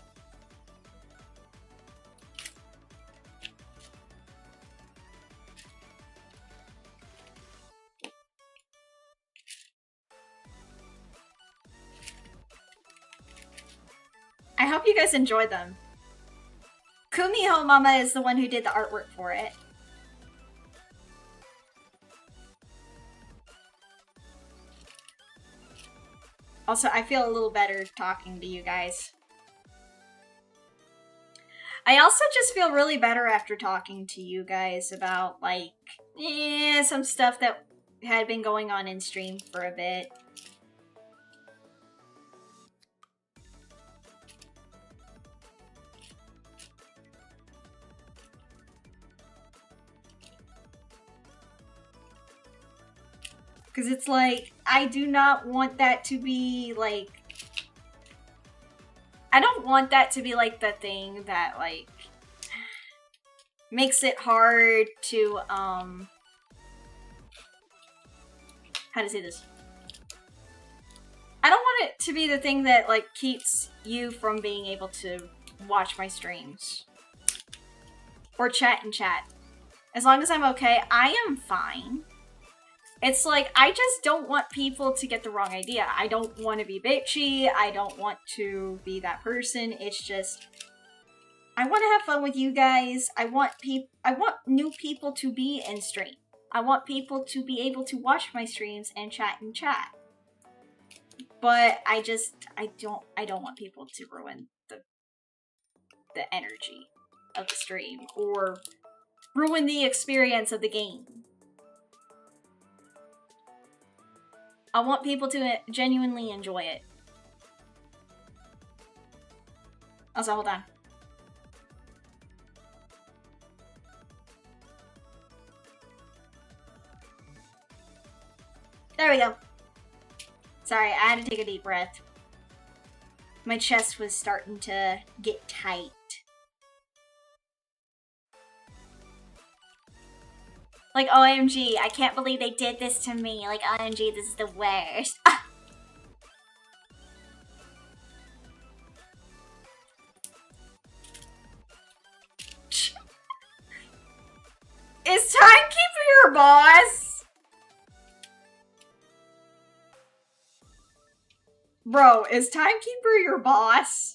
I hope you guys enjoyed them. Kumiho Mama is the one who did the artwork for it. Also, I feel a little better talking to you guys. I also just feel really better after talking to you guys about, like, some stuff that had been going on in stream for a bit. Because it's like, I do not want that to be, like... I don't want that to be, like, the thing that, like... makes it hard to, how to say this? I don't want it to be the thing that, like, keeps you from being able to watch my streams. Or chat and chat. As long as I'm okay, I am fine. It's like, I just don't want people to get the wrong idea. I don't want to be bitchy. I don't want to be that person. It's just, I want to have fun with you guys. I want new people to be in stream. I want people to be able to watch my streams and chat and chat. But I don't want people to ruin the energy of the stream or ruin the experience of the game. I want people to genuinely enjoy it. Also, hold on. There we go. Sorry, I had to take a deep breath. My chest was starting to get tight. Like, OMG, I can't believe they did this to me. Like, OMG, this is the worst. Ah! Is Timekeeper your boss? Bro, is Timekeeper your boss?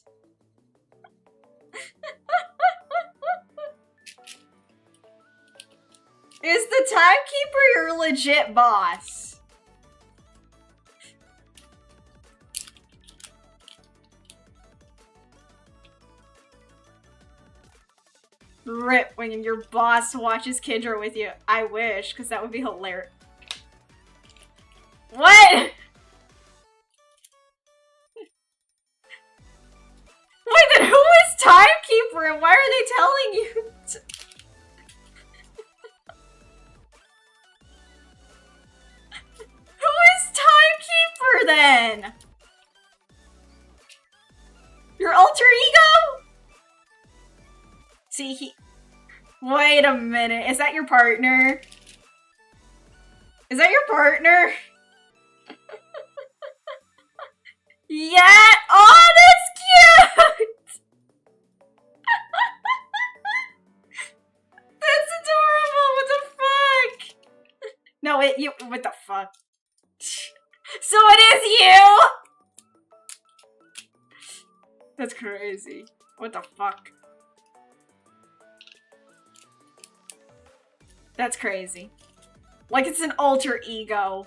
Is the Timekeeper your legit boss? Rip when your boss watches Kendra with you. I wish, because that would be hilarious. What? See, wait a minute. Is that your partner? Is that your partner? Yeah! Oh, that's cute! That's adorable! What the fuck? No, what the fuck? So it is you! That's crazy. What the fuck? That's crazy. Like it's an alter ego.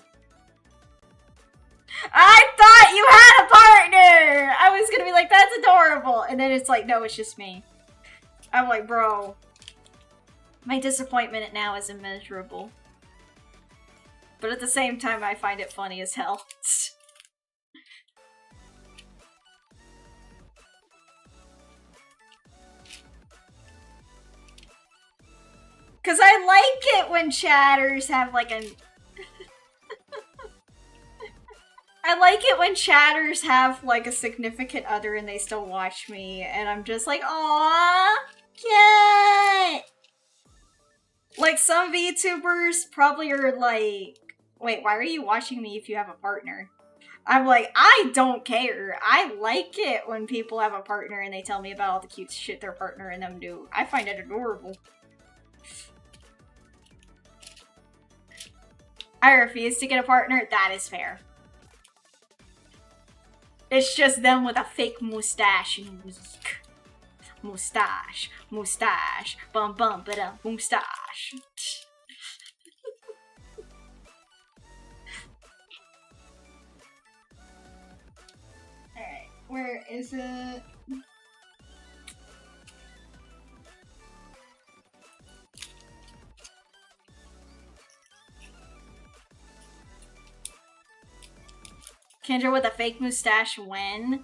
I thought you had a partner! I was gonna be like, that's adorable. And then it's like, no, it's just me. I'm like, bro. My disappointment now is immeasurable. But at the same time, I find it funny as hell. Cause I like it when chatters have like an... I like it when chatters have like a significant other and they still watch me and I'm just like, aww, cute! Like some VTubers probably are like, wait, why are you watching me if you have a partner? I'm like, I don't care. I like it when people have a partner and they tell me about all the cute shit their partner and them do. I find it adorable. I refuse to get a partner. That is fair. It's just them with a fake mustache and music. Mustache, mustache, bum bum ba dum, mustache. Alright, where is it? Kendra with a fake mustache when?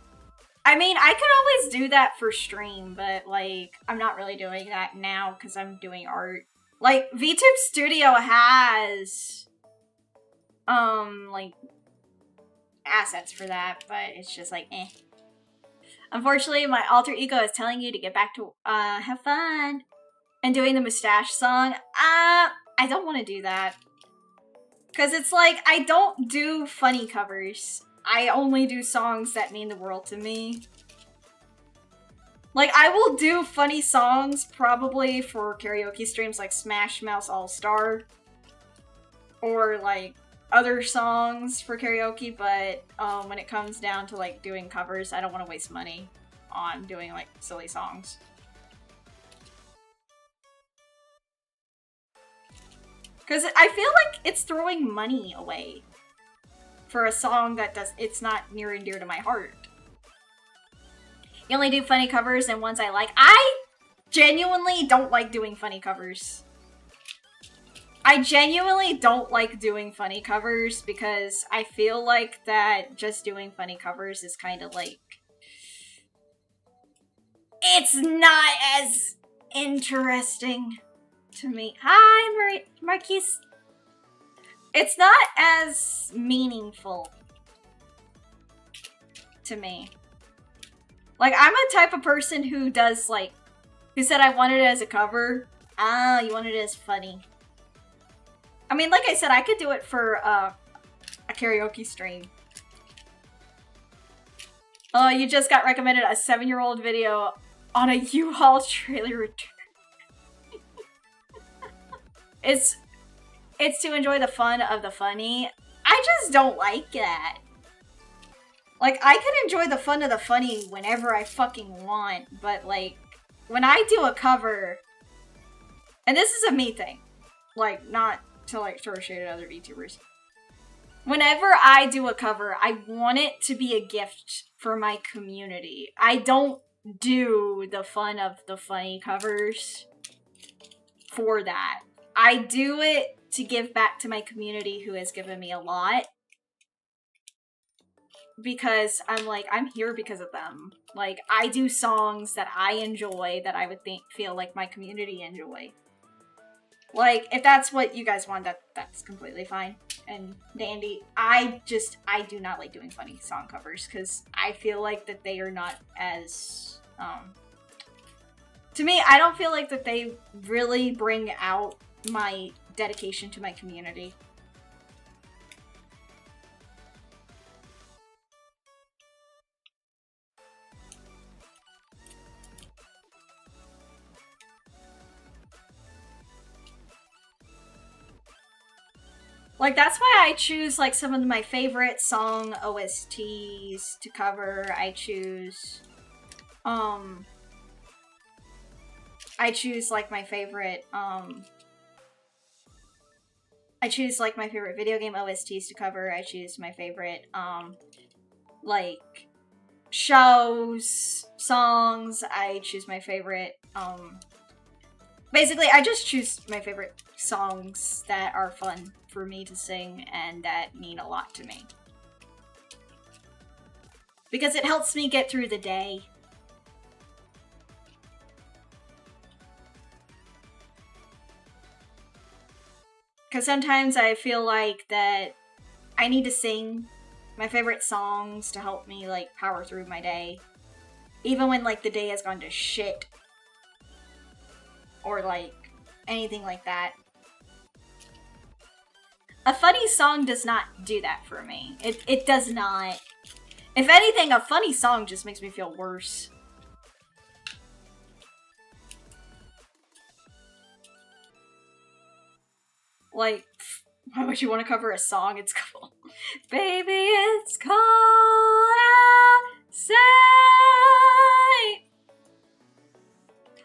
I mean, I can always do that for stream, but, like, I'm not really doing that now because I'm doing art. Like, VTube Studio has, like, assets for that, but it's just like, eh. Unfortunately, my alter ego is telling you to get back to, have fun. And doing the mustache song, I don't want to do that. Because it's like, I don't do funny covers. I only do songs that mean the world to me. Like, I will do funny songs probably for karaoke streams like Smash Mouth All-Star. Or, like, other songs for karaoke, but when it comes down to, like, doing covers, I don't want to waste money on doing, like, silly songs. Because I feel like it's throwing money away for a song that it's not near and dear to my heart. You only do funny covers and ones I like. I genuinely don't like doing funny covers. I genuinely don't like doing funny covers because I feel like that just doing funny covers is kind of like... It's not as interesting to me. Hi, Marquise. It's not as meaningful to me. Like, I'm a type of person who does, like, who said I wanted it as a cover. Ah, you wanted it as funny. I mean, like I said, I could do it for a karaoke stream. Oh, you just got recommended a 7-year-old video on a U-Haul trailer return. It's to enjoy the fun of the funny. I just don't like that. Like, I can enjoy the fun of the funny whenever I fucking want, but, like, when I do a cover, and this is a me thing, like, not to, like, throw shade at other VTubers. Whenever I do a cover, I want it to be a gift for my community. I don't do the fun of the funny covers for that. I do it to give back to my community who has given me a lot. Because I'm like, I'm here because of them. Like, I do songs that I enjoy that I would feel like my community enjoy. Like, if that's what you guys want, that's completely fine and dandy. I do not like doing funny song covers because I feel like that they are not as, To me, I don't feel like that they really bring out my dedication to my community. Like, that's why I choose, like, some of my favorite song OSTs to cover. I choose, like, my favorite, my favorite video game OSTs to cover. I choose my favorite, like, shows, songs. I choose my favorite, basically, I just choose my favorite songs that are fun for me to sing and that mean a lot to me. Because it helps me get through the day. Because sometimes I feel like that I need to sing my favorite songs to help me, like, power through my day. Even when, like, the day has gone to shit. Or, like, anything like that. A funny song does not do that for me. It does not. If anything, a funny song just makes me feel worse. Like, why would you want to cover a song? It's cool. Baby, it's cold outside.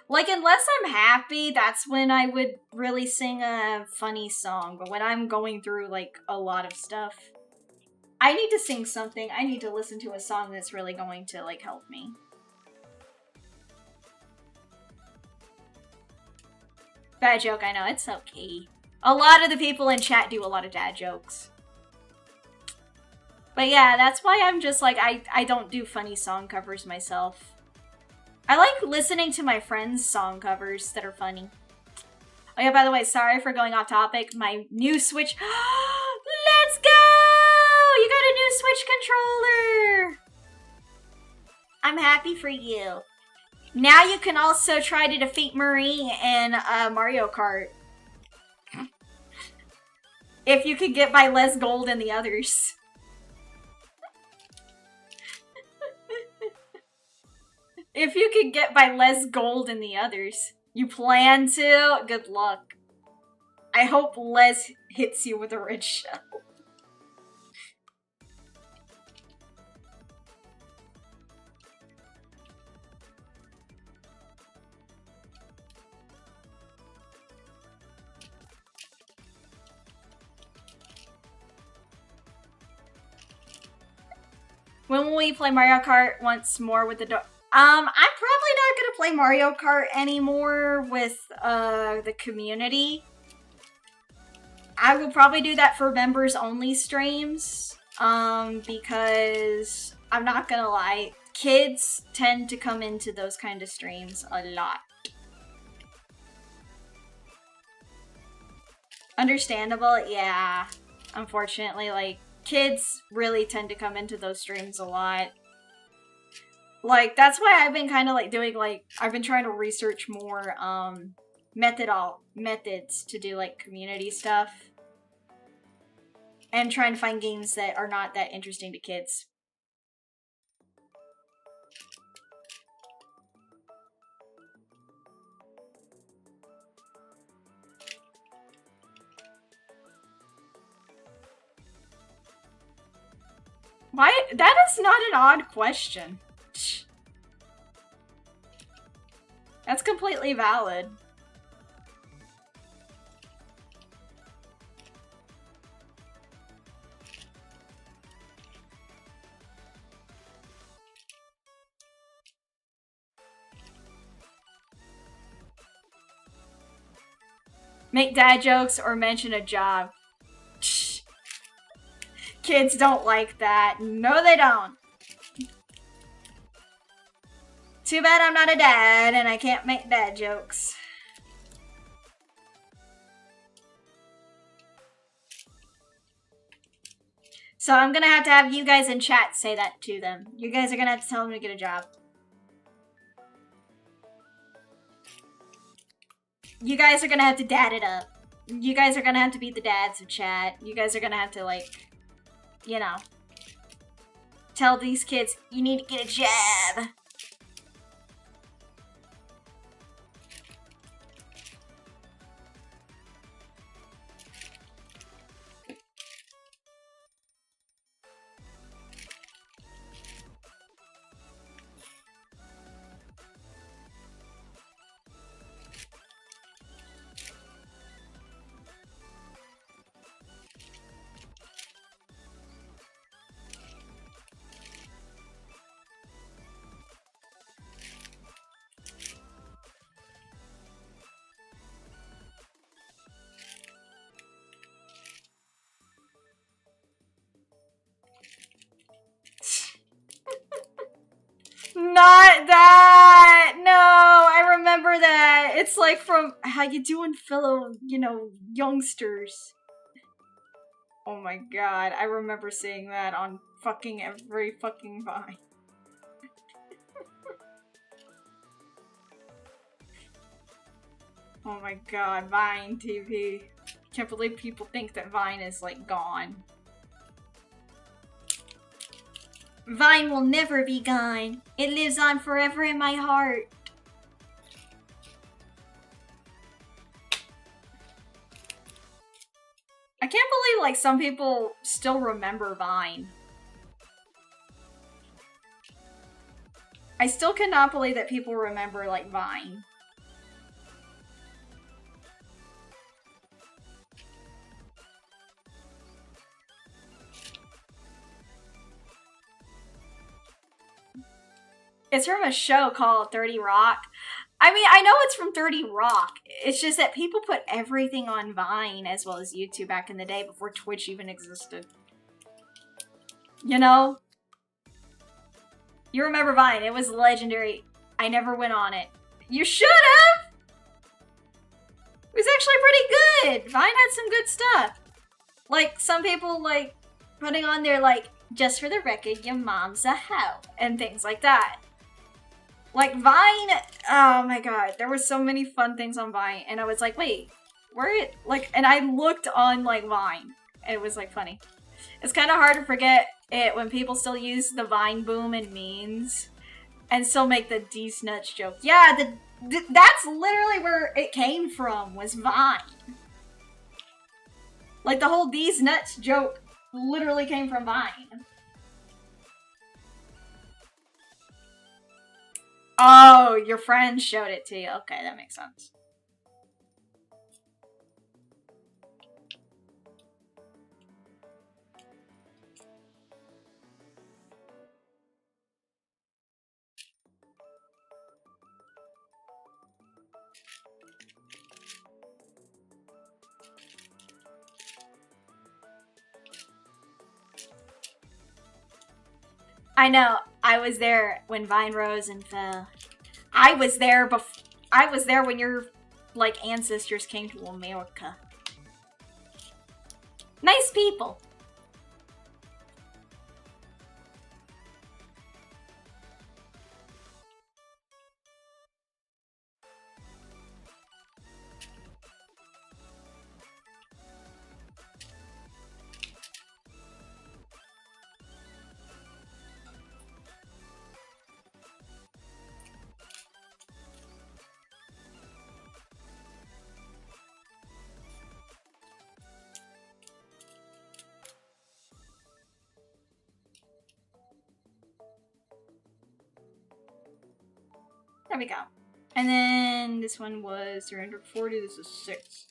Like, unless I'm happy, that's when I would really sing a funny song. But when I'm going through, like, a lot of stuff, I need to sing something. I need to listen to a song that's really going to, like, help me. Bad joke, I know. It's okay. A lot of the people in chat do a lot of dad jokes. But yeah, that's why I'm just, like, I don't do funny song covers myself. I like listening to my friends' song covers that are funny. Oh yeah, by the way, sorry for going off topic. My new Switch... Let's go! You got a new Switch controller! I'm happy for you. Now you can also try to defeat Marie in Mario Kart. If you could get by less gold than the others. If you could get by less gold than the others. You plan to? Good luck. I hope Les hits you with a red shell. When will we play Mario Kart once more with the I'm probably not gonna play Mario Kart anymore with the community. I will probably do that for members only streams. Because I'm not gonna lie, kids tend to come into those kind of streams a lot. Understandable, yeah. Unfortunately, like, kids really tend to come into those streams a lot. Like, that's why I've been kind of, like, doing, like, I've been trying to research more, methods to do, like, community stuff. And trying to find games that are not that interesting to kids. Why? That is not an odd question. That's completely valid. Make dad jokes or mention a job. Kids don't like that. No, they don't. Too bad I'm not a dad and I can't make dad jokes. So I'm gonna have you guys in chat say that to them. You guys are gonna have to tell them to get a job. You guys are gonna have to dad it up. You guys are gonna have to be the dads of chat. You guys are gonna have to, like, you know, tell these kids, you need to get a jab. Not that! No, I remember that. It's like from How You Doing, fellow, you know, youngsters. Oh my god, I remember seeing that on fucking every fucking Vine. Oh my god, Vine TV. Can't believe people think that Vine is, like, gone. Vine will never be gone. It lives on forever in my heart. I can't believe, like, some people still remember Vine. I still cannot believe that people remember, like, Vine. It's from a show called 30 Rock. I mean, I know it's from 30 Rock. It's just that people put everything on Vine as well as YouTube back in the day before Twitch even existed. You know? You remember Vine. It was legendary. I never went on it. You should have! It was actually pretty good. Vine had some good stuff. Like, some people, like, putting on their, like, just for the record, your mom's a hoe. And things like that. Like, Vine, oh my god, there were so many fun things on Vine, and I was like, wait, where it, like, and I looked on, like, Vine, and it was, like, funny. It's kind of hard to forget it when people still use the Vine boom and memes, and still make the D's nuts joke. Yeah, that's literally where it came from, was Vine. Like, the whole D's nuts joke literally came from Vine. Oh, your friend showed it to you. Okay, that makes sense. I know. I was there when Vine rose and fell. I was there when your, like, ancestors came to America. Nice people. There we go. And then this one was 340, this is 6.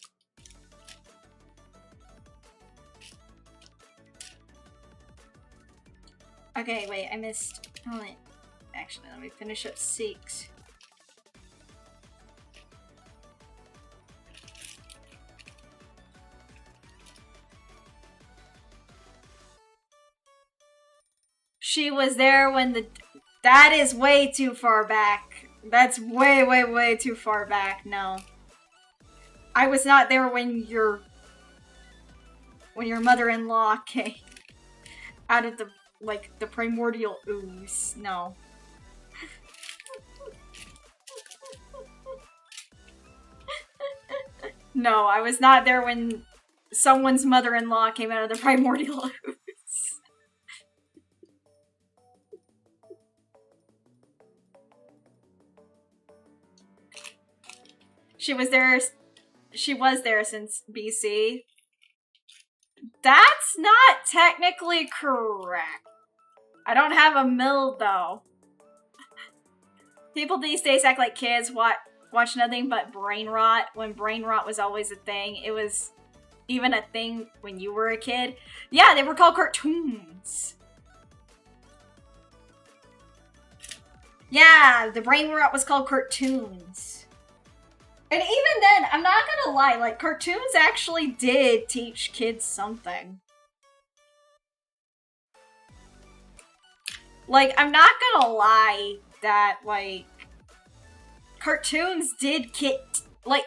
Okay, wait, I missed. Hold on. Actually, let me finish up 6. She was there when the... That is way too far back. That's way, way, way too far back. No. I was not there when your mother-in-law came out of the, like, the primordial ooze. No. No, I was not there when someone's mother-in-law came out of the primordial ooze. She was there since BC. That's not technically correct. I don't have a mill, though. People these days act like kids watch nothing but brain rot, when brain rot was always a thing. It was even a thing when you were a kid. Yeah, they were called cartoons. Yeah, the brain rot was called cartoons. And even then, I'm not gonna lie, like, cartoons actually did teach kids something. Like, I'm not gonna lie that, like, cartoons did like,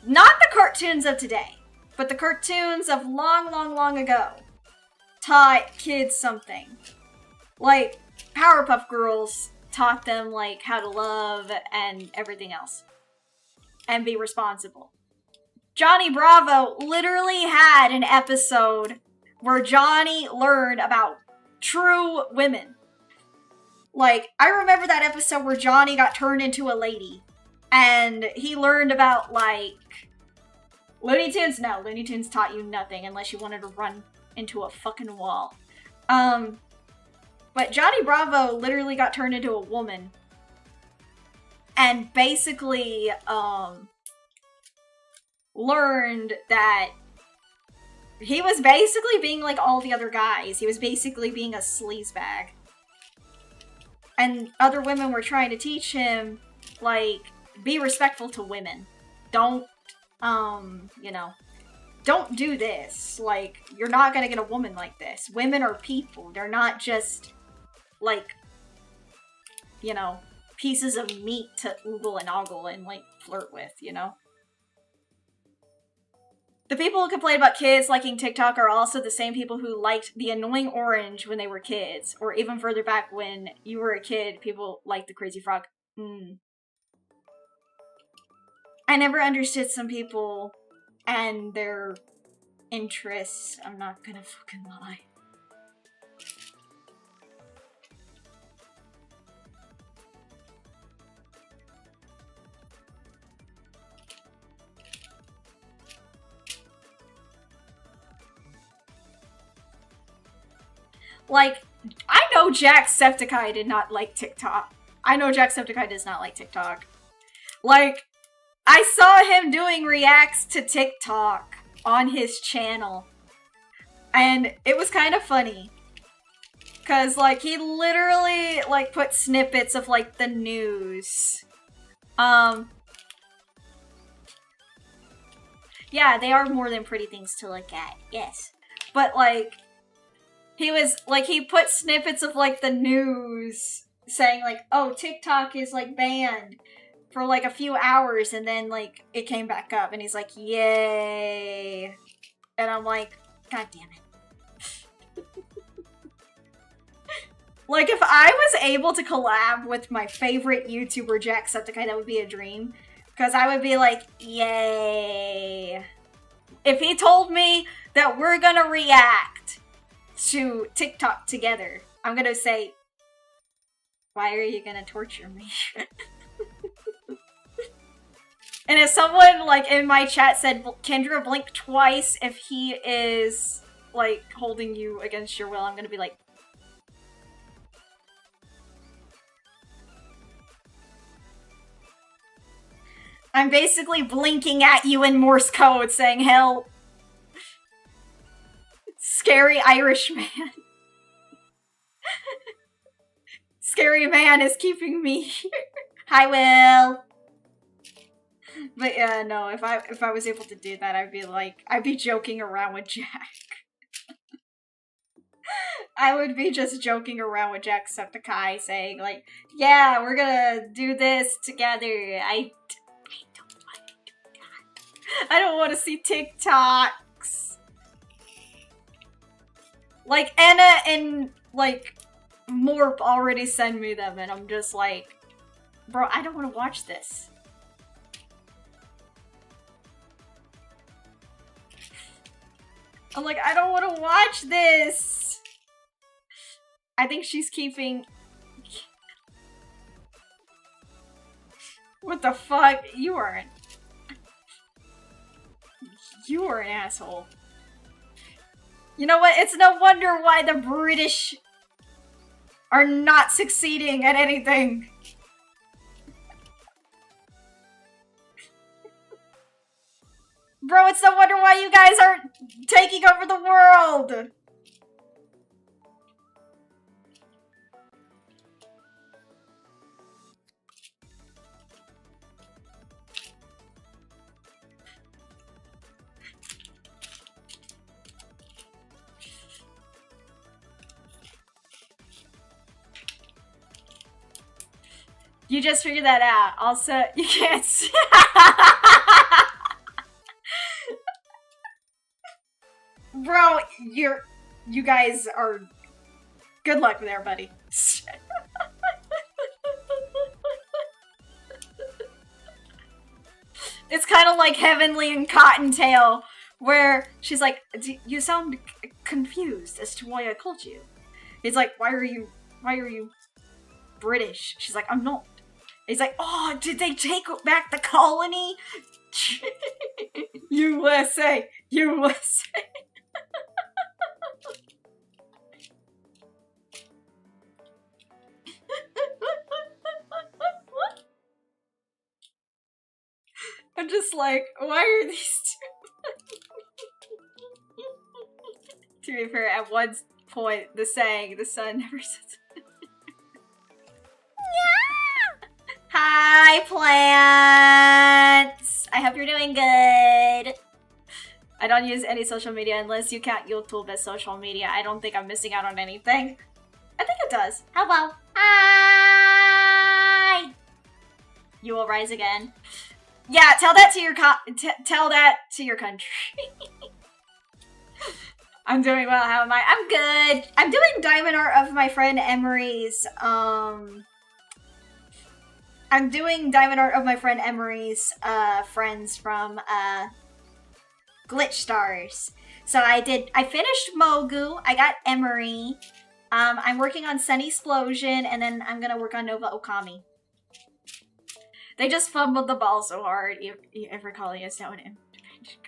not the cartoons of today, but the cartoons of long ago taught kids something. Like, Powerpuff Girls taught them, like, how to love and everything else. And be responsible. Johnny Bravo literally had an episode where Johnny learned about true women. Like, I remember that episode where Johnny got turned into a lady. And he learned about, like, Looney Tunes. No, Looney Tunes taught you nothing unless you wanted to run into a fucking wall. But Johnny Bravo literally got turned into a woman. And basically, learned that he was basically being like all the other guys. He was basically being a sleazebag. And other women were trying to teach him, like, be respectful to women. Don't, you know, don't do this. Like, you're not gonna get a woman like this. Women are people. They're not just, like, you know, pieces of meat to oogle and ogle and, like, flirt with, you know? The people who complain about kids liking TikTok are also the same people who liked the annoying orange when they were kids. Or even further back when you were a kid, people liked the crazy frog. I never understood some people and their interests. I'm not gonna fucking lie. Like, I know Jacksepticeye did not like TikTok. I know Jacksepticeye does not like TikTok. Like, I saw him doing reacts to TikTok on his channel. And it was kind of funny. Cause, like, he literally, like, put snippets of, like, the news. Yeah, they are more than pretty things to look at. Yes. But, like, he was, like, he put snippets of, like, the news saying, like, oh, TikTok is, like, banned for, like, a few hours, and then, like, it came back up, and he's like, yay. And I'm like, god damn it. Like, if I was able to collab with my favorite YouTuber, Jacksepticeye, that would be a dream. Because I would be like, yay. If he told me that we're gonna react to TikTok together, I'm gonna say, why are you gonna torture me? And if someone, like, in my chat said, Kendra, blink twice if he is, like, holding you against your will, I'm gonna be like, I'm basically blinking at you in Morse code saying, help. Scary Irish man. Scary man is keeping me here. Hi, Will. But yeah, no, if I was able to do that, I'd be joking around with Jack. I would be just joking around with Jacksepticeye saying, like, yeah, we're gonna do this together. I don't want to do that. I don't want to see TikToks. Like, Anna and, like, Morp already send me them, and I'm just like, bro, I don't want to watch this. I'm like, I don't want to watch this. I think she's keeping... What the fuck? You are an asshole. You know what? It's no wonder why the British are not succeeding at anything. Bro, it's no wonder why you guys are taking over the world. You just figured that out. Also, you can't see. Bro, you guys are... Good luck there, buddy. It's kind of like Heavenly and Cottontail, where she's like, you sound confused as to why I called you. He's like, why are you British? She's like, I'm not. He's like, oh, did they take back the colony? USA, USA. I'm just like, why are these two? To be fair, at one point, the saying, the sun never sets. Hi, plants! I hope you're doing good. I don't use any social media unless you count YouTube as social media. I don't think I'm missing out on anything. I think it does. Hello. Hi! You will rise again. Yeah, tell that to your tell that to your country. I'm doing well. How am I? I'm good. I'm doing diamond art of my friend Emery's. I'm doing diamond art of my friend Emery's friends from Glitch Stars. So I finished Mogu, I got Emery. I'm working on Sun Explosion, and then I'm gonna work on Nova Okami. They just fumbled the ball so hard. Every calling is now an image.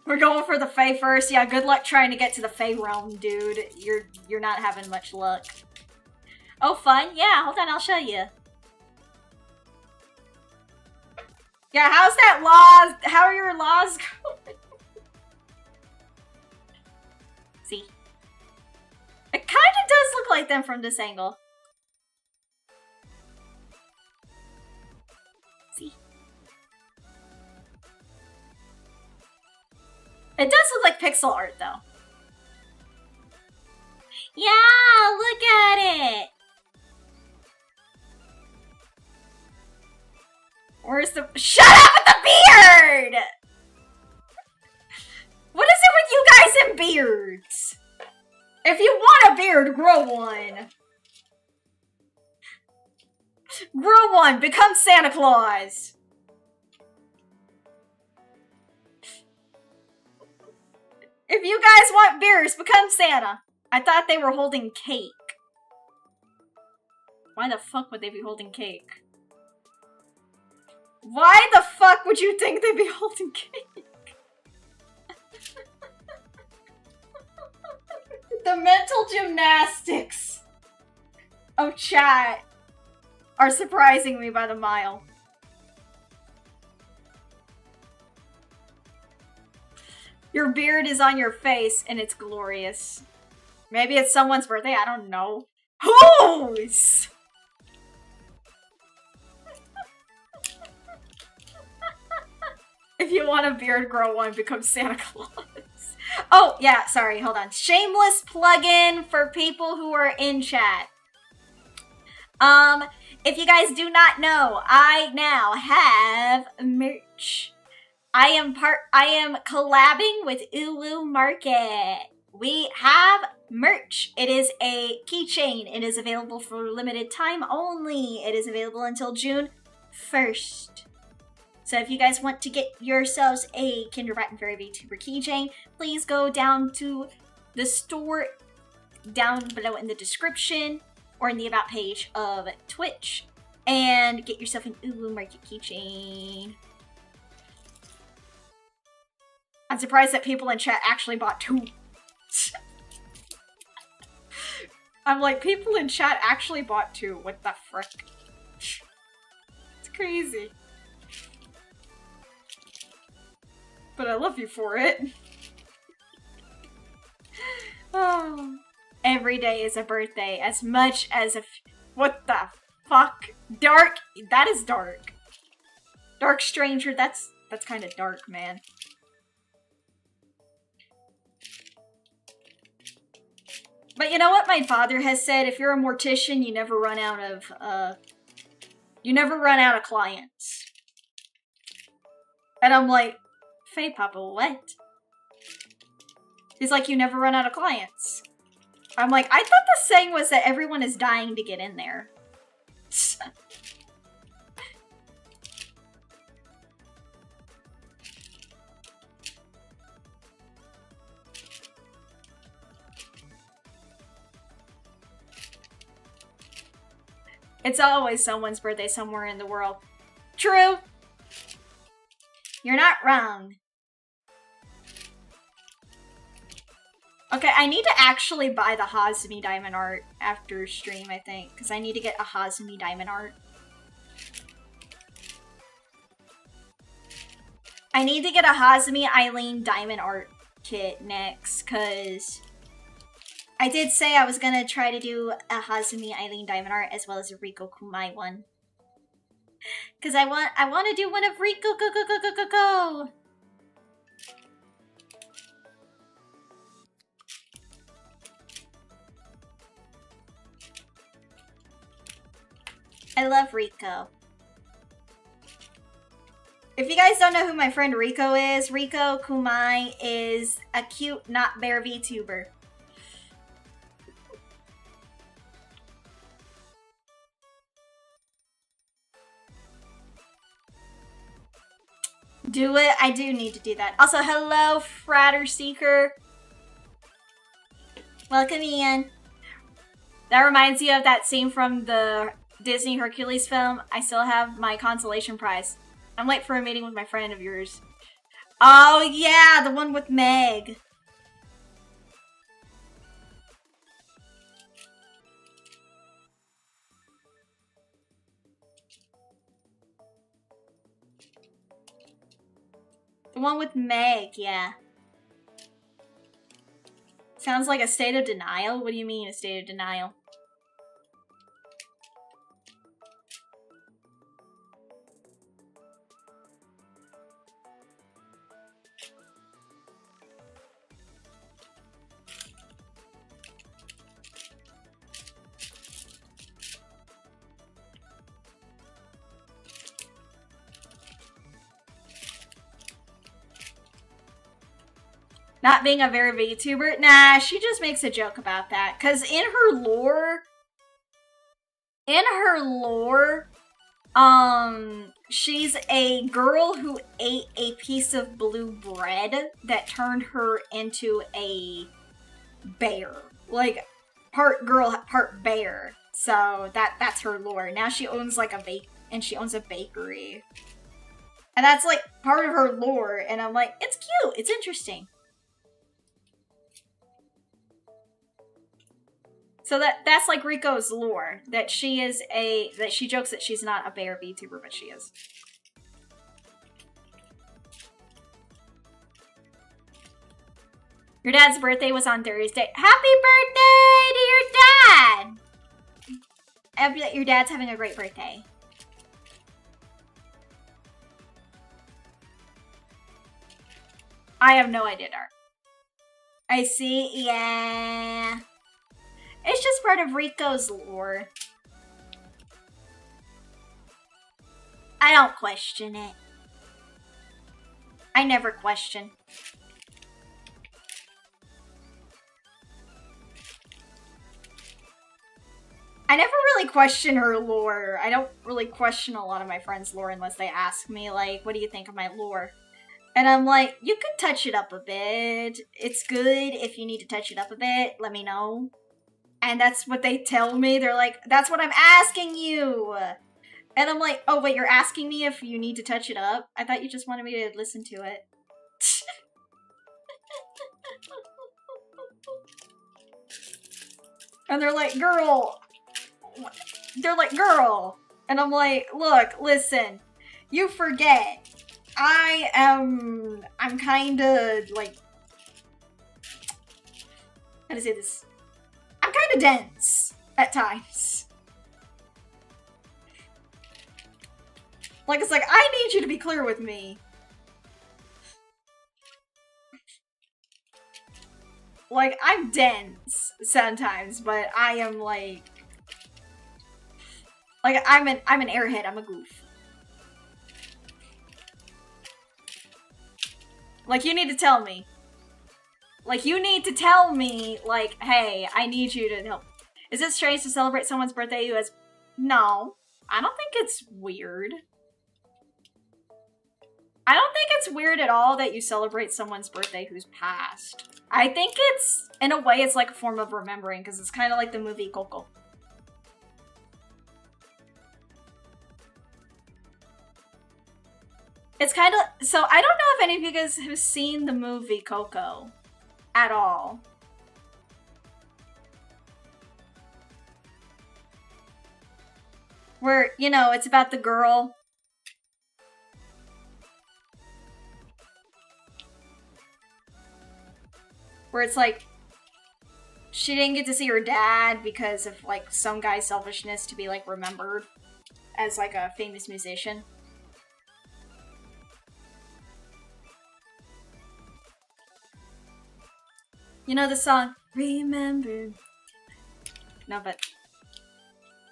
We're going for the Fae first. Yeah, good luck trying to get to the Fae realm, dude. You're not having much luck. Oh, fun? Yeah, hold on, I'll show you. Yeah, how's that laws? How are your laws going? See? It kind of does look like them from this angle. See? It does look like pixel art, though. Yeah, look at it! Where's the- Shut up with the beard! What is it with you guys and beards? If you want a beard, grow one. Grow one, become Santa Claus. If you guys want beards, become Santa. I thought they were holding cake. Why the fuck would they be holding cake? Why the fuck would you think they'd be holding cake? The mental gymnastics of chat are surprising me by the mile. Your beard is on your face and it's glorious. Maybe it's someone's birthday, I don't know. Whose? If you want a beard, grow one, become Santa Claus. Oh, yeah, sorry, hold on. Shameless plug-in for people who are in chat. If you guys do not know, I now have merch. I am collabing with Uwumarket. We have merch. It is a keychain. It is available for limited time only. It is available until June 1st. So if you guys want to get yourselves a Kendra Bratton Fairy VTuber keychain, please go down to the store down below in the description or in the about page of Twitch and get yourself an Uwumarket keychain. I'm surprised that people in chat actually bought 2. I'm like, people in chat actually bought 2. What the frick? It's crazy. But I love you for it. Oh. Every day is a birthday, as much as a what the fuck? Dark? That is dark. Dark Stranger, that's kind of dark, man. But you know what my father has said? If you're a mortician, you never run out of clients. And I'm like, Faye Papa, what? He's like, you never run out of clients. I'm like, I thought the saying was that everyone is dying to get in there. It's always someone's birthday somewhere in the world. True. You're not wrong. Okay, I need to actually buy the Hazumi diamond art after stream, I think. Because I need to get a Hazumi diamond art. I need to get a Hazumi Eileen diamond art kit next, because I did say I was going to try to do a Hazumi Eileen diamond art as well as a Riko Kumai one. Because I want to do one of Riko go. I love Rico. If you guys don't know who my friend Rico is, Rico Kumai is a cute, not bear VTuber. Do it. I do need to do that. Also, hello, Fratter Seeker. Welcome in. That reminds you of that scene from the Disney Hercules film. I still have my consolation prize. I'm late for a meeting with my friend of yours. Oh yeah, the one with Meg. The one with Meg, yeah. Sounds like a state of denial? What do you mean, a state of denial? Not being a very VTuber? Nah, she just makes a joke about that. Because in her lore, she's a girl who ate a piece of blue bread that turned her into a bear. Like, part girl, part bear. So that's her lore. Now she owns like she owns a bakery. And that's like part of her lore. And I'm like, it's cute. It's interesting. So that's like Rico's lore, that she jokes that she's not a bear VTuber, but she is. Your dad's birthday was on Thursday. Happy birthday to your dad! I hope that your dad's having a great birthday. I have no idea, Dark. I see, yeah. It's just part of Rico's lore. I don't question it. I never question. I never really question her lore. I don't really question a lot of my friends' lore unless they ask me, like, what do you think of my lore? And I'm like, you could touch it up a bit. It's good if you need to touch it up a bit. Let me know. And that's what they tell me. They're like, that's what I'm asking you. And I'm like, oh, wait, you're asking me if you need to touch it up? I thought you just wanted me to listen to it. And they're like, girl. They're like, girl. And I'm like, look, listen. You forget. I'm kinda, like, how to say this? I'm kinda dense at times. Like, it's like, I need you to be clear with me. Like, I'm dense sometimes, but I am, like, I'm an airhead, I'm a goof. Like, you need to tell me. Like, you need to tell me, like, hey, I need you to help. Is it strange to celebrate someone's birthday who has... No. I don't think it's weird. I don't think it's weird at all that you celebrate someone's birthday who's passed. I think it's, in a way, it's like a form of remembering, because it's kind of like the movie Coco. It's kind of... So, I don't know if any of you guys have seen the movie Coco at all. Where, you know, it's about the girl. Where it's like, she didn't get to see her dad because of, like, some guy's selfishness to be, like, remembered as, like, a famous musician. You know the song, Remember. No, but...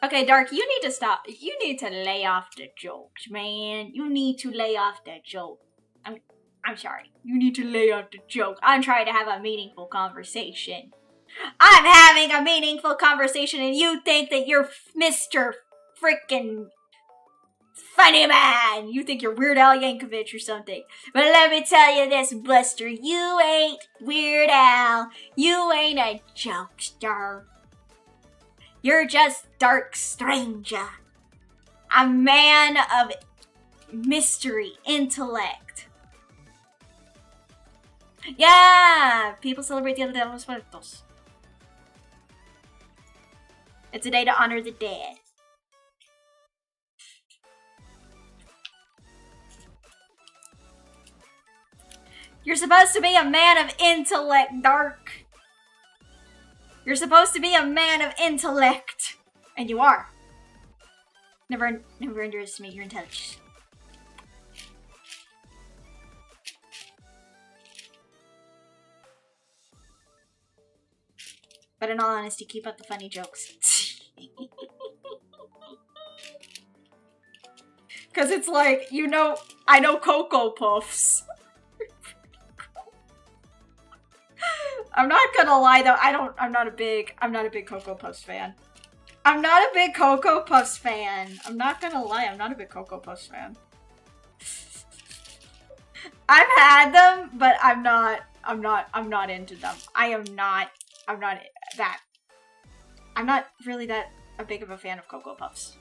Okay, Dark, you need to stop. You need to lay off the jokes, man. You need to lay off that joke. I'm sorry. You need to lay off the joke. I'm trying to have a meaningful conversation. I'm having a meaningful conversation and you think that you're Mr. Frickin' Funny Man. You think you're Weird Al Yankovic or something. But let me tell you this, Buster. You ain't Weird Al. You ain't a jokester. You're just Dark Stranger. A man of mystery, intellect. Yeah! People celebrate Dia de los Muertos. It's a day to honor the dead. You're supposed to be a man of intellect, Dark. You're supposed to be a man of intellect. And you are. Never underestimate your intelligence. But in all honesty, keep up the funny jokes. Because it's like, you know, I know Cocoa Puffs. I'm not gonna lie though, I'm not a big Cocoa Puffs fan. I'm not a big Cocoa Puffs fan. I'm not gonna lie, I'm not a big Cocoa Puffs fan. I've had them, but I'm not into them. I'm not really that big of a fan of Cocoa Puffs.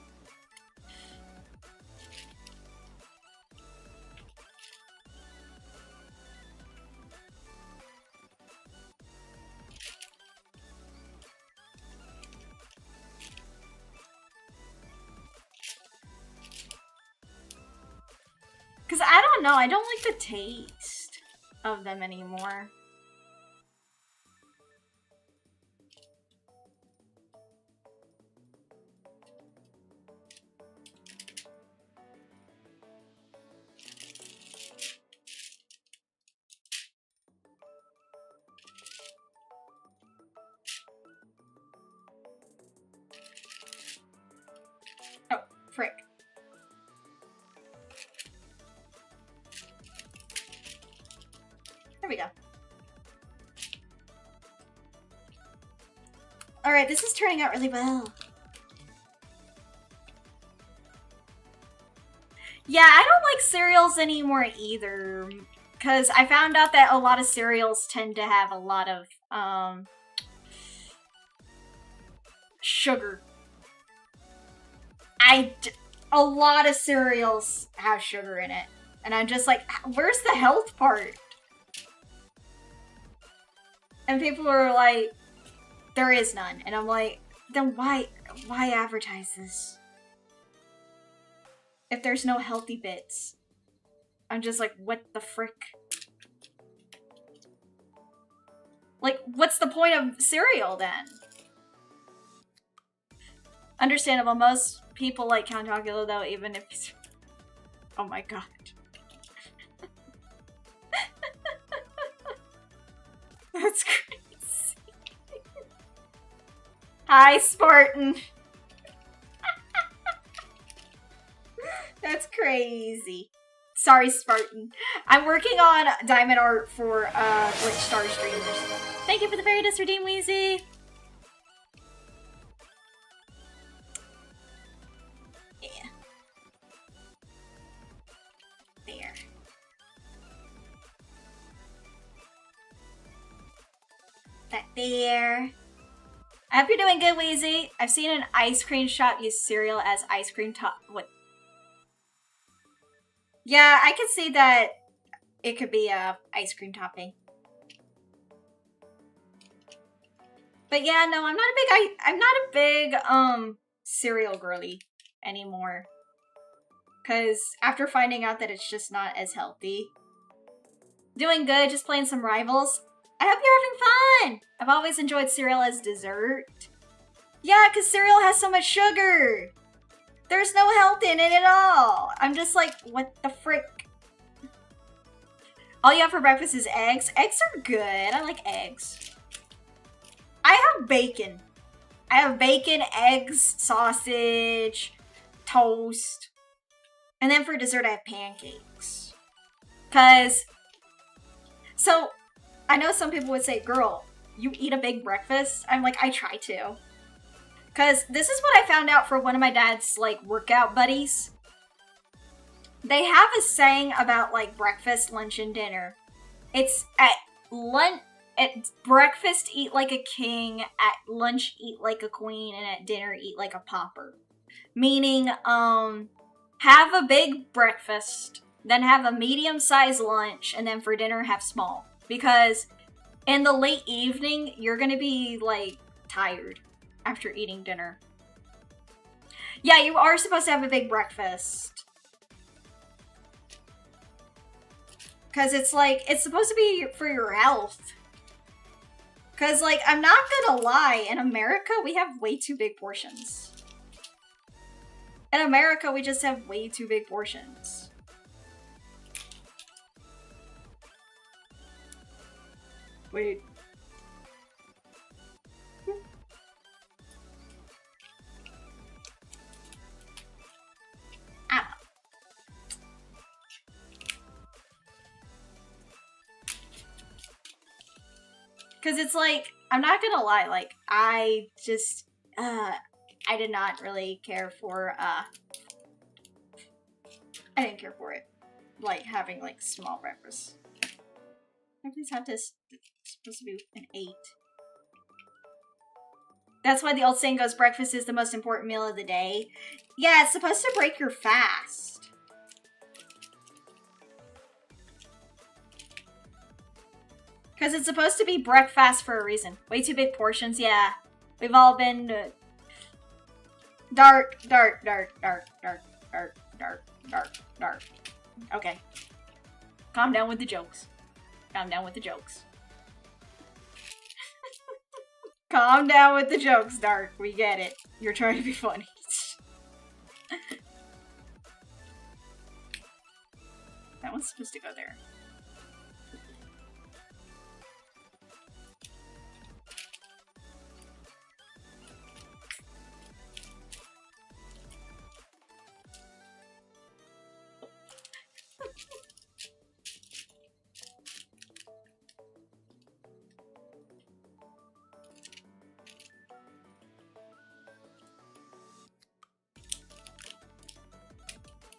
Because I don't know, I don't like the taste of them anymore. Oh, frick. There we go. Alright, this is turning out really well. Yeah, I don't like cereals anymore either. Because I found out that a lot of cereals tend to have a lot of, sugar. A lot of cereals have sugar in it. And I'm just like, where's the health part? And people are like, there is none. And I'm like, then why advertise this? If there's no healthy bits. I'm just like, what the frick? Like, what's the point of cereal then? Understandable. Most people like Count Chocula though, even if it's... Oh my god. That's crazy. Hi, Spartan. That's crazy. Sorry, Spartan. I'm working on diamond art for Glitch Star streamers. Thank you for the fairy dust redeem, Wheezy. Yeah. There. That there. I hope you're doing good, Wheezy. I've seen an ice cream shop use cereal as ice cream top. What? Yeah, I could see that it could be a ice cream topping. But yeah, no, I'm not a big cereal girly anymore. Cause after finding out that it's just not as healthy. Doing good, just playing some Rivals. I hope you're having fun! I've always enjoyed cereal as dessert. Yeah, cause cereal has so much sugar! There's no health in it at all! I'm just like, what the frick? All you have for breakfast is eggs? Eggs are good, I like eggs. I have bacon. I have bacon, eggs, sausage, toast. And then for dessert I have pancakes. Cause, so, I know some people would say, girl, you eat a big breakfast? I'm like, I try to. Cause this is what I found out for one of my dad's like workout buddies. They have a saying about like breakfast, lunch, and dinner. It's at breakfast, eat like a king, at lunch, eat like a queen, and at dinner, eat like a pauper. Meaning, have a big breakfast, then have a medium-sized lunch, and then for dinner, have small. Because in the late evening, you're gonna be, like, tired after eating dinner. Yeah, you are supposed to have a big breakfast. Because it's, like, it's supposed to be for your health. Because, like, I'm not gonna lie, in America, we have way too big portions. In America, we just have way too big portions. Wait. Ah. Because it's like, I'm not gonna lie, like, I just, I did not really care for, I didn't care for it. Like, having, like, small breakfast. I just have this, it's supposed to be an 8. That's why the old saying goes, breakfast is the most important meal of the day. Yeah, it's supposed to break your fast. Because it's supposed to be breakfast for a reason. Way too big portions, yeah. We've all been dark. Okay. Calm down with the jokes. Calm down with the jokes. Calm down with the jokes, Dark. We get it. You're trying to be funny. That one's supposed to go there.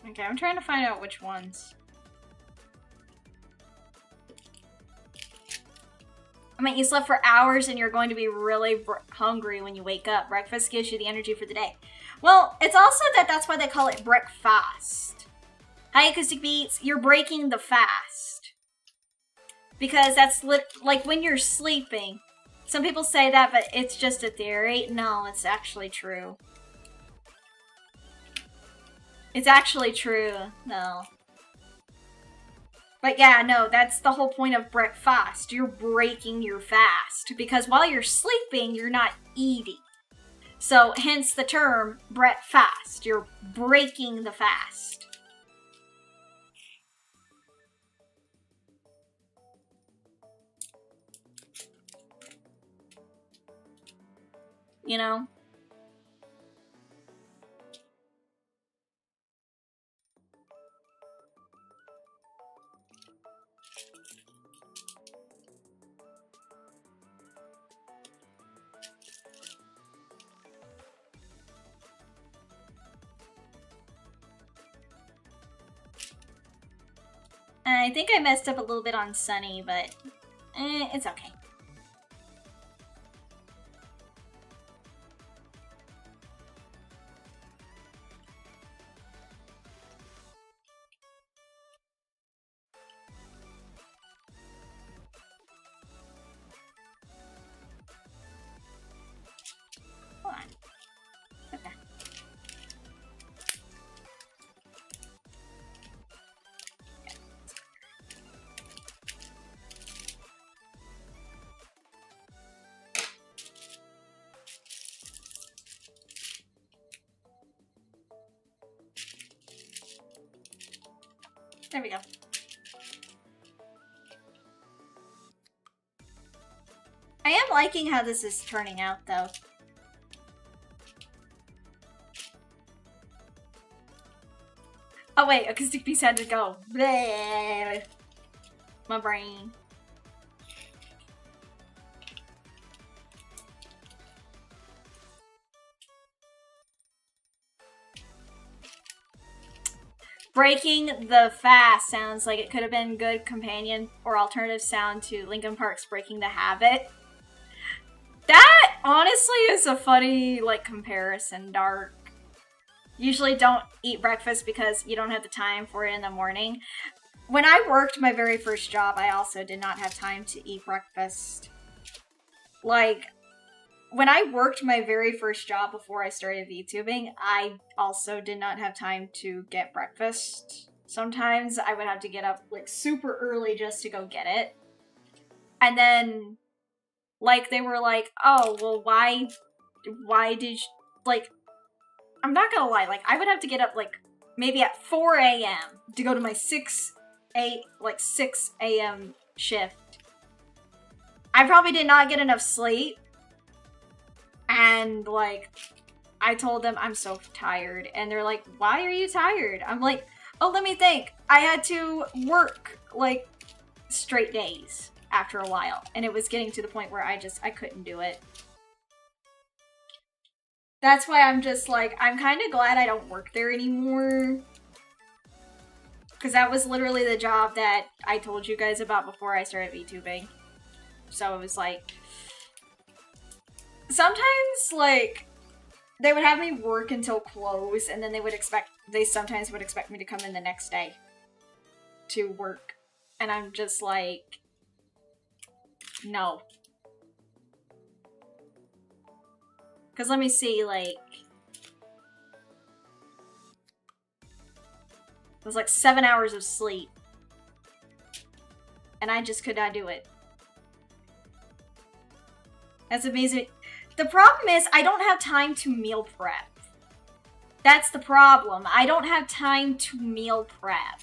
Okay, I'm trying to find out which ones. I mean, you slept for hours and you're going to be really hungry when you wake up. Breakfast gives you the energy for the day. Well, it's also that's why they call it breakfast. Hi, Acoustic Beats. You're breaking the fast. Because that's like when you're sleeping. Some people say that, but it's just a theory. No, it's actually true. It's actually true. No. But yeah, no, that's the whole point of breakfast. You're breaking your fast. Because while you're sleeping, you're not eating. So, hence the term breakfast. You're breaking the fast. You know? I think I messed up a little bit on Sunny, but it's okay. Hold on. Okay. There we go. I am liking how this is turning out, though. Oh wait, Acoustic Beast had to go. Bleh. My brain. Breaking the Fast sounds like it could have been good companion or alternative sound to Linkin Park's Breaking the Habit. That, honestly, is a funny, like, comparison, Dark. Usually don't eat breakfast because you don't have the time for it in the morning. When I worked my very first job, I also did not have time to eat breakfast. Like, when I worked my very first job before I started VTubing, I also did not have time to get breakfast. Sometimes I would have to get up, like, super early just to go get it. And then, like, they were like, oh, well, why did you, like, I'm not gonna lie, like, I would have to get up, like, maybe at 4 a.m. to go to my 6 a.m. shift. I probably did not get enough sleep. And, like, I told them I'm so tired. And they're like, why are you tired? I'm like, oh, let me think. I had to work, like, straight days after a while. And it was getting to the point where I couldn't do it. That's why I'm just like, I'm kind of glad I don't work there anymore. Because that was literally the job that I told you guys about before I started VTubing. So it was like, sometimes, like, they would have me work until close, and then they sometimes would expect me to come in the next day to work. And I'm just like, no. Because let me see, like, it was like 7 hours of sleep. And I just could not do it. That's amazing. The problem is, I don't have time to meal prep. That's the problem. I don't have time to meal prep.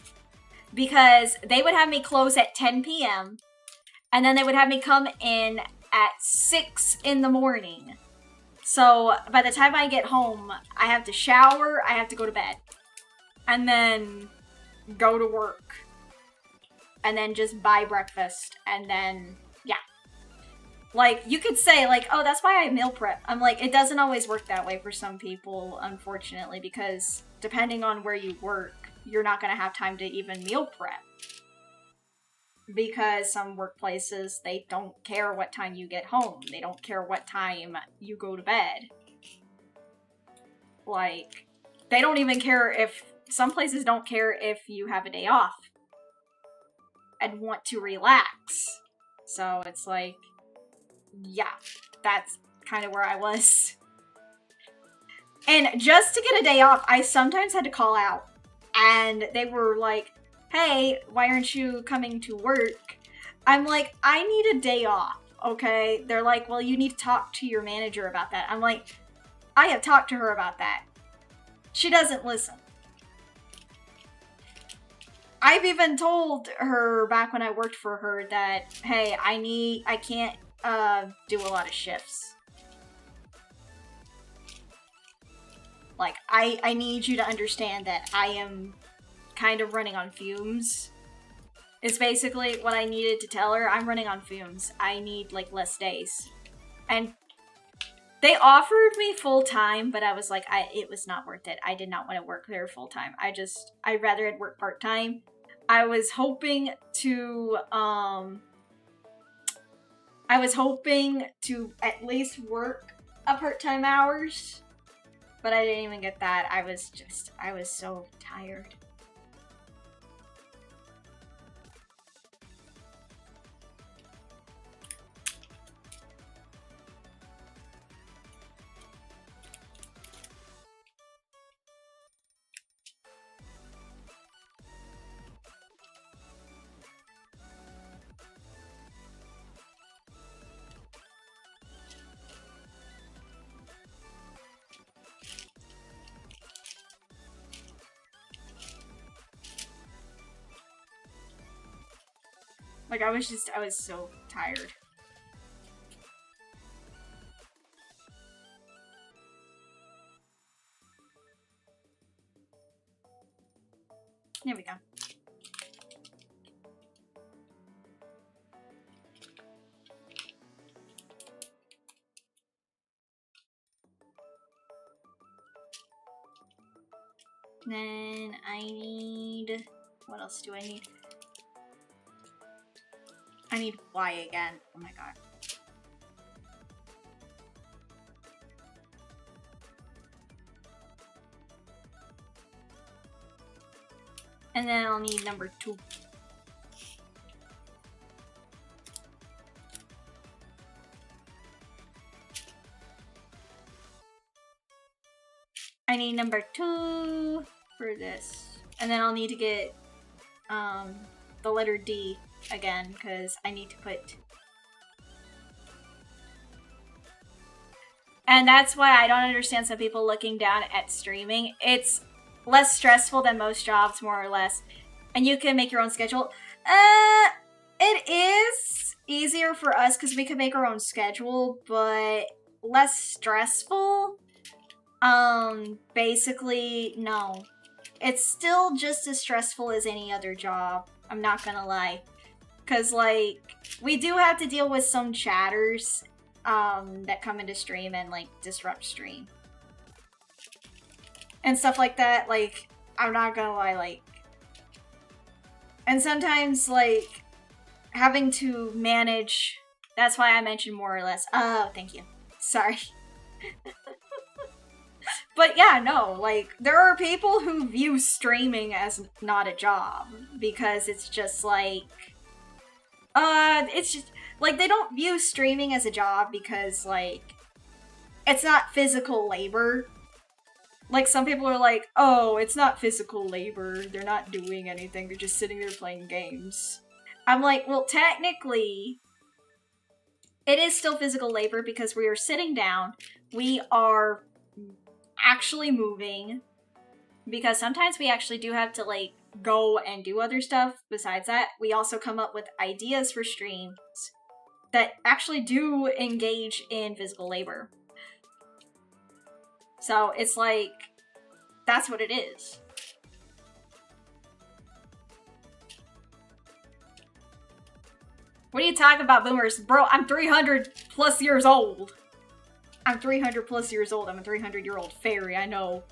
Because they would have me close at 10 p.m. And then they would have me come in at 6 in the morning. So, by the time I get home, I have to shower, I have to go to bed. And then go to work. And then just buy breakfast. And then, yeah. Like, you could say, like, oh, that's why I meal prep. I'm like, it doesn't always work that way for some people, unfortunately, because depending on where you work, you're not going to have time to even meal prep. Because some workplaces, they don't care what time you get home. They don't care what time you go to bed. Like, they don't even care if... Some places don't care if you have a day off and want to relax. So it's like, yeah, that's kind of where I was. And just to get a day off, I sometimes had to call out. And they were like, hey, why aren't you coming to work? I'm like, I need a day off, okay? They're like, well, you need to talk to your manager about that. I'm like, I have talked to her about that. She doesn't listen. I've even told her back when I worked for her that, hey, I can't do a lot of shifts. Like, I need you to understand that I am kind of running on fumes. Is basically what I needed to tell her. I'm running on fumes. I need, like, less days. And they offered me full-time, but I was like, it was not worth it. I did not want to work there full-time. I'd rather had work part-time. I was hoping to at least work a part-time hours, but I didn't even get that. I was so tired. Like, I was so tired. There we go. Then I need... What else do I need? I need Y again. Oh my god. And then I'll need number 2. I need number 2 for this. And then I'll need to get the letter D again, because I need to put... And that's why I don't understand some people looking down at streaming. It's less stressful than most jobs, more or less. And you can make your own schedule. It is easier for us because we can make our own schedule, but less stressful. Basically, no. It's still just as stressful as any other job. I'm not gonna lie. Because, like, we do have to deal with some chatters that come into stream and, like, disrupt stream. And stuff like that, like, I'm not gonna lie, like... And sometimes, like, having to manage... That's why I mentioned more or less. Oh, thank you. Sorry. But yeah, no, like, there are people who view streaming as not a job. Because it's just, like... it's just, like, they don't view streaming as a job because, like, it's not physical labor. Like, some people are like, oh, it's not physical labor, they're not doing anything, they're just sitting there playing games. I'm like, well, technically, it is still physical labor because we are sitting down, we are actually moving, because sometimes we actually do have to, like, go and do other stuff. Besides that, we also come up with ideas for streams that actually do engage in physical labor. So it's like, that's what it is. What are you talking about, boomers? Bro, I'm 300 plus years old. I'm 300 plus years old. I'm a 300-year-old fairy, I know.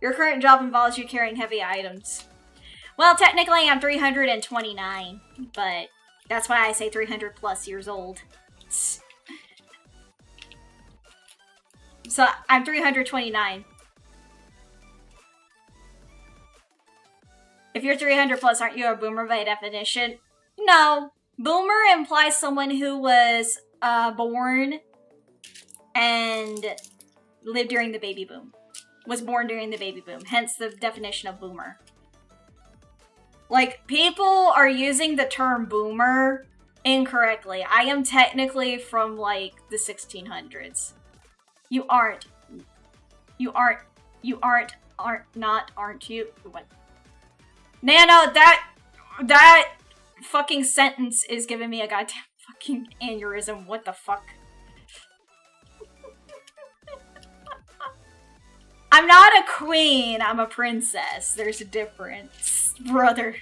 Your current job involves you carrying heavy items. Well, technically I'm 329, but that's why I say 300 plus years old. So I'm 329. If you're 300 plus, aren't you a boomer by definition? No. Boomer implies someone who was born and lived during the baby boom. Was born during the baby boom, hence the definition of boomer. Like, people are using the term boomer incorrectly. I am technically from, like, the 1600s. You aren't. You aren't. You aren't. Aren't you? What? Nano, that fucking sentence is giving me a goddamn fucking aneurysm. What the fuck? I'm not a queen, I'm a princess. There's a difference, brother.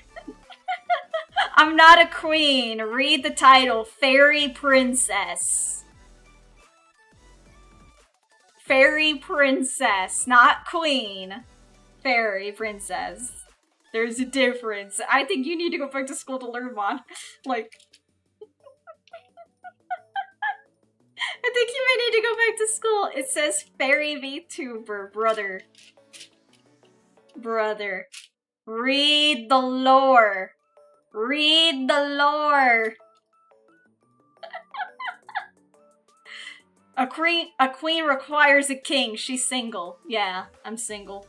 I'm not a queen. Read the title, Fairy Princess. Fairy Princess, not queen. Fairy Princess. There's a difference. I think you need to go back to school to learn one. Like... I think you might need to go back to school. It says Fairy VTuber, brother. Brother. Read the lore. Read the lore. A queen requires a king. She's single. Yeah, I'm single.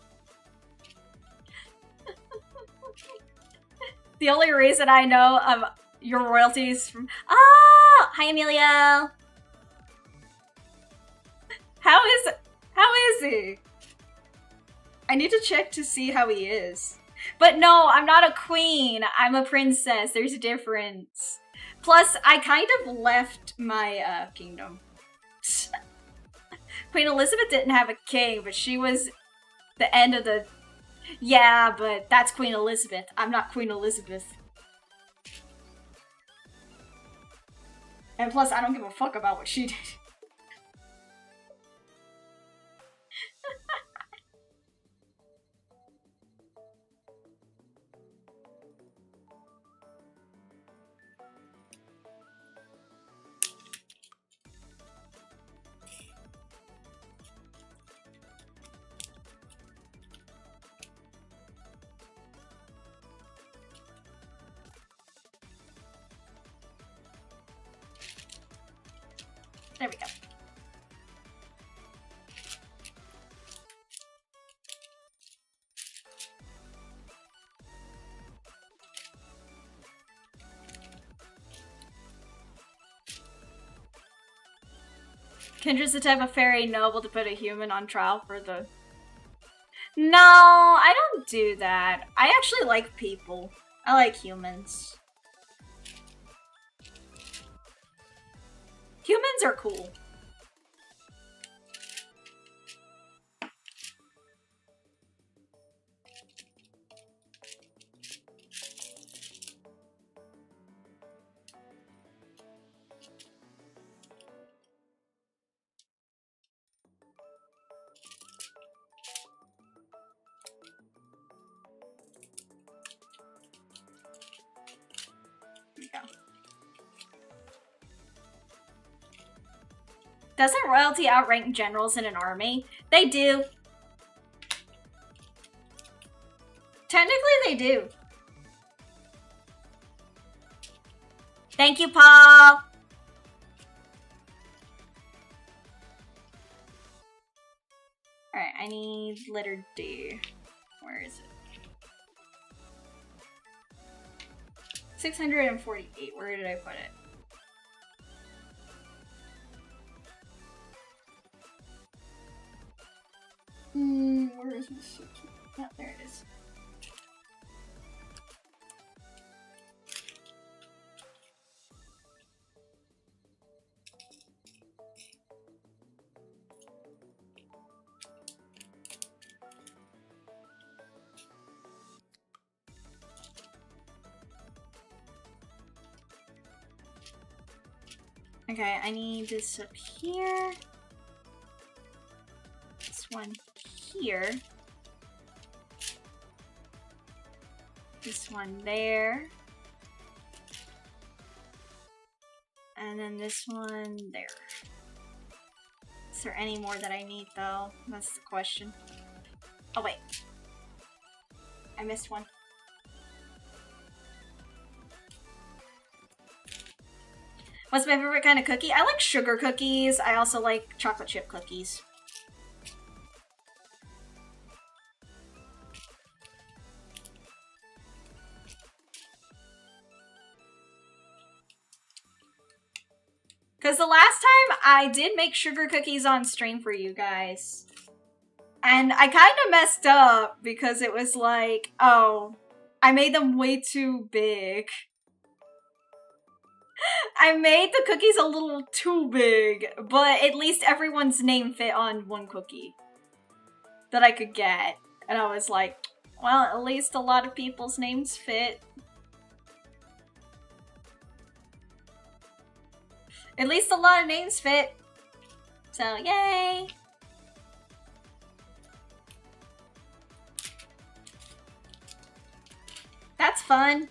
The only reason I know of your royalties from— Oh! Hi, Emilio! How is he? I need to check to see how he is. But no, I'm not a queen. I'm a princess. There's a difference. Plus, I kind of left my kingdom. Queen Elizabeth didn't have a king, but she was the end of the... Yeah, but that's Queen Elizabeth. I'm not Queen Elizabeth. And plus, I don't give a fuck about what she did. There we go. Kendra's the type of fairy noble to put a human on trial for the... No, I don't do that. I actually like people. I like humans. Humans are cool. Doesn't royalty outrank generals in an army? They do. Technically, they do. Thank you, Paul. Alright, I need letter D. Where is it? 648. Where did I put it? Where is this? Oh, there it is. Okay, I need this up here. This one here. This one there. And then this one there. Is there any more that I need though? That's the question. Oh wait. I missed one. What's my favorite kind of cookie? I like sugar cookies. I also like chocolate chip cookies. Because the last time I did make sugar cookies on stream for you guys. And I kind of messed up because it was like, oh, I made them way too big. I made the cookies a little too big, but at least everyone's name fit on one cookie that I could get. And I was like, well, at least a lot of people's names fit. At least a lot of names fit. So, yay! That's fun.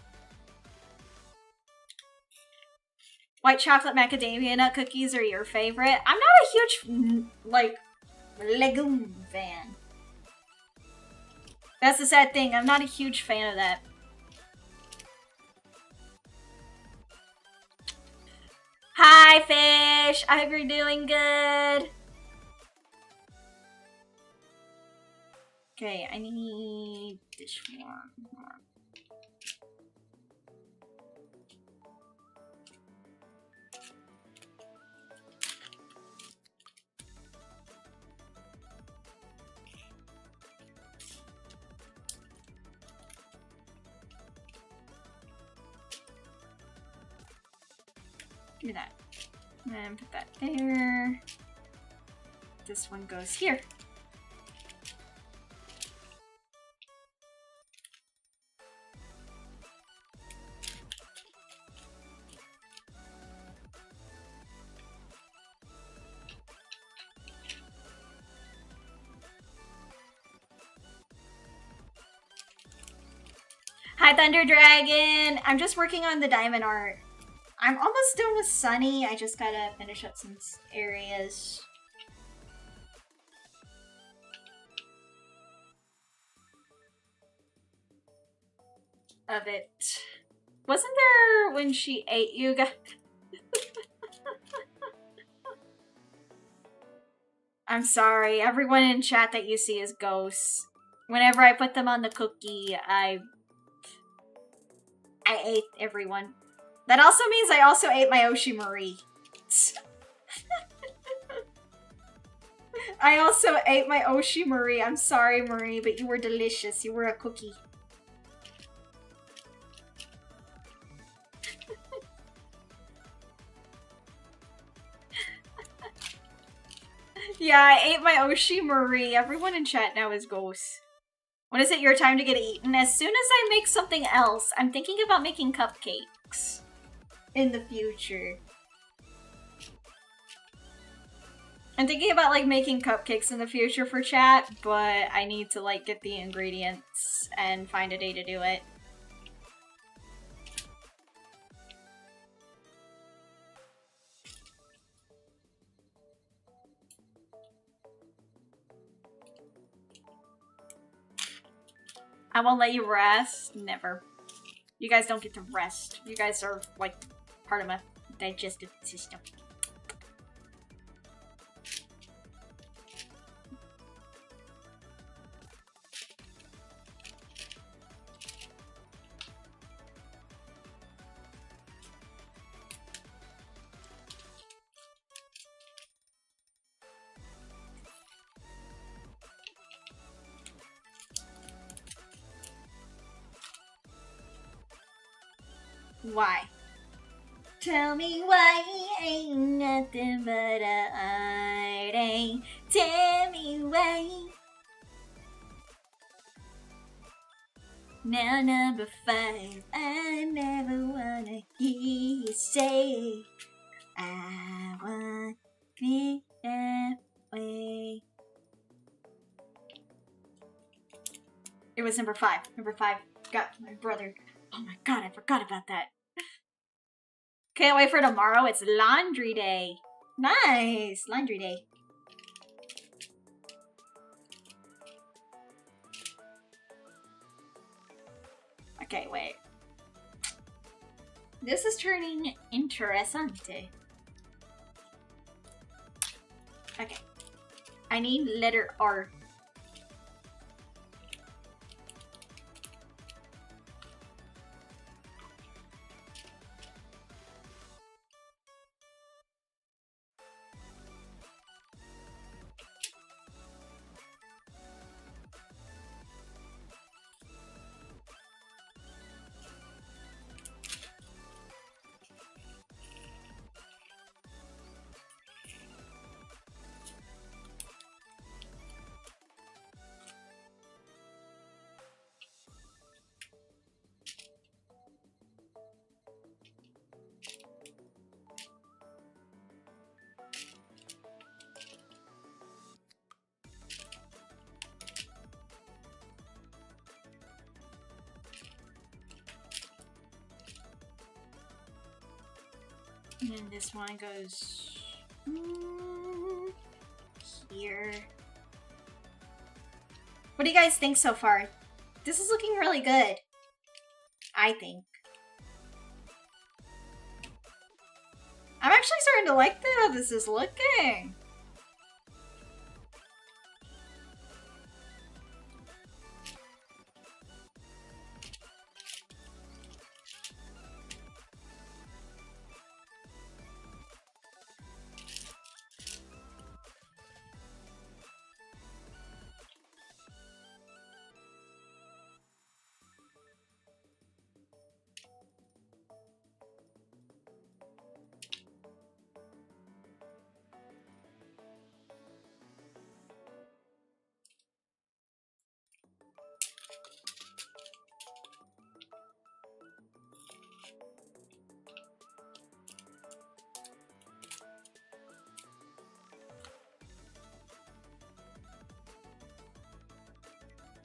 White chocolate macadamia nut cookies are your favorite? I'm not a huge, like, legume fan. That's the sad thing. I'm not a huge fan of that. Hi, Fish! I hope you're doing good. Okay, I need this one. Do that. And put that there. This one goes here. Hi, Thunder Dragon! I'm just working on the diamond art. I'm almost done with Sunny. I just gotta finish up some areas. Of it. Wasn't there when she ate you guys? I'm sorry. Everyone in chat that you see is ghosts. Whenever I put them on the cookie, I ate everyone. That also means I also ate my Oshi Marie. I also ate my Oshi Marie. I'm sorry, Marie, but you were delicious. You were a cookie. Yeah, I ate my Oshi Marie. Everyone in chat now is ghosts. When is it your time to get eaten? As soon as I make something else. I'm thinking about making cupcakes in the future. I'm thinking about like making cupcakes in the future for chat, but I need to like get the ingredients and find a day to do it. I won't let you rest. Never. You guys don't get to rest. You guys are like part of my digestive system. Why? Tell me why ain't nothing but a art. Tell me why. Now number 5, I never wanna hear you say I want it that way. It was number 5. Number 5. Got my brother. Oh my god, I forgot about that. Can't wait for tomorrow. It's laundry day. Nice! Laundry day. Okay, wait. This is turning interessante. Okay. I need letter R. And then this one goes here. What do you guys think so far? This is looking really good, I think. I'm actually starting to like how this is looking.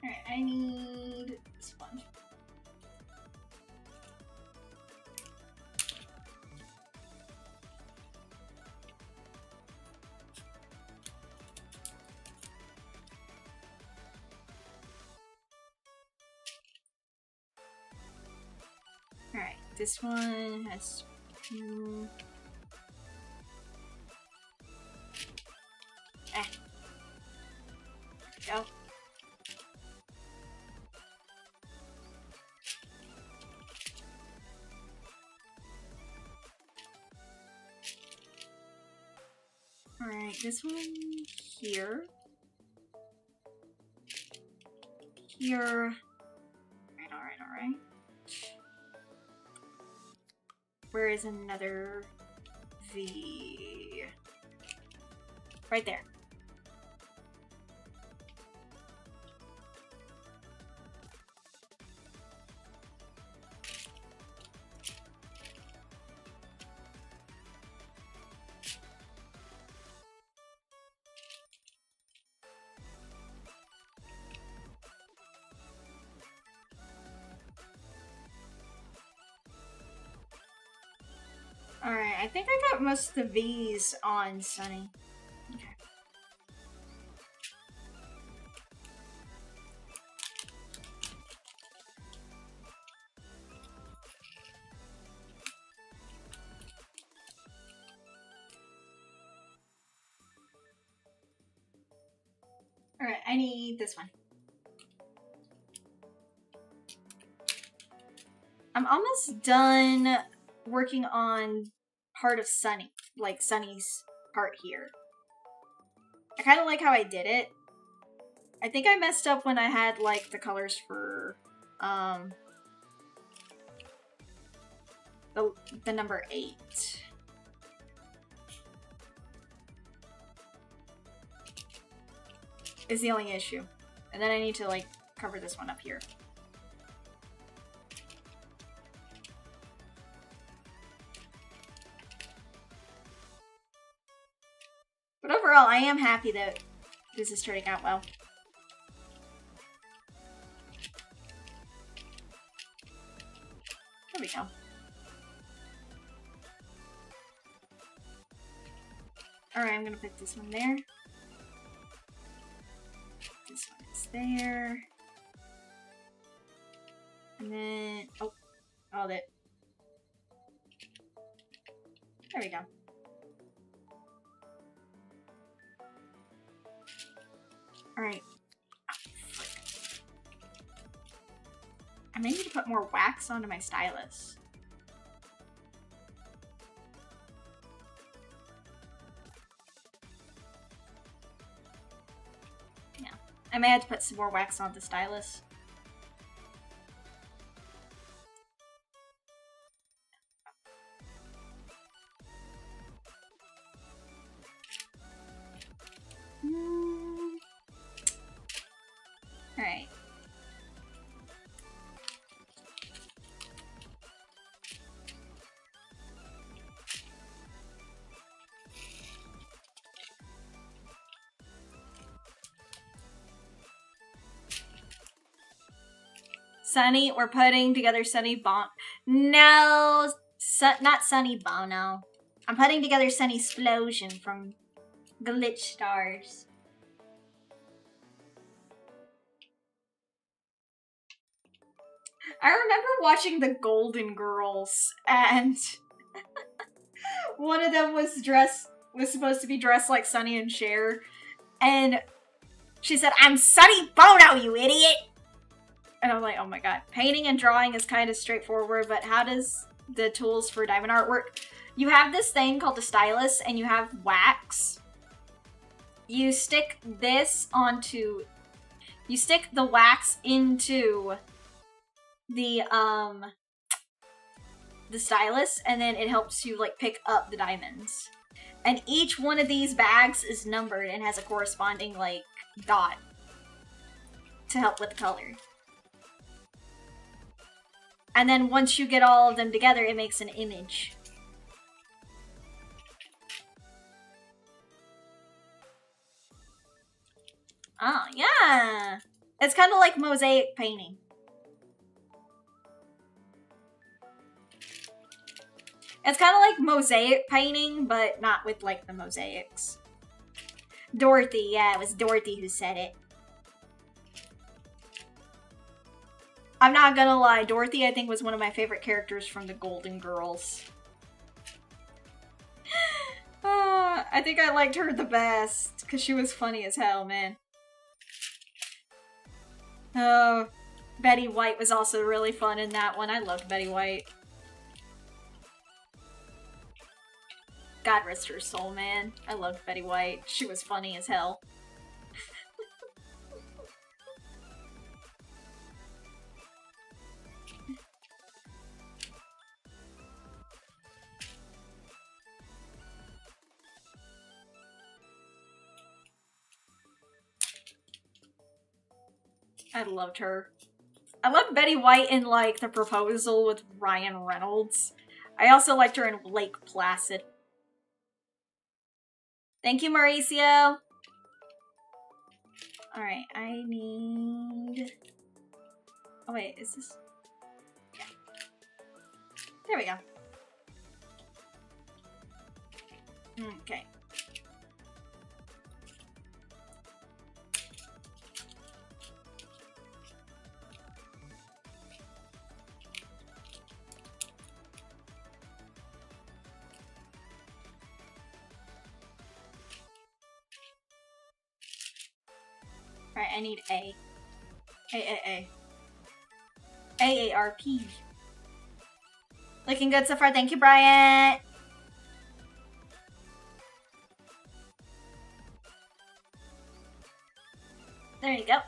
Alright, I need this one. Alright, this one has two. Go. Alright, this one here. Here. Alright. Where is another V? Right there. Alright, I think I got most of the V's on Sunny. Okay. Alright, I need this one. I'm almost done working on part of Sunny, like Sunny's part here. I kind of like how I did it. I think I messed up when I had like the colors for the number 8. Is the only issue. And then I need to like cover this one up here. But overall, I am happy that this is turning out well. we go. Alright, I'm gonna put this one there. This one is there. And then, oh, hold it. There we go. Alright. I may need to put more wax onto my stylus. Yeah. I may have to put some more wax on the stylus. Alright. Sunny, we're putting together Sunny Bon. No, not Sunny Bono. I'm putting together Sunny Splosion from Glitch Stars. I remember watching the Golden Girls, and one of them was supposed to be dressed like Sunny and Cher, and she said, "I'm Sunny Bono, you idiot!" And I'm like, oh my god. Painting and drawing is kind of straightforward, but how does the tools for diamond art work? You have this thing called a stylus, and you have wax. You stick this onto... You stick the wax into the stylus, and then it helps you, like, pick up the diamonds. And each one of these bags is numbered and has a corresponding, like, dot to help with the color. And then once you get all of them together, it makes an image. Oh, yeah! It's kind of like mosaic painting. It's kind of like mosaic painting, but not with, like, the mosaics. Dorothy, yeah, it was Dorothy who said it. I'm not gonna lie, Dorothy I think was one of my favorite characters from the Golden Girls. I think I liked her the best, because she was funny as hell, man. Oh, Betty White was also really fun in that one. I loved Betty White. God rest her soul, man. I loved Betty White. She was funny as hell. I loved her. I loved Betty White in, like, The Proposal with Ryan Reynolds. I also liked her in Lake Placid. Thank you, Mauricio! Alright, I need... Oh wait, is this... Yeah. There we go. Okay. Alright, I need A. A. AARP. Looking good so far. Thank you, Bryant. There you go.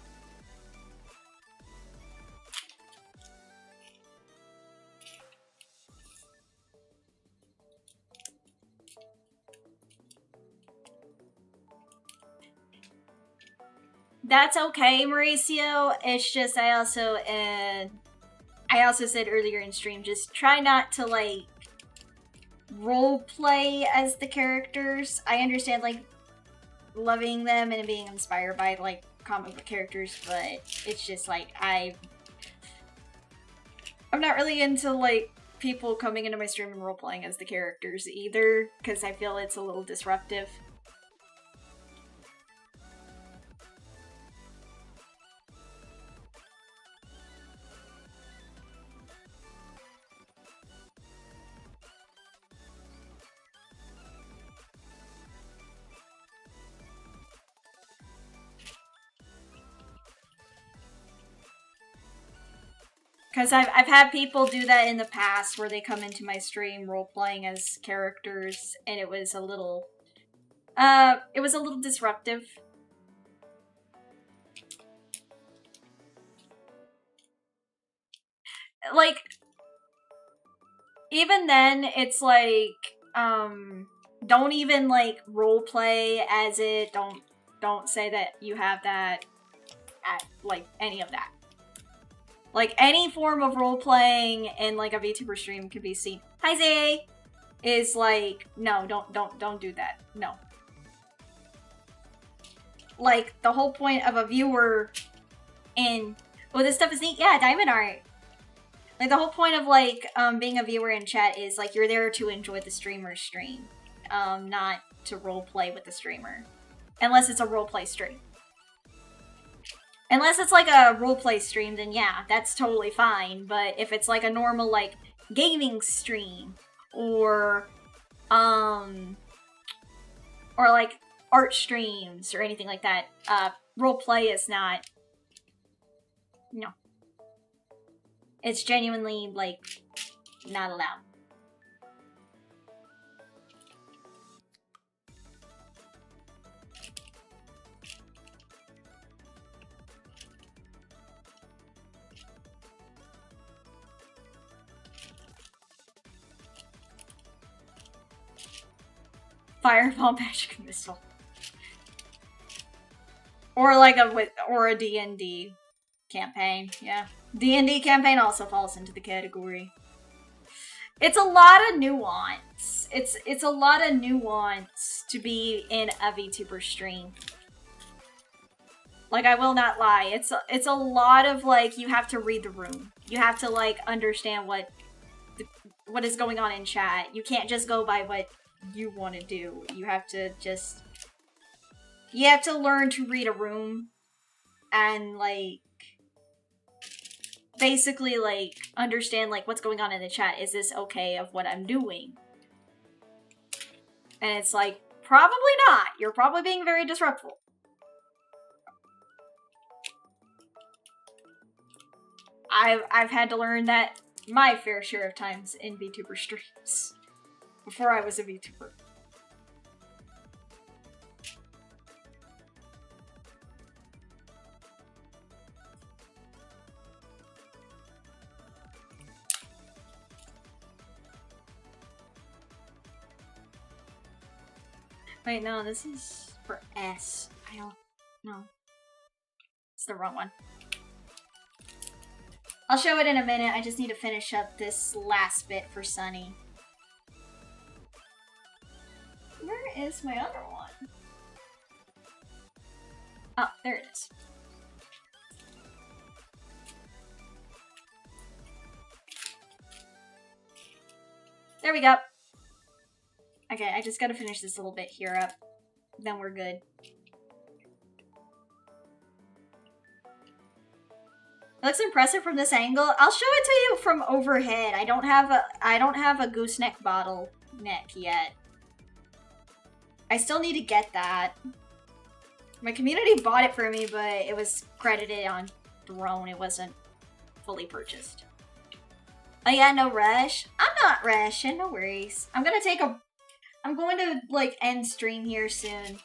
That's okay, Mauricio. It's just I also said earlier in stream, just try not to like role play as the characters. I understand like loving them and being inspired by like comic book characters, but it's just like I'm not really into like people coming into my stream and role-playing as the characters either, because I feel it's a little disruptive. Because I've had people do that in the past where they come into my stream role-playing as characters, and it was a little disruptive. Like, even then, it's like, don't even, like, roleplay as it, don't say that you have that, like, any of that. Like, any form of role-playing in, like, a VTuber stream can be seen. Hi, Zay! Is like, no, don't do that. No. Like, the whole point of a viewer in... Oh, this stuff is neat. Yeah, diamond art. Like, the whole point of, like, being a viewer in chat is, like, you're there to enjoy the streamer's stream. Not to roleplay with the streamer. Unless it's a roleplay stream. Unless it's like a roleplay stream, then yeah, that's totally fine. But if it's like a normal, like, gaming stream, or like art streams or anything like that, roleplay is not, no. It's genuinely, like, not allowed. Fireball magic missile. Or like a D&D campaign, yeah. D&D campaign also falls into the category. It's a lot of nuance. It's a lot of nuance to be in a VTuber stream. Like, I will not lie. It's a lot of, like, you have to read the room. You have to, like, understand what is going on in chat. You can't just go by what you want to do. You have to just... You have to learn to read a room and, like, basically, like, understand, like, what's going on in the chat. Is this okay of what I'm doing? And it's like, probably not. You're probably being very disruptful. I've had to learn that my fair share of times in VTuber streams before I was a VTuber. Wait, no, this is for S. I don't know. It's the wrong one. I'll show it in a minute. I just need to finish up this last bit for Sunny. Where is my other one? Oh, there it is. There we go. Okay, I just gotta finish this little bit here up. Then we're good. It looks impressive from this angle. I'll show it to you from overhead. I don't have a gooseneck bottle neck yet. I still need to get that. My community bought it for me, but it was credited on Drone. It wasn't fully purchased. Oh yeah, no rush. I'm not rushing, no worries. I'm going to, like, end stream here soon.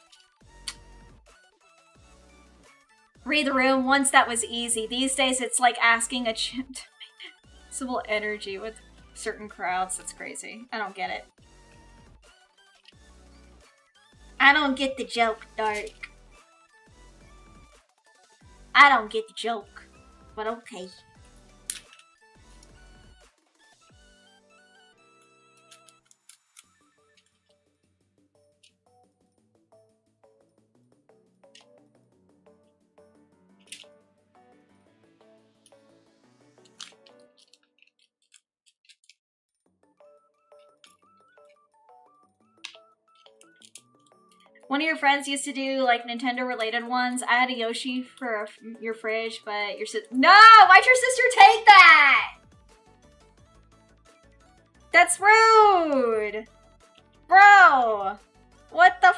Read the room. Once that was easy. These days, it's like asking a chimp to make civil energy with certain crowds. That's crazy. I don't get it. I don't get the joke, Dark. I don't get the joke. But okay. One of your friends used to do like Nintendo related ones. I had a Yoshi for your fridge, but your sister— No! Why'd your sister take that? That's rude! Bro! What the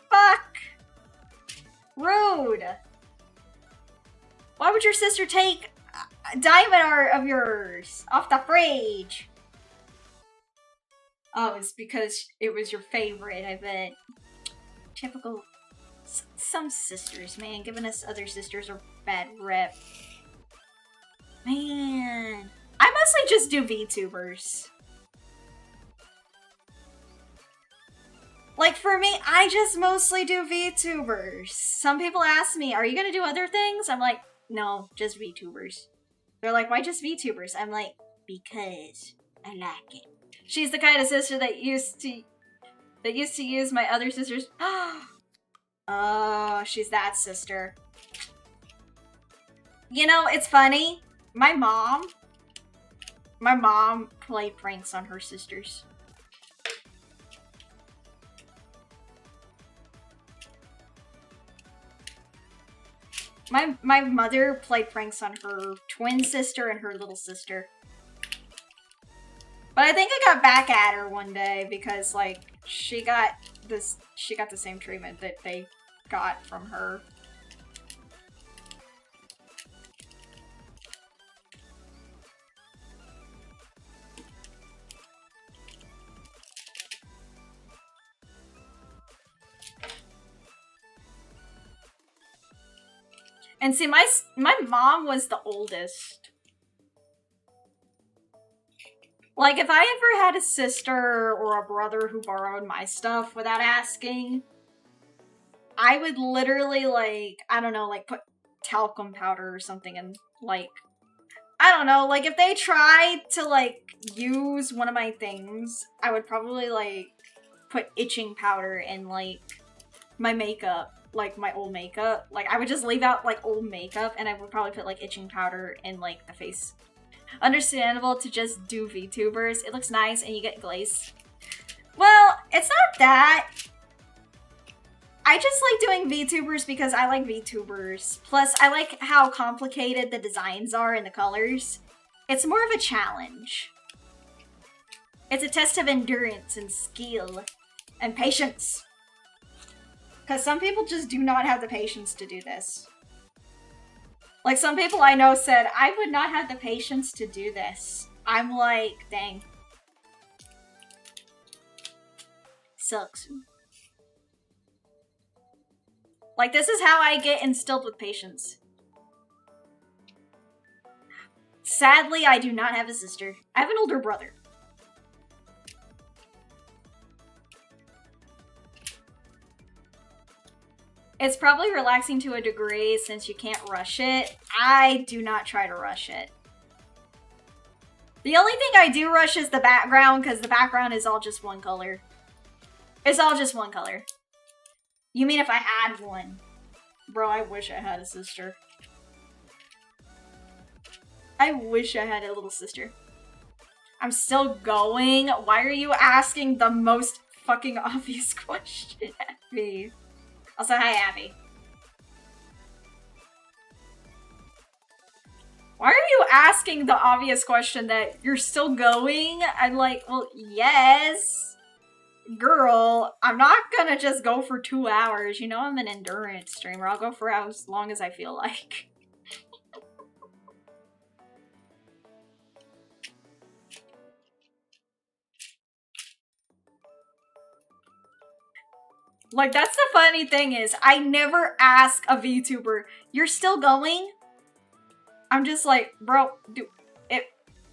fuck? Rude! Why would your sister take diamond art of yours off the fridge? Oh, it's because it was your favorite, I bet. Typical. Some sisters, man, giving us other sisters a bad rep. Man. I mostly just do VTubers. Like, for me, I just mostly do VTubers. Some people ask me, are you gonna do other things? I'm like, no, just VTubers. They're like, why just VTubers? I'm like, because I like it. She's the kind of sister that used to use my other sisters. Oh, she's that sister. You know, it's funny. My mom played pranks on her sisters. My mother played pranks on her twin sister and her little sister. But I think I got back at her one day because, like, she got the same treatment that they got from her. And see, my mom was the oldest. Like, if I ever had a sister or a brother who borrowed my stuff without asking, I would literally, like, I don't know, like, put talcum powder or something and, like, I don't know, like, if they tried to, like, use one of my things, I would probably, like, put itching powder in, like, my makeup. Like, my old makeup. Like, I would just leave out, like, old makeup, and I would probably put, like, itching powder in, like, the face. Understandable to just do VTubers. It looks nice, and you get glaze. Well, it's not that. I just like doing VTubers because I like VTubers. Plus, I like how complicated the designs are and the colors. It's more of a challenge. It's a test of endurance and skill and patience. Because some people just do not have the patience to do this. Like, some people I know said, I would not have the patience to do this. I'm like, dang. Sucks. Like, this is how I get instilled with patience. Sadly, I do not have a sister. I have an older brother. It's probably relaxing to a degree since you can't rush it. I do not try to rush it. The only thing I do rush is the background, because the background is all just one color. It's all just one color. You mean if I had one? Bro, I wish I had a sister. I wish I had a little sister. I'm still going? Why are you asking the most fucking obvious question at me? Also, hi, Abby. Why are you asking the obvious question that you're still going? I'm like, well, yes. Girl, I'm not gonna just go for 2 hours. You know I'm an endurance streamer. I'll go for as long as I feel like. Like, that's the funny thing is, I never ask a VTuber, you're still going? I'm just like, bro, it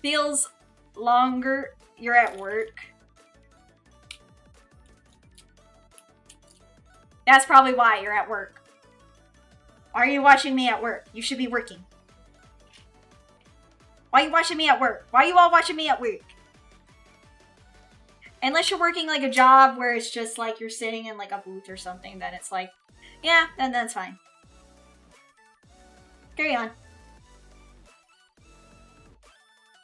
feels longer. You're at work. That's probably why you're at work. Why are you watching me at work? You should be working. Why are you watching me at work? Why are you all watching me at work? Unless you're working like a job where it's just like you're sitting in like a booth or something, then it's like, yeah, then that's fine. Carry on.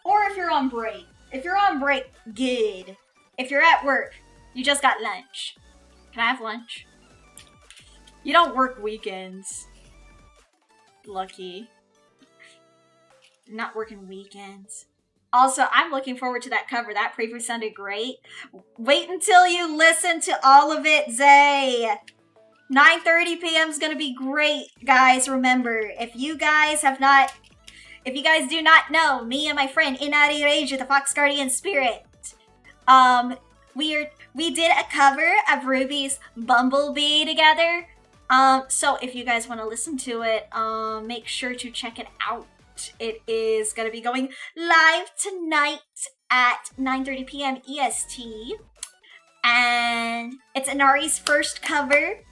Or if you're on break. If you're on break, good. If you're at work, you just got lunch. Can I have lunch? You don't work weekends. Lucky. Not working weekends. Also, I'm looking forward to that cover. That preview sounded great. Wait until you listen to all of it, Zay. 9:30 p.m. is gonna be great, guys. Remember, if you guys do not know, me and my friend Inari Rage, the Fox Guardian Spirit, we did a cover of Ruby's Bumblebee together. So if you guys want to listen to it, make sure to check it out. It is going to be going live tonight at 9:30 p.m. EST. And it's Inari's first cover.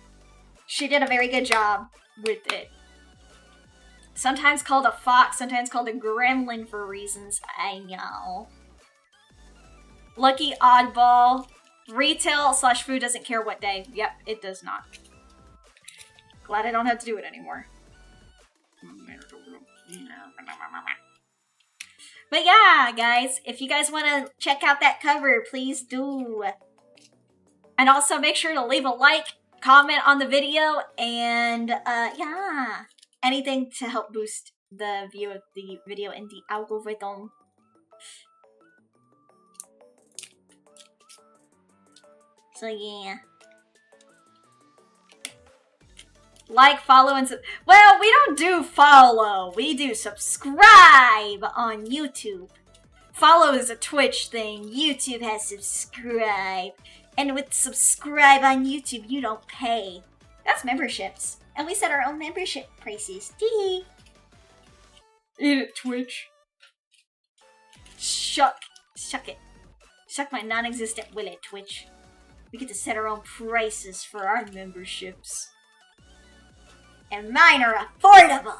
She did a very good job with it. Sometimes called a fox, sometimes called a gremlin for reasons I know. Lucky oddball. Retail/food doesn't care what day. Yep, it does not. Glad I don't have to do it anymore. But yeah, guys, if you guys want to check out that cover, please do. And also make sure to leave a like, comment on the video, and yeah, anything to help boost the view of the video in the algorithm. So yeah. Like, follow, and well, we don't do follow. We do subscribe on YouTube. Follow is a Twitch thing. YouTube has subscribe. And with subscribe on YouTube, you don't pay. That's memberships. And we set our own membership prices. Tee. Eat it, Twitch. Shuck it. Suck my non-existent willet, Twitch. We get to set our own prices for our memberships. And mine are affordable!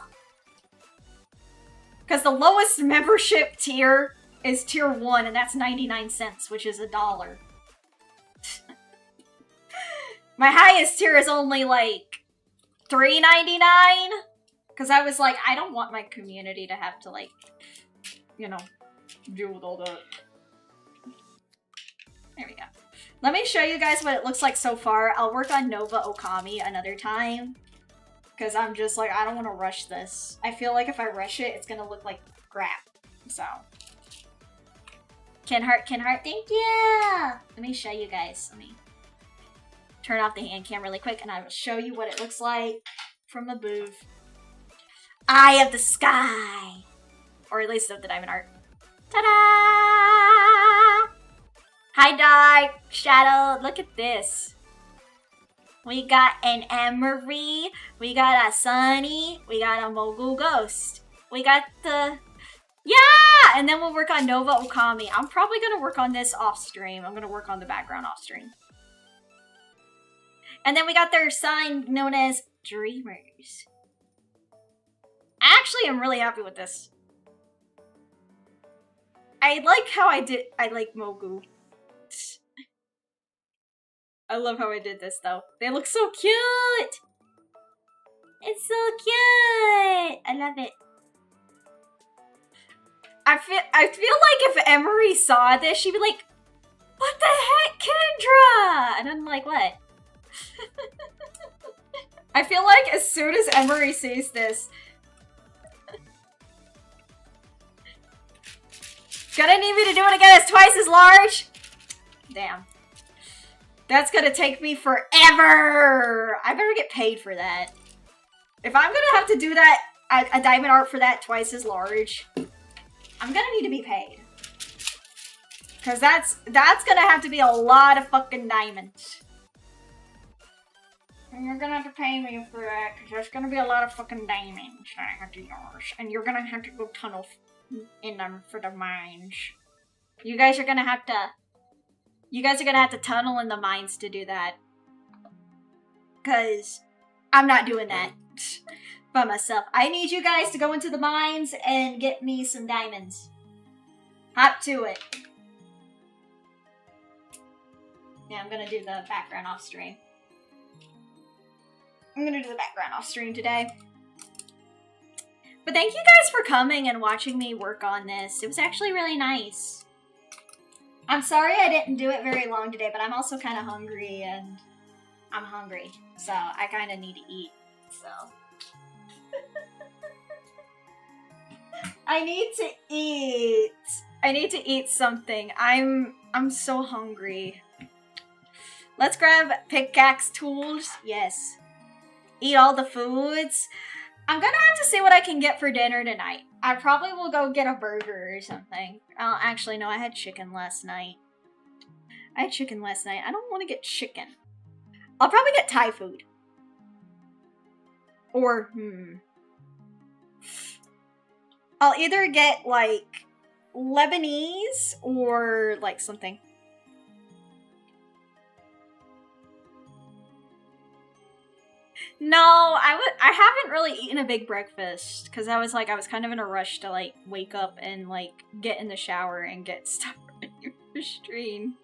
Because the lowest membership tier is tier 1, and that's 99 cents, which is $1. My highest tier is only like $3.99. Because I was like, I don't want my community to have to, like, you know, deal with all that. There we go. Let me show you guys what it looks like so far. I'll work on Nova Okami another time. Because I'm just like, I don't want to rush this. I feel like if I rush it, it's going to look like crap. So. Ken Hart, thank you! Let me show you guys. Let me turn off the hand cam really quick and I will show you what it looks like from the booth. Eye of the sky! Or at least of the diamond art. Ta-da! Hi, Dark Shadow. Look at this. We got an Emery, we got a Sunny, we got a Mogul Ghost. We got the... Yeah! And then we'll work on Nova Okami. I'm probably going to work on this off stream. I'm going to work on the background off stream. And then we got their sign known as Dreamers. Actually, I'm really happy with this. I like how I like Mogu. I love how I did this, though. They look so cute! It's so cute! I love it. I feel like if Emery saw this, she'd be like, what the heck, Kendra? And I'm like, what? I feel like as soon as Emery sees this, gonna need me to do it again. It's twice as large. Damn. That's gonna take me forever. I better get paid for that. If I'm gonna have to do that, a diamond art for that twice as large, I'm gonna need to be paid. Cause that's gonna have to be a lot of fucking diamonds. And you're gonna have to pay me for that, cause there's gonna be a lot of fucking diamonds that I have to use. And you're gonna have to go tunnel in them for the mines. You guys are gonna have to tunnel in the mines to do that. Cause I'm not doing that by myself. I need you guys to go into the mines and get me some diamonds. Hop to it. Yeah, I'm gonna do the background off stream. I'm gonna do the background off stream today. But thank you guys for coming and watching me work on this. It was actually really nice. I'm sorry I didn't do it very long today, but I'm also kind of hungry and I'm hungry, so I kind of need to eat. So I need to eat. I need to eat something. I'm so hungry. Let's grab pickaxe tools. Yes. Eat all the foods. I'm gonna have to see what I can get for dinner tonight. I probably will go get a burger or something. Oh, actually, no, I had chicken last night. I don't want to get chicken. I'll probably get Thai food. Or, I'll either get, like, Lebanese or, like, something. No, I haven't really eaten a big breakfast, because I was kind of in a rush to, like, wake up and, like, get in the shower and get stuff ready for stream.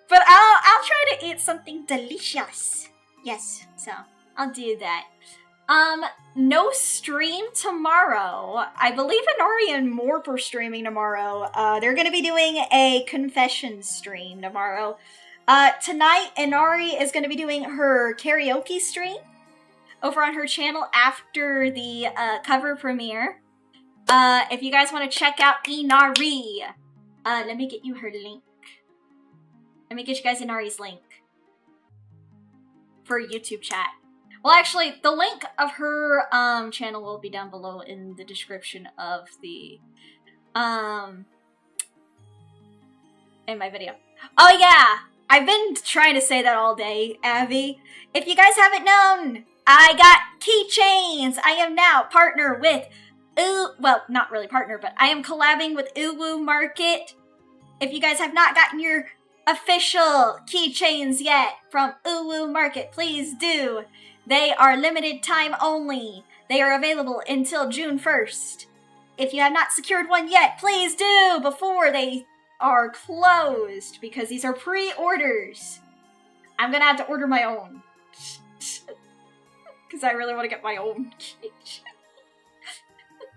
But I'll try to eat something delicious. Yes, so I'll do that. No stream tomorrow. I believe Inari and Morp are streaming tomorrow. They're gonna be doing a confession stream tomorrow. Tonight, Inari is gonna be doing her karaoke stream over on her channel after the, cover premiere. If you guys want to check out Inari, let me get you her link. Let me get you guys Inari's link for YouTube chat. Well, actually, the link of her channel will be down below in the description of the in my video. Oh yeah, I've been trying to say that all day, Abby. If you guys haven't known, I got keychains. I am now partner with well, not really partner, but I am collabing with Uwumarket. If you guys have not gotten your official keychains yet from Uwumarket, please do. They are limited time only. They are available until June 1st. If you have not secured one yet, please do before they are closed, because these are pre-orders. I'm gonna have to order my own. Because I really want to get my own keychain.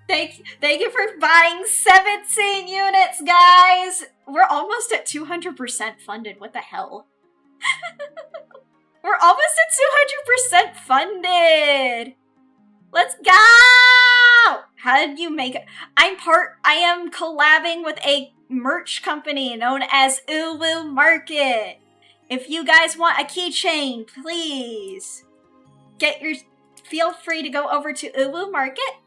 Thank you for buying 17 units, guys! We're almost at 200% funded. What the hell? We're almost at 200% funded! Let's go! How did you make it? I am collabing with a merch company known as Uwumarket. If you guys want a keychain, please feel free to go over to Uwumarket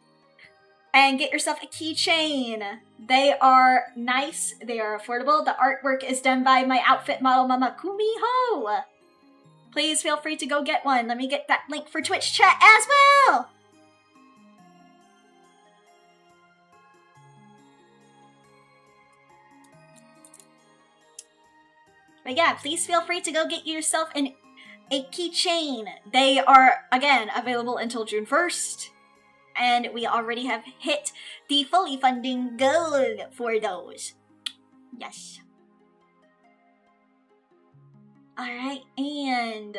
and get yourself a keychain. They are nice. They are affordable. The artwork is done by my outfit model, Mama Kumiho. Please feel free to go get one. Let me get that link for Twitch chat as well. But yeah, please feel free to go get yourself a keychain. They are, again, available until June 1st. And we already have hit the fully funding goal for those. Yes. Alright, and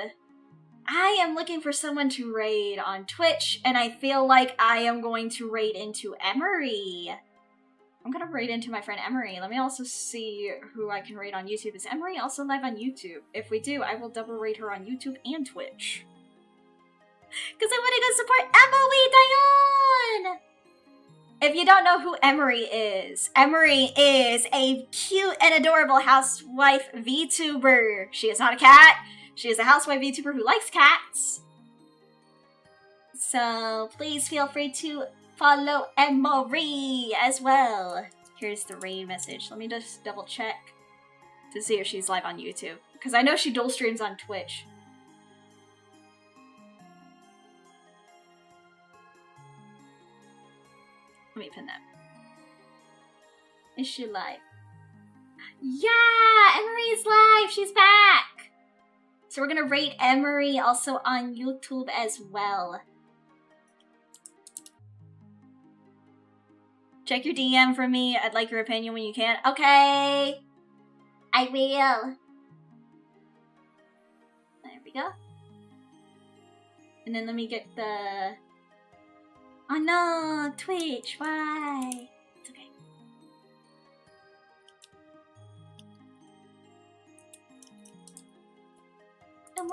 I am looking for someone to raid on Twitch, and I feel like I am going to raid into Emery. I'm gonna raid into my friend Emery. Let me also see who I can raid on YouTube. Is Emery also live on YouTube? If we do, I will double raid her on YouTube and Twitch. Because I want to go support Emily Dion! If you don't know who Emery is a cute and adorable housewife VTuber. She is not a cat. She is a housewife VTuber who likes cats. So please feel free to follow Emery as well. Here's the raid message. Let me just double check to see if she's live on YouTube. Because I know she dual streams on Twitch. Let me pin that. Is she live? Yeah! Emery's live! She's back! So we're gonna rate Emery also on YouTube as well. Check your DM for me. I'd like your opinion when you can. Okay! I will. There we go. And then let me get the... Oh no, Twitch, why? It's okay.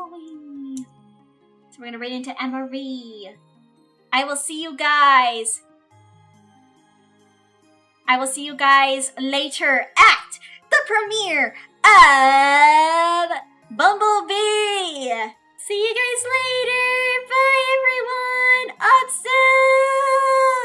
Bumblebee. So we're gonna raid into Emery. I will see you guys. I will see you guys later at the premiere of Bumblebee. See you guys later. Bye, everyone. Up soon.